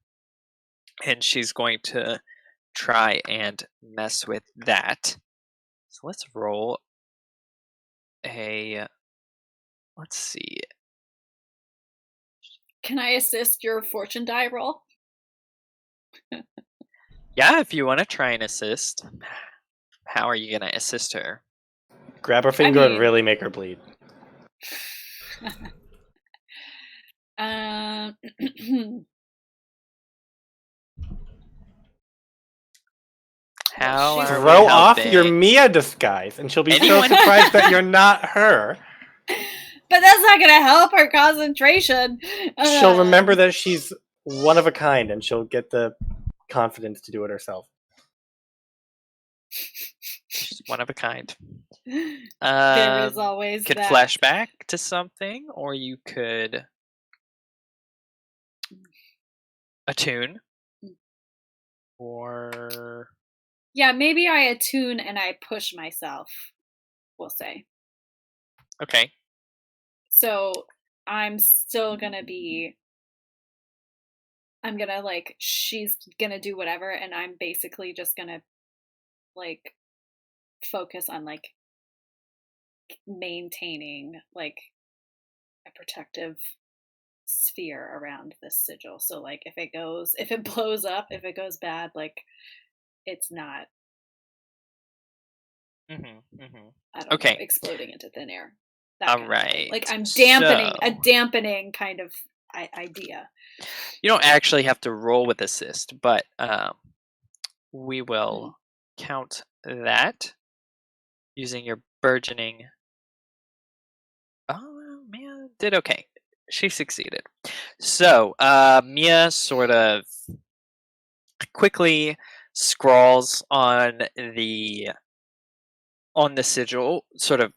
and she's going to try and mess with that. So let's roll a. Let's see. Can I assist your fortune die roll? Yeah, if you want to try and assist. How are you gonna assist her? Grab her finger and really make her bleed. How are we Throw off helping? your Mia disguise, and she'll be Anyone- so surprised that you're not her. But that's not gonna help her concentration. She'll remember that she's one of a kind, and she'll get the confidence to do it herself. She's one of a kind. There is always Could that. flash back to something, or you could attune, or Yeah, maybe I attune and I push myself. We'll say. okay. So I'm still gonna be. I'm gonna like. She's gonna do whatever, and I'm basically just gonna like focus on like maintaining like a protective sphere around this sigil. So like if it blows up, if it goes bad, like it's not I don't know, Okay. exploding into thin air. That All kind of thing. right. Like I'm dampening a So- dampening kind of idea. You don't actually have to roll with assist, but we will count that using your burgeoning. Oh, Mia did okay. She succeeded. So Mia sort of quickly scrawls on the sigil, sort of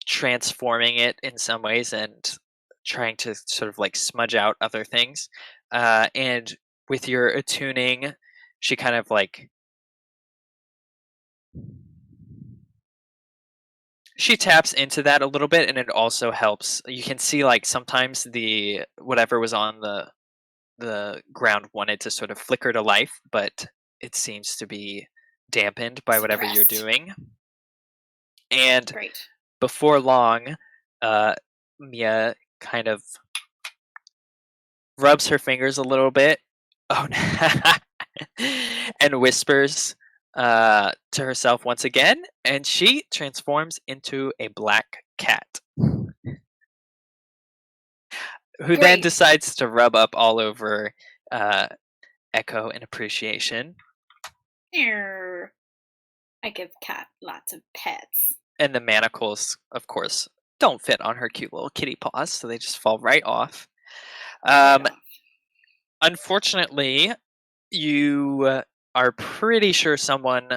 transforming it in some ways and trying to sort of like smudge out other things. And with your attuning, she kind of like she taps into that a little bit, and it also helps. You can see like sometimes the whatever was on the ground wanted to sort of flicker to life, but it seems to be dampened by whatever you're Suppressed. doing. And Great. before long, Mia kind of rubs her fingers a little bit. Oh, and whispers to herself once again, and she transforms into a black cat, who then Great. decides to rub up all over Echo in appreciation. Err. I give cat lots of pets. And the manacles, of course, don't fit on her cute little kitty paws, so they just fall right off. Unfortunately, you are pretty sure someone.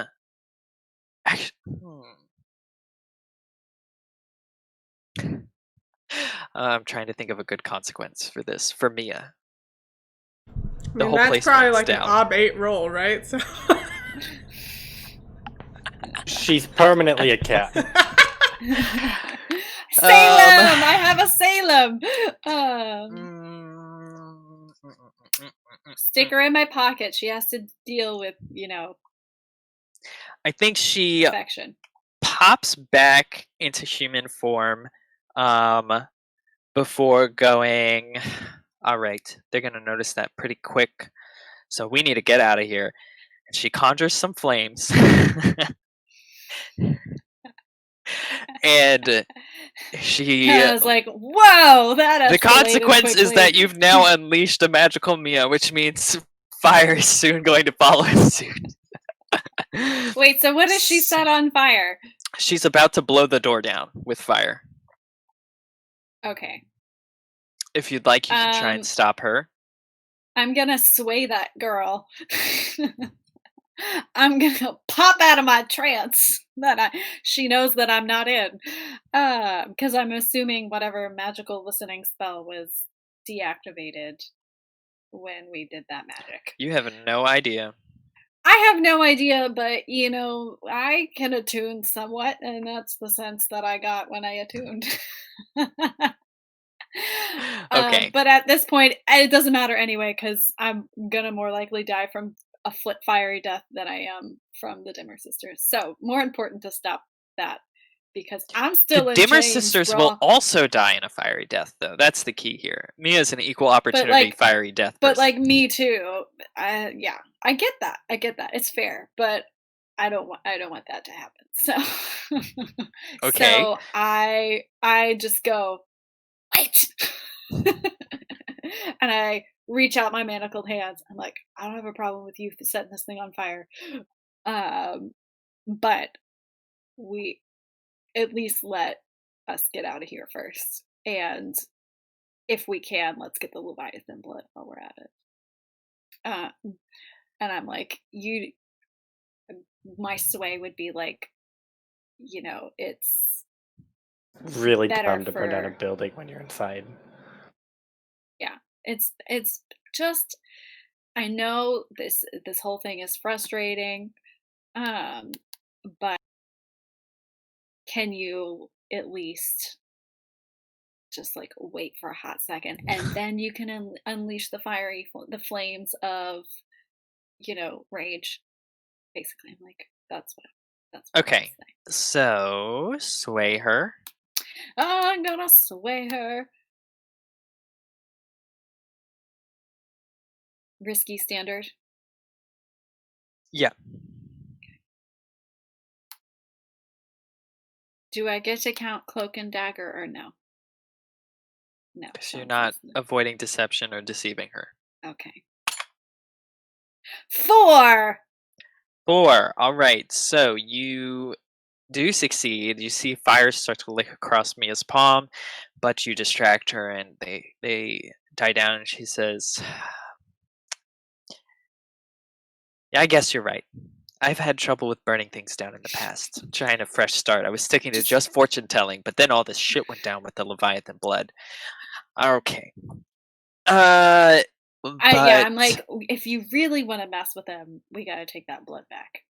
I'm trying to think of a good consequence for this for Mia. I The mean, whole that's place probably burns like down. an ob 8 roll, right? So She's permanently a cat. Salem! I have a Salem! Stick her in my pocket. She has to deal with, I think she affection. pops back into human form before going, all right, they're going to notice that pretty quick, so we need to get out of here. And she conjures some flames. And I was like, whoa, that the escalated consequence is quickly. that you've now unleashed a magical Mia, which means fire is soon going to follow suit. Wait, so what is she set on fire? She's about to blow the door down with fire. Okay. If you'd like, you can try and stop her. I'm gonna sway that girl. I'm gonna pop out of my trance that she knows that I'm not in, because I'm assuming whatever magical listening spell was deactivated when we did that magic. You have no idea. I have no idea, but I can attune somewhat, and that's the sense that I got when I attuned. Okay. But at this point, it doesn't matter anyway, because I'm gonna more likely die from a fiery death than I am from the Dimmer Sisters. So more important to stop that, because I'm still The in Dimmer chains, Sisters bro. will also die in a fiery death, though. That's the key here. Mia's an equal opportunity fiery death But person. me too. Yeah, I get that. It's fair, but I don't want that to happen. So Okay. So I just go, wait. And I reach out my manacled hands. I'm like, I don't have a problem with you setting this thing on fire. But we at least let us get out of here first. And if we can, let's get the Leviathan blood while we're at it. And I'm like, my sway would be like, it's Really better dumb to burn down a for- building when you're inside. Yeah, it's just, I know this whole thing is frustrating, but can you at least just like wait for a hot second, and then you can unleash the flames of rage. Basically, I'm like, that's what Okay. So, sway her. I'm gonna sway her. Risky standard. Yeah. Do I get to count cloak and dagger or no? No. So you're not no. avoiding deception or deceiving her. Okay. 4! 4. All right. So you do succeed. You see fire start to lick across Mia's palm, but you distract her and they die down, and she says, yeah, I guess you're right. I've had trouble with burning things down in the past. Trying a fresh start. I was sticking to just fortune telling, but then all this shit went down with the Leviathan blood. Okay. I'm like, if you really want to mess with them, we gotta take that blood back.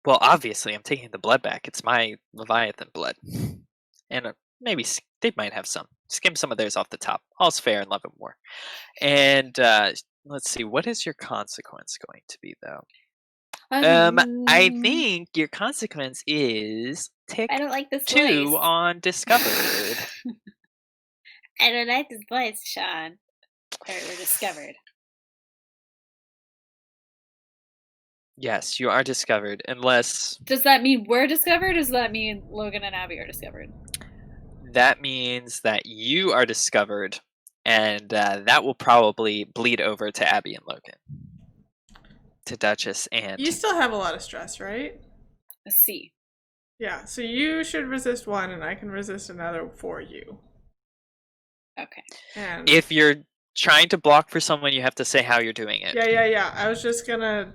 Well, obviously, I'm taking the blood back. It's my Leviathan blood. And maybe they might have some. Skim some of theirs off the top. All's fair in love and war. And let's see, what is your consequence going to be, though? I think your consequence is tick I don't like this 2 voice. on discovered. I don't like this voice, Sean. Or discovered. Yes, you are discovered, unless... Does that mean we're discovered, or does that mean Logan and Abby are discovered? That means that you are discovered, and that will probably bleed over to Abby and Logan. To Duchess and... You still have a lot of stress, right? A C. Yeah, so you should resist one, and I can resist another for you. Okay. And if you're trying to block for someone, you have to say how you're doing it. Yeah. I was just gonna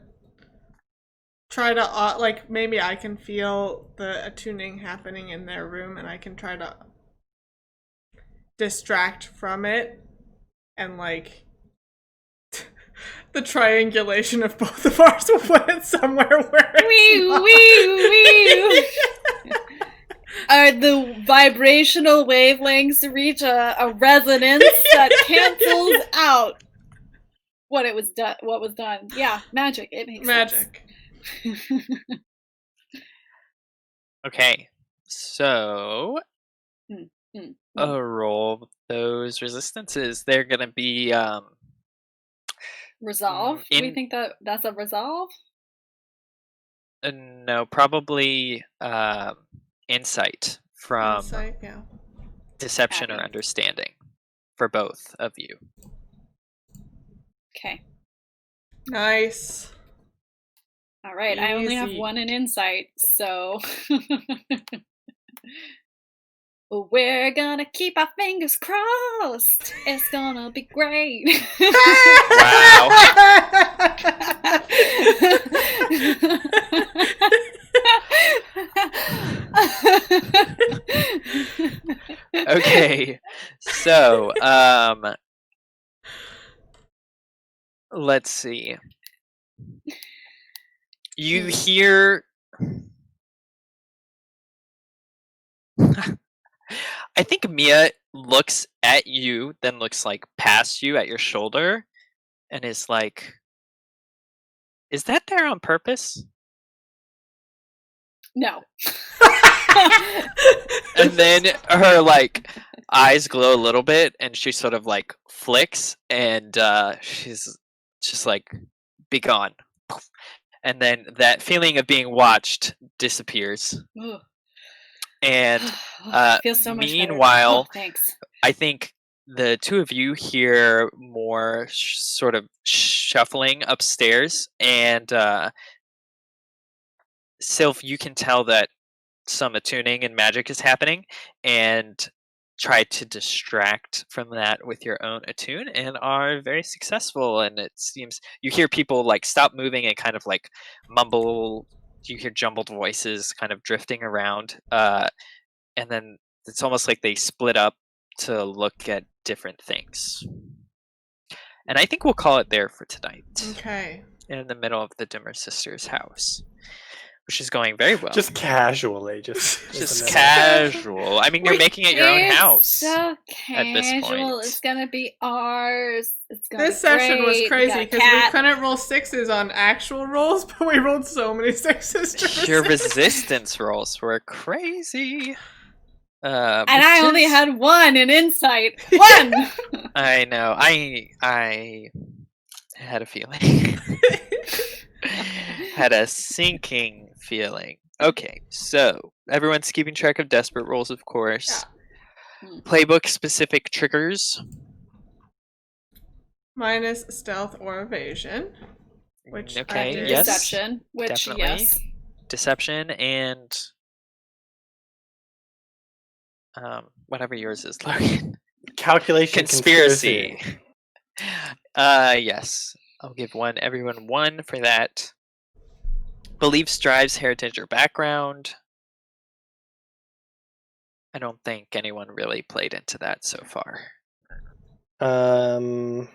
try to, maybe I can feel the attuning happening in their room, and I can try to distract from it and like the triangulation of both of ours will put it somewhere where Wee. The vibrational wavelengths reach a resonance that cancels out what was done. Yeah, magic. It makes magic. sense. Okay, so roll those resistances. They're gonna be Resolve? Do we think that's a resolve? no, probably insight from yeah. deception or understanding for both of you. Okay. Nice. All right, I only have Easy. 1 in insight, so we're gonna keep our fingers crossed. It's gonna be great. Wow. Okay, so let's see. You hear I think Mia looks at you, then looks like past you at your shoulder, and is like, "Is that there on purpose?" No. And then her like eyes glow a little bit, and she sort of like flicks, and she's just like, "Be gone." And then that feeling of being watched disappears. Ugh. And Feels so much better. meanwhile, Thanks. I think the two of you hear more sort of shuffling upstairs, and Sylph, you can tell that some attuning and magic is happening, and try to distract from that with your own attune, and are very successful. And it seems you hear people like stop moving and kind of like mumble. You hear jumbled voices kind of drifting around, and then it's almost like they split up to look at different things. And I think we'll call it there for tonight. Okay. In the middle of the Dimmer Sisters' house, which is going very well. Just casually, just casual. I mean, you're making it your own house. So at this casual. point. It's gonna be ours. It's gonna This be session was great. crazy We got a because we cat. couldn't roll 6s on actual rolls, but we rolled so many 6s. To Your resist. resistance rolls were crazy. And I only just- had 1 in insight. 1. I know. I had a feeling. Had a sinking feeling. Okay, so everyone's keeping track of desperate rolls, of course. Yeah. Playbook specific triggers. Minus stealth or evasion, which I Okay, did. yes. Deception, which definitely. yes. Deception and whatever yours is, Lurk. calculation Conspiracy. Yes. I'll give everyone 1 for that. Beliefs, drives, heritage, or background. I don't think anyone really played into that so far. No.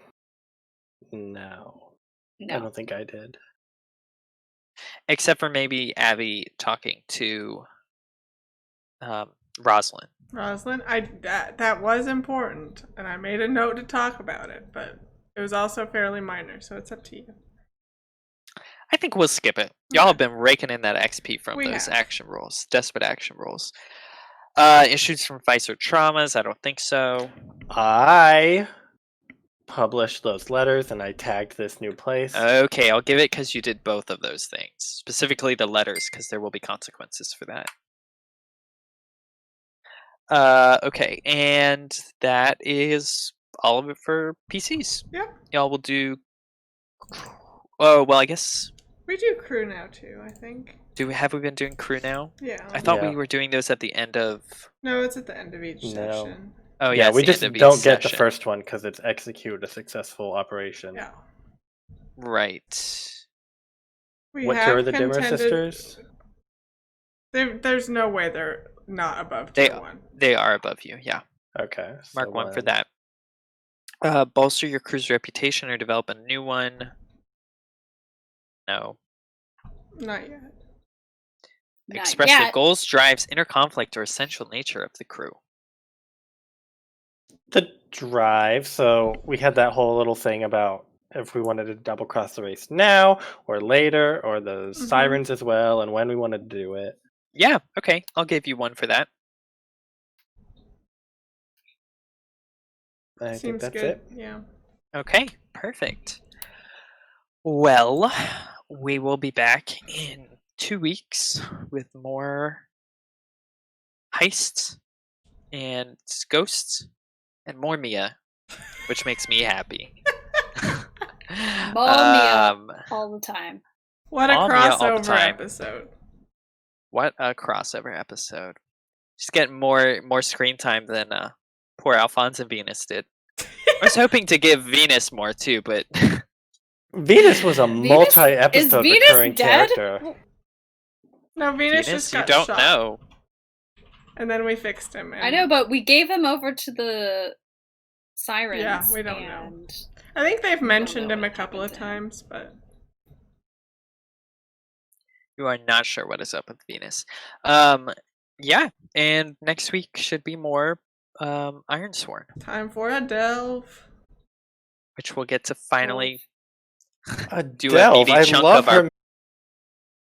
I No. don't think I did. Except for maybe Abby talking to Rosalind. Rosalind, that was important, and I made a note to talk about it, but it was also fairly minor, so it's up to you. I think we'll skip it. Y'all have been raking in that XP from We those have. action rolls. Desperate action rolls. Issues from vice or traumas? I don't think so. I published those letters and I tagged this new place. Okay, I'll give it because you did both of those things. Specifically the letters, because there will be consequences for that. Okay, and that is all of it for PCs. Yep. Y'all will do... Oh, well, I guess... We do crew now, too, I think. Have we been doing crew now? Yeah. I thought Yeah. we were doing those at the end of... No, it's at the end of each No. session. Oh, yeah, it's we the just end of each don't get the session. first one because it's execute a successful operation. Yeah. Right. We What have tier are the Dimmer contended- sisters? There's no way they're not above tier 1. They are above you, yeah. Okay. Mark so 1 for one. that. Bolster your crew's reputation or develop a new one. No. Not yet. Not Express the yet. goals, drives, inner conflict, or essential nature of the crew. The drive. So we had that whole little thing about if we wanted to double cross the race now or later, or the sirens as well, and when we wanted to do it. Yeah, okay. I'll give you 1 for that. I think Seems that's good. it. Yeah. Okay, perfect. Well, we will be back in 2 weeks with more heists and ghosts and more Mia, which makes me happy. More Mia all the time. What a All Mia all the crossover time. episode. What a crossover episode. She's getting more screen time than poor Alphonse and Venus did. I was hoping to give Venus more too, but Venus was a Venus? multi-episode Is Venus recurring dead? character. No, Venus Venus, just you got don't shot. know. And then we fixed him. I know, but we gave him over to the sirens. Yeah, we don't know. and I think they've mentioned know him a what couple of happened to him. times, but You are not sure what is up with Venus. Yeah, and next week should be more Ironsworn, time for a delve. which we'll get to finally A do a delve. meaty I chunk love of our her